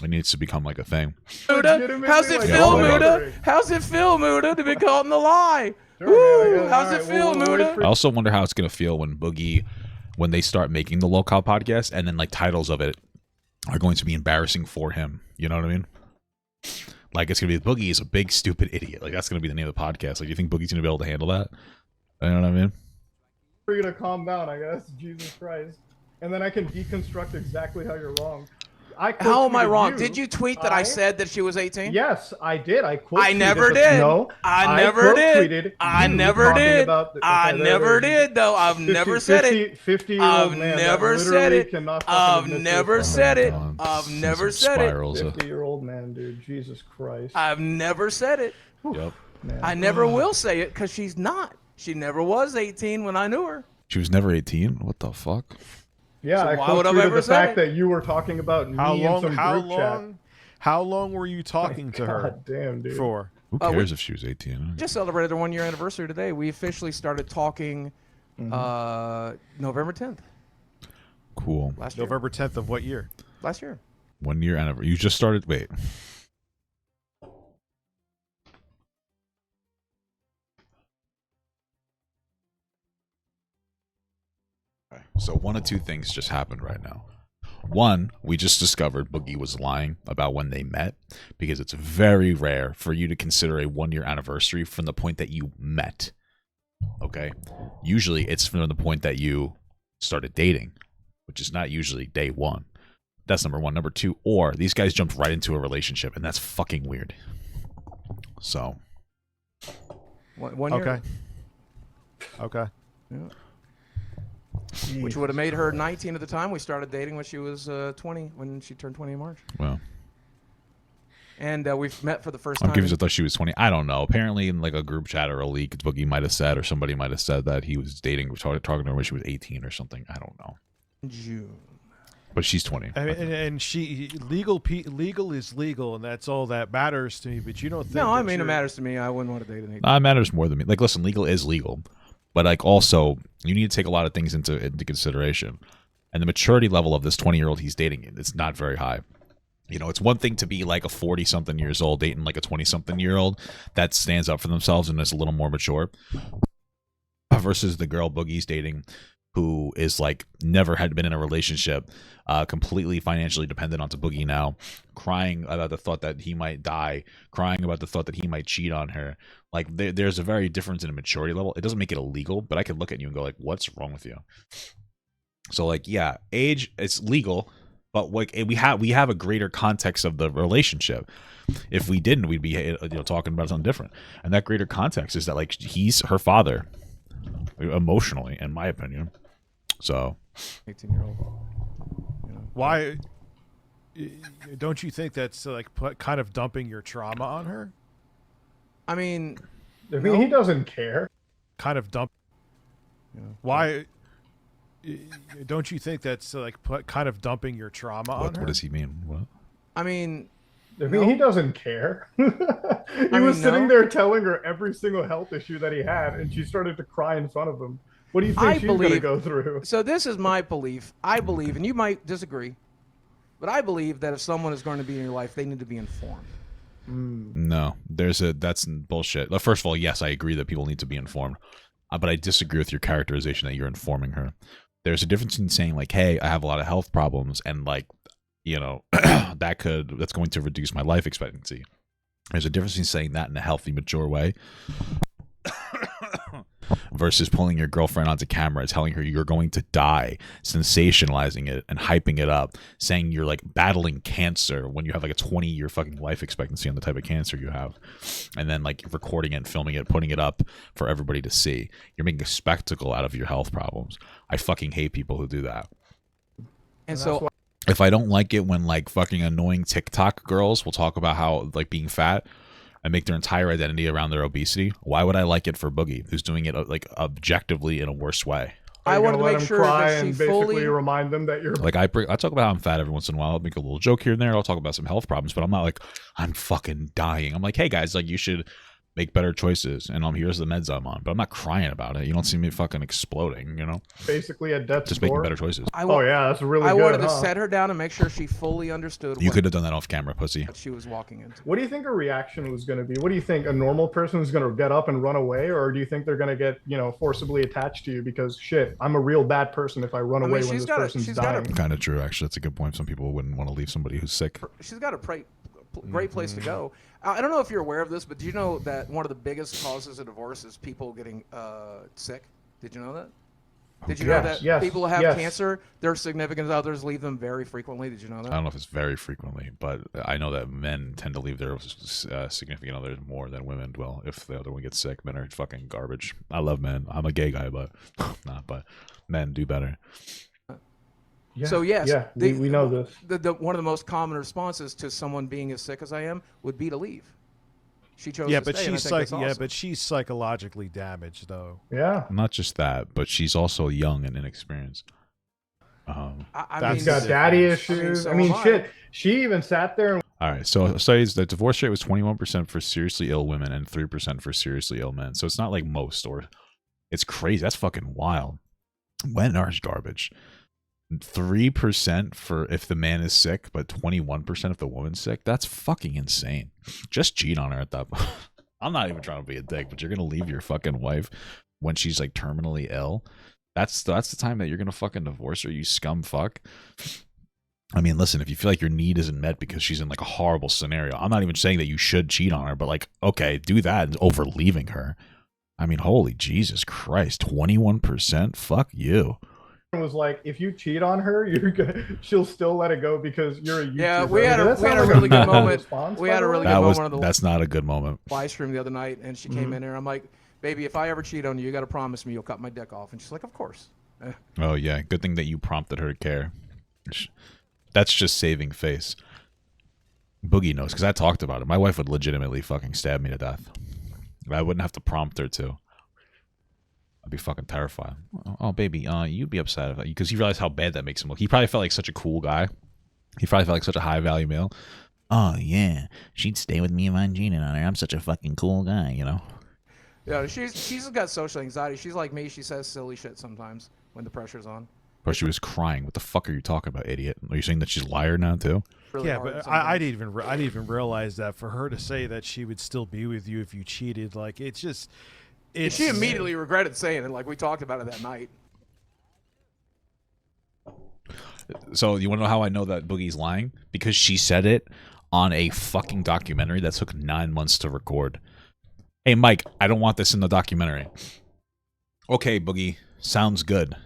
Speaker 1: It needs to become like a thing.
Speaker 3: Muda? How's it feel, Muda? How's it feel, Muda, to be caught in the lie? Woo! How's it feel, Muda?
Speaker 1: I also wonder how it's gonna feel when when they start making the Lolcow podcast, and then like titles of it are going to be embarrassing for him. You know what I mean? Like it's gonna be Boogie is a big stupid idiot. Like that's gonna be the name of the podcast. Like you think Boogie's gonna be able to handle that? You know what I mean?
Speaker 7: For you to calm down, I guess. Jesus Christ. And then I can deconstruct exactly how you're wrong.
Speaker 3: How am I wrong? Did you tweet that I said that she was 18?
Speaker 7: Yes, I did. I
Speaker 3: never did.
Speaker 7: No,
Speaker 3: I never did. I never did. I never did, though. I've never said it.
Speaker 7: 50-year-old man.
Speaker 3: I've never said it. I've never said it.
Speaker 1: I've never said it.
Speaker 7: 50-year-old man, dude. Jesus Christ.
Speaker 3: I've never said it.
Speaker 1: Yep.
Speaker 7: Man.
Speaker 3: I never will say it because she's not. She never was 18 when I knew her.
Speaker 1: She was never 18? What the fuck?
Speaker 7: Yeah,
Speaker 3: so
Speaker 7: I
Speaker 3: why would I ever
Speaker 7: the
Speaker 3: say
Speaker 7: fact
Speaker 3: it?
Speaker 7: that you were talking about me in some group chat.
Speaker 2: How long were you talking to her?
Speaker 7: God damn, dude.
Speaker 2: For?
Speaker 1: Who cares if she was 18?
Speaker 3: Just celebrated our 1-year anniversary today. We officially started talking November 10th.
Speaker 1: Cool.
Speaker 3: Last year.
Speaker 2: November 10th of what year?
Speaker 3: Last year.
Speaker 1: 1 year anniversary. You just started. Wait. So one of two things just happened right now. One, we just discovered Boogie was lying about when they met because it's very rare for you to consider a 1 year anniversary from the point that you met. Okay? Usually it's from the point that you started dating, which is not usually day one. That's number one. Number two, or these guys jumped right into a relationship, and that's fucking weird. So.
Speaker 3: 1 year.
Speaker 2: Okay. Okay.
Speaker 3: Yeah. Which would have made her 19 at the time. We started dating when she was 20, when she turned 20 in March.
Speaker 1: Well.
Speaker 3: And we've met for the first
Speaker 1: I'm
Speaker 3: time.
Speaker 1: confused. I thought she was 20. I don't know. Apparently, in like a group chat or a leak, Boogie might have said, or somebody might have said that he was dating, talking to her when she was 18 or something. I don't know.
Speaker 3: June.
Speaker 1: But she's 20.
Speaker 2: And she legal is legal, and that's all that matters to me. But you don't think?
Speaker 3: No, I mean it matters to me. I wouldn't want to date an 18.
Speaker 1: It matters more than me. Like, listen, legal is legal, but like also you need to take a lot of things into consideration. And the maturity level of this 20-year-old he's dating, it's not very high. You know, it's one thing to be like a 40-something years old dating like a 20-something-year-old that stands up for themselves and is a little more mature, versus the girl Boogie's dating, who is like never had been in a relationship, completely financially dependent onto Boogie now, crying about the thought that he might die, crying about the thought that he might cheat on her. Like there's a very difference in a maturity level. It doesn't make it illegal, but I could look at you and go like, what's wrong with you? So like, yeah, age, it's legal, but like we have a greater context of the relationship. If we didn't, we'd be talking about something different. And that greater context is that like he's her father emotionally, in my opinion. So
Speaker 3: 18-year-old.
Speaker 2: Why don't you think that's like kind of dumping your trauma on her?
Speaker 3: I mean,
Speaker 7: he doesn't care.
Speaker 2: Kind of dump. Why don't you think that's like kind of dumping your trauma on her?
Speaker 1: What does he mean? What?
Speaker 3: I mean,
Speaker 7: he doesn't care. He was sitting there telling her every single health issue that he had, and she started to cry in front of him. What do you think she's going to go through?
Speaker 3: So this is my belief. I believe, and you might disagree, but I believe that if someone is going to be in your life, they need to be informed.
Speaker 1: No, that's bullshit. First of all, yes, I agree that people need to be informed, but I disagree with your characterization that you're informing her. There's a difference in saying like, hey, I have a lot of health problems, and like, that's going to reduce my life expectancy. There's a difference in saying that in a healthy, mature way versus pulling your girlfriend onto camera, telling her you're going to die, sensationalizing it and hyping it up, saying you're like battling cancer when you have like a 20-year fucking life expectancy on the type of cancer you have, and then like recording it and filming it, putting it up for everybody to see. You're making a spectacle out of your health problems. I fucking hate people who do that.
Speaker 3: And so
Speaker 1: if I don't like it when like fucking annoying TikTok girls will talk about how like being fat and make their entire identity around their obesity, why would I like it for Boogie, who's doing it like objectively in a worse way?
Speaker 3: I wanted to make sure that she
Speaker 7: basically remind them that you're
Speaker 1: like, I talk about how I'm fat every once in a while. I'll make a little joke here and there. I'll talk about some health problems, but I'm not like, I'm fucking dying. I'm like, hey guys, like you should make better choices, and here's the meds I'm on, but I'm not crying about it. You don't see me fucking exploding,
Speaker 7: Basically a death
Speaker 1: just
Speaker 7: score.
Speaker 1: making better choices.
Speaker 7: That's really good.
Speaker 3: I wanted to set her down and make sure she fully understood.
Speaker 1: You could have done that off camera, pussy.
Speaker 3: What she was walking into.
Speaker 7: What do you think her reaction was going to be? What do you think? A normal person is going to get up and run away, or do you think they're going to get, forcibly attached to you because shit, I'm a real bad person if I run away when this person's dying?
Speaker 1: Kind of true, actually. That's a good point. Some people wouldn't want to leave somebody who's sick.
Speaker 3: She's got a great place to go. I don't know if you're aware of this, but do you know that one of the biggest causes of divorce is people getting sick? Did you know that? Did you know that people who have cancer, their significant others leave them very frequently? Did you know that?
Speaker 1: I don't know if it's very frequently, but I know that men tend to leave their significant others more than women will. If the other one gets sick, men are fucking garbage. I love men. I'm a gay guy, but not. But men do better.
Speaker 7: Yeah,
Speaker 3: so yes,
Speaker 7: we know this.
Speaker 3: One of the most common responses to someone being as sick as I am would be to leave. She chose
Speaker 2: yeah,
Speaker 3: to
Speaker 2: but
Speaker 3: stay,
Speaker 2: she's
Speaker 3: awesome.
Speaker 2: but she's psychologically damaged though.
Speaker 7: Yeah.
Speaker 1: Not just that, but she's also young and inexperienced.
Speaker 7: She's got daddy issues. I mean, shit. She even sat there.
Speaker 1: All right, so studies the divorce rate was 21% for seriously ill women and 3% for seriously ill men. So it's not like most, or it's crazy. That's fucking wild. Men are garbage. 3% for if the man is sick, but 21% if the woman's sick. That's fucking insane. Just cheat on her at that point. I'm not even trying to be a dick, but you're gonna leave your fucking wife when she's like terminally ill. That's the time that you're gonna fucking divorce her, you scum fuck. I mean, listen, if you feel like your need isn't met because she's in like a horrible scenario, I'm not even saying that you should cheat on her, but like, okay, do that over leaving her. I mean, holy Jesus Christ, 21%? Fuck you.
Speaker 7: Was like, if you cheat on her, she'll still let it go because you're a YouTuber.
Speaker 3: Yeah, we had a really good moment. We had a really good moment.
Speaker 1: That's not a good moment.
Speaker 3: Live stream the other night, and she came in there. I'm like, baby, if I ever cheat on you, you got to promise me you'll cut my dick off. And she's like, of course.
Speaker 1: Oh yeah, good thing that you prompted her to care. That's just saving face. Boogie knows because I talked about it. My wife would legitimately fucking stab me to death. I wouldn't have to prompt her to. I'd be fucking terrified. Oh, baby, you'd be upset about you because he realized how bad that makes him look. He probably felt like such a cool guy. He probably felt like such a high value male. Oh yeah, she'd stay with me if I cheated on her. I'm such a fucking cool guy, you know.
Speaker 3: Yeah, she's got social anxiety. She's like me. She says silly shit sometimes when the pressure's on.
Speaker 1: Bro, she was crying. What the fuck are you talking about, idiot? Are you saying that she's a liar now too?
Speaker 3: Really
Speaker 2: yeah, but I didn't even realize that for her to say that she would still be with you if you cheated, like it's just.
Speaker 3: She immediately regretted saying it, like we talked about it that night.
Speaker 1: So you want to know how I know that Boogie's lying? Because she said it on a fucking documentary that took 9 months to record. Hey, Mike, I don't want this in the documentary. Okay, Boogie, sounds good.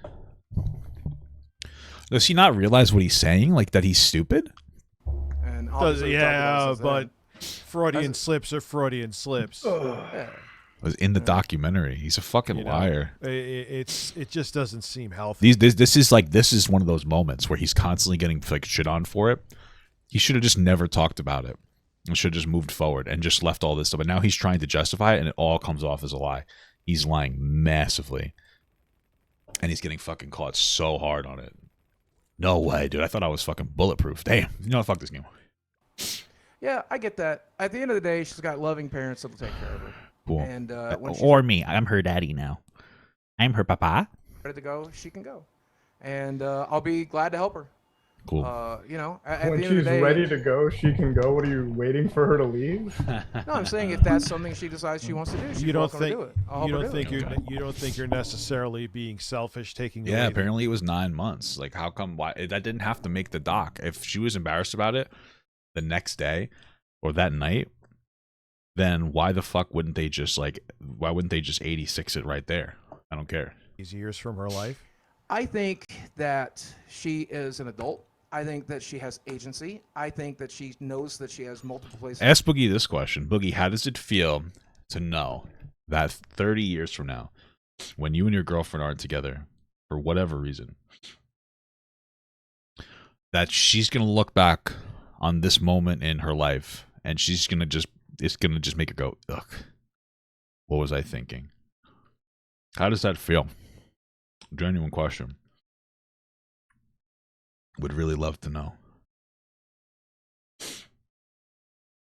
Speaker 1: Does he not realize what he's saying? Like that he's stupid?
Speaker 3: And
Speaker 2: yeah, but Freudian slips are Freudian slips.
Speaker 3: Yeah.
Speaker 1: Was in the documentary. He's a fucking liar.
Speaker 2: It just doesn't seem healthy.
Speaker 1: This is one of those moments where he's constantly getting like shit on for it. He should have just never talked about it. He should have just moved forward and just left all this stuff. But now he's trying to justify it, and it all comes off as a lie. He's lying massively, and he's getting fucking caught so hard on it. No way, dude. I thought I was fucking bulletproof. Damn. You know what? Fuck this game.
Speaker 3: Yeah, I get that. At the end of the day, she's got loving parents that'll take care of her.
Speaker 1: Cool.
Speaker 3: And
Speaker 1: or me. I'm her daddy now. I'm her papa.
Speaker 3: Ready to go, she can go. And I'll be glad to help her.
Speaker 1: Cool.
Speaker 3: You know, at
Speaker 7: When
Speaker 3: the end
Speaker 7: she's
Speaker 3: of the day,
Speaker 7: ready to go, she can go. What are you waiting for her to leave?
Speaker 3: No, I'm saying if that's something she decides she wants to do, she's welcome to do it.
Speaker 2: You don't think you're necessarily being selfish, taking
Speaker 1: Yeah,
Speaker 2: away
Speaker 1: apparently it was 9 months. Like, how come? Why that didn't have to make the doc? If she was embarrassed about it the next day or that night, then why the fuck wouldn't they just why wouldn't they just 86 it right there? I don't care.
Speaker 2: these years from her life?
Speaker 3: I think that she is an adult. I think that she has agency. I think that she knows that she has multiple places.
Speaker 1: Ask Boogie this question. Boogie, how does it feel to know that 30 years from now, when you and your girlfriend aren't together, for whatever reason, that she's going to look back on this moment in her life and she's going to just, it's going to just make her go, ugh, what was I thinking? How does that feel? Genuine question. Would really love to know.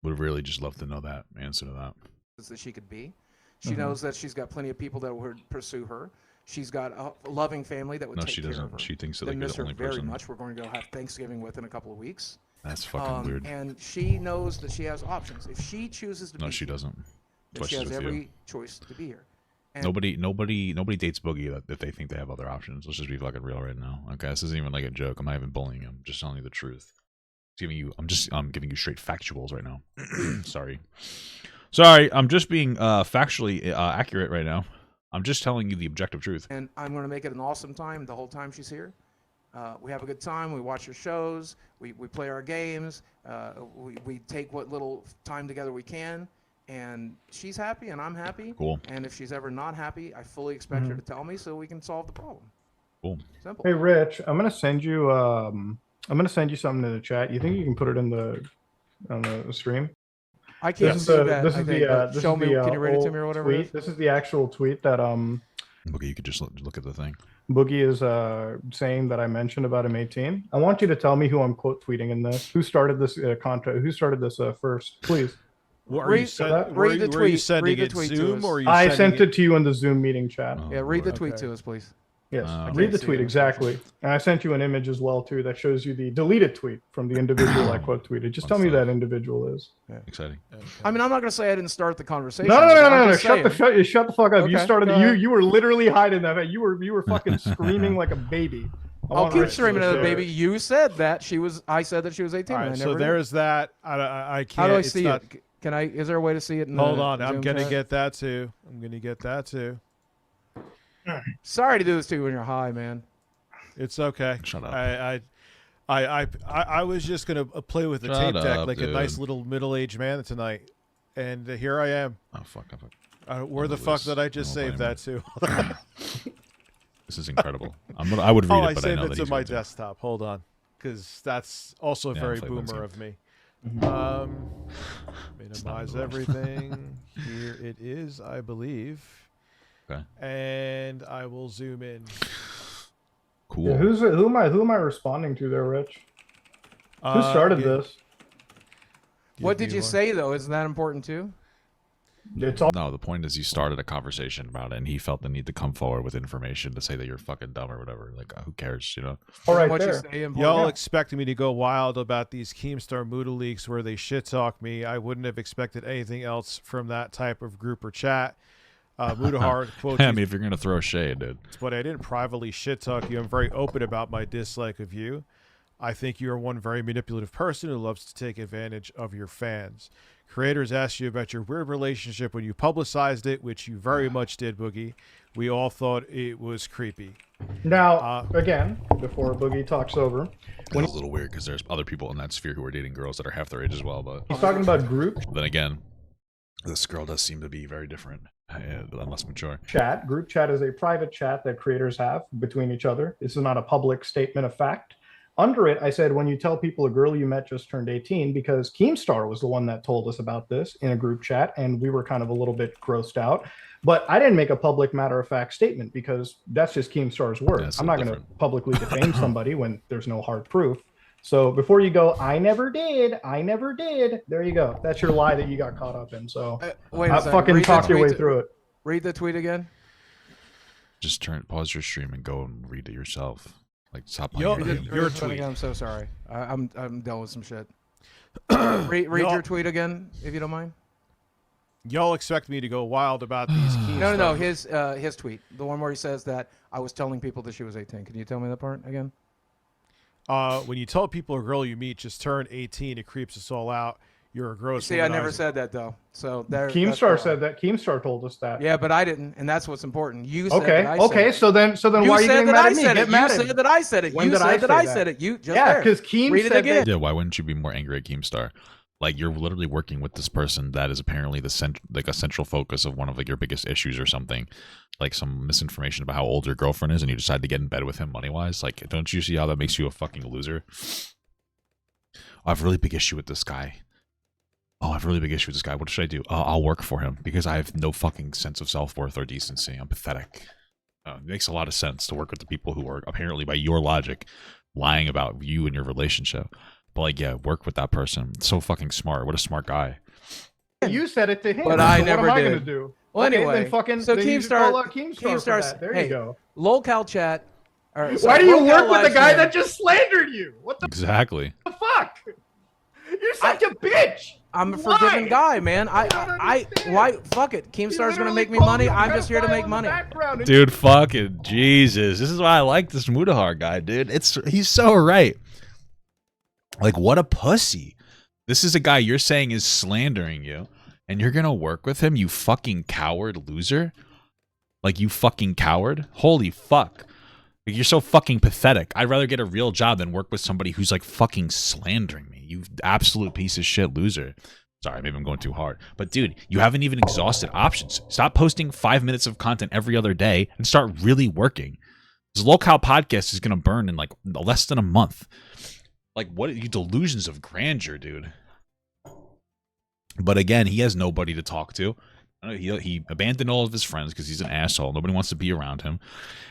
Speaker 1: Would really just love to know that answer to that.
Speaker 3: That she could be. She knows that she's got plenty of people that would pursue her. She's got a loving family that would take care of her.
Speaker 1: No, she doesn't. She thinks that
Speaker 3: they
Speaker 1: like
Speaker 3: miss
Speaker 1: the
Speaker 3: her
Speaker 1: only
Speaker 3: very
Speaker 1: person.
Speaker 3: much. We're going to go have Thanksgiving with in a couple of weeks.
Speaker 1: That's fucking weird.
Speaker 3: And she knows that she has options. If she chooses to be
Speaker 1: No, she doesn't.
Speaker 3: then she has every choice to be here. And
Speaker 1: Nobody dates Boogie if they think they have other options. Let's just be fucking real right now. Okay, this isn't even like a joke. I'm not even bullying him. I'm just telling you the truth. I'm giving you straight factuals right now. Sorry, I'm just being factually accurate right now. I'm just telling you the objective truth.
Speaker 3: And I'm going to make it an awesome time the whole time she's here. We have a good time. We watch her shows. We play our games. We take what little time together we can. And she's happy, and I'm happy.
Speaker 1: Cool.
Speaker 3: And if she's ever not happy, I fully expect her to tell me so we can solve the problem.
Speaker 1: Cool.
Speaker 3: Simple.
Speaker 7: Hey, Rich, I'm gonna send you something in the chat. You think you can put it on the stream?
Speaker 3: I can't see that.
Speaker 7: This is the
Speaker 3: show me. Can you read it to me or whatever?
Speaker 7: Tweet. This is the actual tweet that
Speaker 1: Okay, you could just look at the thing.
Speaker 7: Boogie is saying that I mentioned about him 18. I want you to tell me who I'm quote tweeting in this. Who started this contract? Who started this first? Please.
Speaker 2: Were you sending it Zoom or?
Speaker 7: I sent it to you in the Zoom meeting chat.
Speaker 3: Yeah, read the tweet to us, please.
Speaker 7: Yes, read the tweet exactly. And I sent you an image as well too that shows you the deleted tweet from the individual I quote tweeted. Just tell me who that individual is.
Speaker 1: Yeah. Exciting.
Speaker 3: I mean, I'm not gonna say I didn't start the conversation.
Speaker 7: No. Shut the fuck up.
Speaker 3: Okay,
Speaker 7: You started. You were literally hiding that. You were fucking screaming like a baby.
Speaker 3: I'll keep screaming at the baby. You said that she was. I said that she was 18.
Speaker 2: All right, so there's that. I can't.
Speaker 3: How do I see it? Can I? Is there a way to see it?
Speaker 2: Hold on. I'm gonna get that too.
Speaker 3: Sorry to do this to you when you're high, man.
Speaker 2: It's okay.
Speaker 1: Shut up.
Speaker 2: I was just gonna play with the tape deck like a nice little middle-aged man tonight, and here I am.
Speaker 1: Oh fuck!
Speaker 2: Where the fuck did I just save that to?
Speaker 1: This is incredible. I would read it, but I know that
Speaker 2: it's
Speaker 1: he's
Speaker 2: on my
Speaker 1: going to.
Speaker 2: desktop. Hold on, because that's also very boomer of me. Minimize everything. Here it is, I believe.
Speaker 1: Okay.
Speaker 2: And I will zoom in.
Speaker 1: Cool.
Speaker 7: Yeah, who am I responding to there, Rich? Who started this?
Speaker 3: What did you say though? Isn't that important too?
Speaker 7: It's all.
Speaker 1: No, the point is you started a conversation about it, and he felt the need to come forward with information to say that you're fucking dumb or whatever. Like, who cares, you know?
Speaker 7: All right,
Speaker 3: what
Speaker 7: there.
Speaker 3: you say important.
Speaker 2: Y'all expected me to go wild about these Keemstar Moodle leaks where they shit talk me. I wouldn't have expected anything else from that type of group or chat. Mudahar quote.
Speaker 1: I mean, if you're gonna throw shade, dude.
Speaker 2: But I didn't privately shit talk you. I'm very open about my dislike of you. I think you are one very manipulative person who loves to take advantage of your fans. Creators asked you about your weird relationship when you publicized it, which you very much did, Boogie. We all thought it was creepy.
Speaker 7: Now, again, before Boogie talks over,
Speaker 1: It's a little weird because there's other people in that sphere who are dating girls that are half their age as well. But
Speaker 7: he's talking about group
Speaker 1: then again, this girl does seem to be very different and less mature.
Speaker 7: chat. Group chat is a private chat that creators have between each other. This is not a public statement of fact. Under it, I said, when you tell people a girl you met just turned 18, because Keemstar was the one that told us about this in a group chat, and we were kind of a little bit grossed out. But I didn't make a public matter-of-fact statement because that's just Keemstar's word.
Speaker 1: Yeah,
Speaker 7: I'm not going to publicly defame somebody when there's no hard proof. So before you go, I never did, there you go. That's your lie that you got caught up in. So
Speaker 3: wait a second.
Speaker 7: fucking talk your way through it.
Speaker 3: Read the tweet again.
Speaker 1: Just pause your stream and go and read it yourself. Like, stop
Speaker 2: Yo,
Speaker 1: playing your game.
Speaker 2: your
Speaker 3: Tweet
Speaker 2: tweet.
Speaker 3: again. I'm so sorry. I'm dealing with some shit. read your tweet again, if you don't mind.
Speaker 2: Y'all expect me to go wild about these Keemstar.
Speaker 3: No. His tweet, the one where he says that I was telling people that she was 18. Can you tell me that part again?
Speaker 2: When you tell people a girl you meet just turned 18, it creeps us all out. You're a gross.
Speaker 3: See, I never said that though. So there.
Speaker 7: Keemstar said that. Keemstar told us that.
Speaker 3: Yeah, but I didn't, and that's what's important. You said
Speaker 7: okay.
Speaker 3: that I said
Speaker 7: Okay.
Speaker 3: it.
Speaker 7: So then why are you getting mad at me? Get mad at
Speaker 3: You said that I said it.
Speaker 7: When
Speaker 3: You
Speaker 7: did
Speaker 3: said that
Speaker 7: say
Speaker 3: I
Speaker 7: that?
Speaker 3: said it. You just
Speaker 7: Yeah, because Keem
Speaker 3: Read it
Speaker 7: said
Speaker 3: again.
Speaker 7: that.
Speaker 1: Yeah, why wouldn't you be more angry at Keemstar? Like, you're literally working with this person that is apparently a central focus of one of like your biggest issues or something, like some misinformation about how old your girlfriend is, and you decide to get in bed with him money wise. Like, don't you see how that makes you a fucking loser? I have a really big issue with this guy. What should I do? I'll work for him because I have no fucking sense of self-worth or decency. I'm pathetic. It makes a lot of sense to work with the people who are apparently, by your logic, lying about you and your relationship. But like, yeah, work with that person. It's so fucking smart. What a smart guy.
Speaker 7: You said it to him.
Speaker 3: But I
Speaker 7: so
Speaker 3: never
Speaker 7: what am I
Speaker 3: did.
Speaker 7: going to do?
Speaker 3: Well,
Speaker 7: Okay,
Speaker 3: anyway,
Speaker 7: then fucking,
Speaker 3: so
Speaker 7: then you just
Speaker 3: Keemstar-
Speaker 7: call out Keemstar for
Speaker 3: Keemstar's-
Speaker 7: that. There
Speaker 3: hey,
Speaker 7: you go.
Speaker 3: Lolcal chat.
Speaker 7: Why do you work with the guy that just slandered you? What the
Speaker 1: Exactly.
Speaker 7: fuck? You're such a bitch.
Speaker 3: I'm a
Speaker 7: Why?
Speaker 3: forgiving guy, man.
Speaker 7: I don't understand.
Speaker 3: Why? Fuck it. Keemstar's gonna
Speaker 7: Literally
Speaker 3: make me
Speaker 7: called
Speaker 3: money.
Speaker 7: you a
Speaker 3: I'm just here to
Speaker 7: pedophile
Speaker 3: make
Speaker 7: in the
Speaker 3: money.
Speaker 7: background, and
Speaker 1: Dude, fucking Jesus. This is why I like this Mudahar guy, dude. He's so right. Like, what a pussy. This is a guy you're saying is slandering you, and you're gonna work with him, you fucking coward loser? Like, you fucking coward? Holy fuck. Like, you're so fucking pathetic. I'd rather get a real job than work with somebody who's like fucking slandering me. You absolute piece of shit loser. Sorry, maybe I'm going too hard. But dude, you haven't even exhausted options. Stop posting 5 minutes of content every other day and start really working. This locale podcast is gonna burn in like less than a month. Like, what are you delusions of grandeur, dude? But again, he has nobody to talk to. He abandoned all of his friends because he's an asshole. Nobody wants to be around him.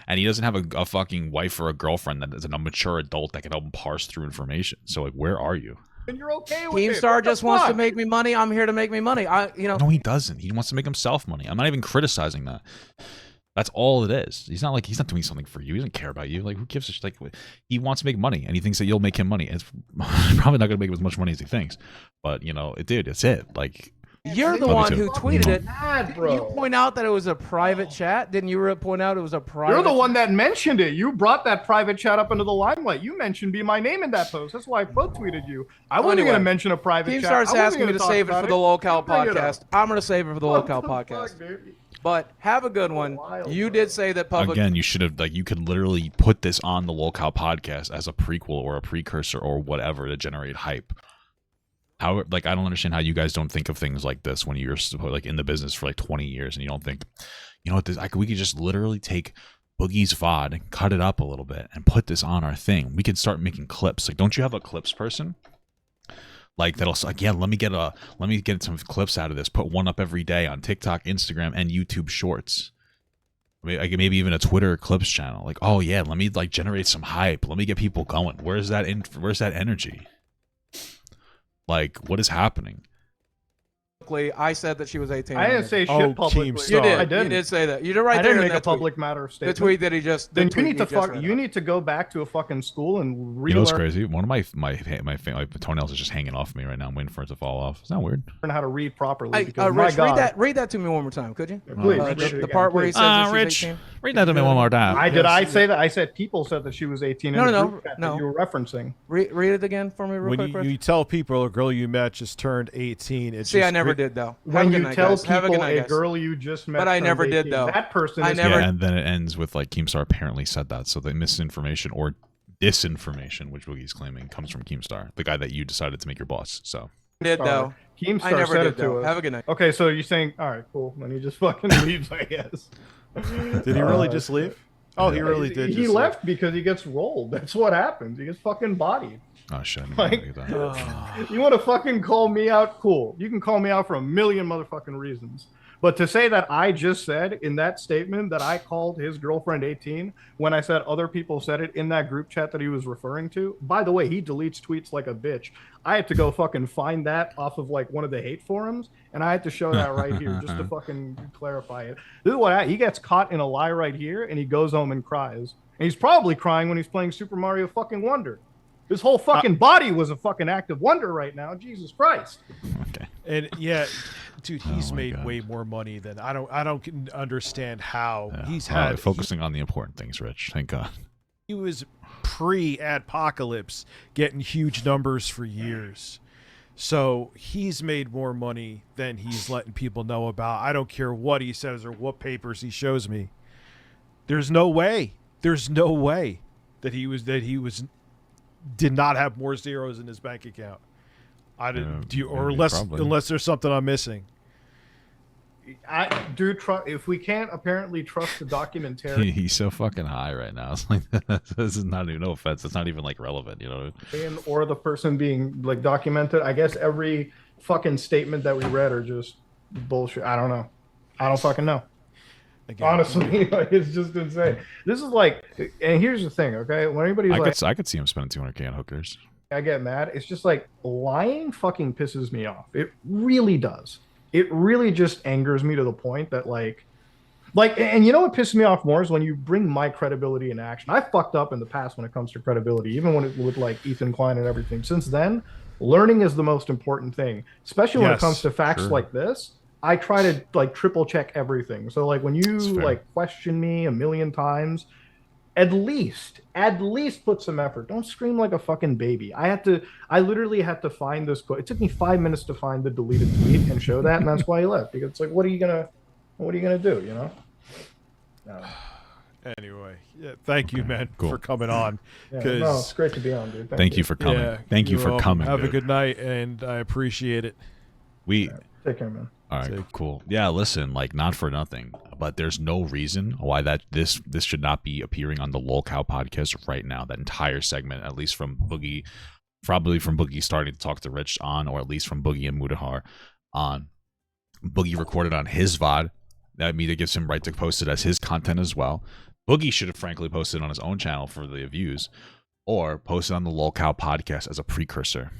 Speaker 1: And he doesn't have a fucking wife or a girlfriend that is a mature adult that can help him parse through information. So, like, where are you?
Speaker 7: And you're okay with it.
Speaker 3: Keemstar just wants to make me money. I'm here to make me money.
Speaker 1: No, he doesn't. He wants to make himself money. I'm not even criticizing that. That's all it is. He's not doing something for you. He doesn't care about you. Like, who gives a shit? Like, he wants to make money, and he thinks that you'll make him money. It's probably not going to make him as much money as he thinks. But, you know, dude, it's it. Like,
Speaker 3: you're the one who tweeted it.
Speaker 7: Mad, bro.
Speaker 3: Didn't you point out that it was a private chat? Didn't you point out it was a private?
Speaker 7: You're the one that mentioned it. You brought that private chat up into the limelight. You mentioned Be My Name in that post. That's why I quote tweeted you. I wasn't going to mention a private chat.
Speaker 3: Keemstar's asking me to save it for the locale podcast. I'm going to save it for the locale podcast. But have a good one. You did say that public.
Speaker 1: Again, you should have, like, you could literally put this on the locale podcast as a prequel or a precursor or whatever to generate hype. How, like, I don't understand how you guys don't think of things like this when you're like in the business for like 20 years and you don't think, you know what, we could just literally take Boogie's VOD and cut it up a little bit and put this on our thing. We could start making clips. Like, don't you have a clips person? Like, that'll, like, yeah, let me get some clips out of this. Put one up every day on TikTok, Instagram, and YouTube Shorts. Maybe even a Twitter clips channel. Like, oh yeah, let me like generate some hype. Let me get people going. Where's that energy? Like, what is happening?
Speaker 3: I said that she was 18.
Speaker 7: I didn't say shit publicly.
Speaker 2: Keemstar.
Speaker 3: You did. You did say that. You did right
Speaker 7: I
Speaker 3: there.
Speaker 7: didn't make a public matter statement.
Speaker 3: The tweet that he just.
Speaker 7: Then you need to go back to a fucking school and relearn.
Speaker 1: You know what's crazy? One of my toenails is just hanging off me right now. I'm waiting for it to fall off. It's not weird.
Speaker 7: How to read properly.
Speaker 3: Rich,
Speaker 7: my God.
Speaker 3: read that to me one more time, could you?
Speaker 7: Please.
Speaker 3: The part where he says that she's
Speaker 1: Rich,
Speaker 3: 18.
Speaker 1: read that to me one more time.
Speaker 7: I say that? I said people said that she was 18.
Speaker 3: No.
Speaker 7: That you were referencing.
Speaker 3: Read it again for me, real quick.
Speaker 2: When you tell people a girl you met just turned 18, it's
Speaker 3: I never did though.
Speaker 7: When you tell people a girl you just met,
Speaker 3: but I never did though.
Speaker 7: That person.
Speaker 1: Yeah, and then it ends with like Keemstar apparently said that, so the misinformation or disinformation, which Boogie's claiming, comes from Keemstar, the guy that you decided to make your boss. So
Speaker 3: did though.
Speaker 7: Keemstar said it to us.
Speaker 3: Have a good night.
Speaker 7: Okay, so you're saying, all right, cool. Then he just fucking leaves, I guess.
Speaker 2: Did he really just leave? Oh, he really did.
Speaker 7: He left because he gets rolled. That's what happens. He gets fucking bodied.
Speaker 1: Oh shit!
Speaker 7: Like, you want to fucking call me out? Cool. You can call me out for a million motherfucking reasons. But to say that I just said in that statement that I called his girlfriend 18 when I said other people said it in that group chat that he was referring to. By the way, he deletes tweets like a bitch. I had to go fucking find that off of like one of the hate forums, and I had to show that right here just to fucking clarify it. This is what he gets caught in a lie right here, and he goes home and cries. And he's probably crying when he's playing Super Mario fucking Wonder. His whole fucking body was a fucking act of wonder right now. Jesus Christ.
Speaker 1: Okay.
Speaker 2: And yeah, dude, he's made way more money than I don't understand how he's had.
Speaker 1: Focusing on the important things, Rich. Thank God.
Speaker 2: He was pre-apocalypse getting huge numbers for years. So he's made more money than he's letting people know about. I don't care what he says or what papers he shows me. There's no way that he did not have more zeros in his bank account. I didn't unless there's something I'm missing.
Speaker 7: I do trust. If we can't apparently trust the documentary,
Speaker 1: he's so fucking high right now. It's like this is not even, no offense. It's not even like relevant, you know.
Speaker 7: Or the person being like documented. I guess every fucking statement that we read are just bullshit. I don't know. I don't fucking know. Again, honestly, like, it's just insane. This is like, and here's the thing, okay? When anybody's
Speaker 1: I could see him spending $200K on hookers.
Speaker 7: I get mad. It's just like lying fucking pisses me off. It really does. It really just angers me to the point that like, and you know what pisses me off more is when you bring my credibility in action. I fucked up in the past when it comes to credibility, even when it with like Ethan Klein and everything. Since then, learning is the most important thing, especially when it comes to facts like this. I try to like triple check everything. So like when you like question me a million times, At least put some effort. Don't scream like a fucking baby. I literally had to find this quote. It took me 5 minutes to find the deleted tweet and show that, and that's why he left. Because it's like, what are you gonna do, you know? No.
Speaker 2: Anyway, yeah, thank you, man,
Speaker 1: cool.
Speaker 2: for coming on.
Speaker 7: Yeah, no, it's great to be on, dude.
Speaker 1: Thank you for coming.
Speaker 2: Yeah,
Speaker 1: thank you for
Speaker 2: welcome.
Speaker 1: coming.
Speaker 2: Have
Speaker 1: dude.
Speaker 2: a good night, and I appreciate it.
Speaker 7: Take care, man.
Speaker 1: All right, cool. Yeah, listen, like, not for nothing, but there's no reason why this should not be appearing on the LolCow podcast right now. That entire segment, at least from Boogie, probably from Boogie starting to talk to Rich on, or at least from Boogie and Mudahar on. Boogie recorded on his VOD. That means it gives him right to post it as his content as well. Boogie should have frankly posted on his own channel for the views, or posted on the LolCow podcast as a precursor.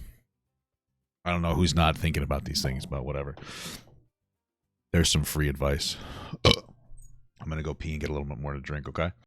Speaker 1: I don't know who's not thinking about these things, but whatever. There's some free advice. I'm going to go pee and get a little bit more to drink, okay?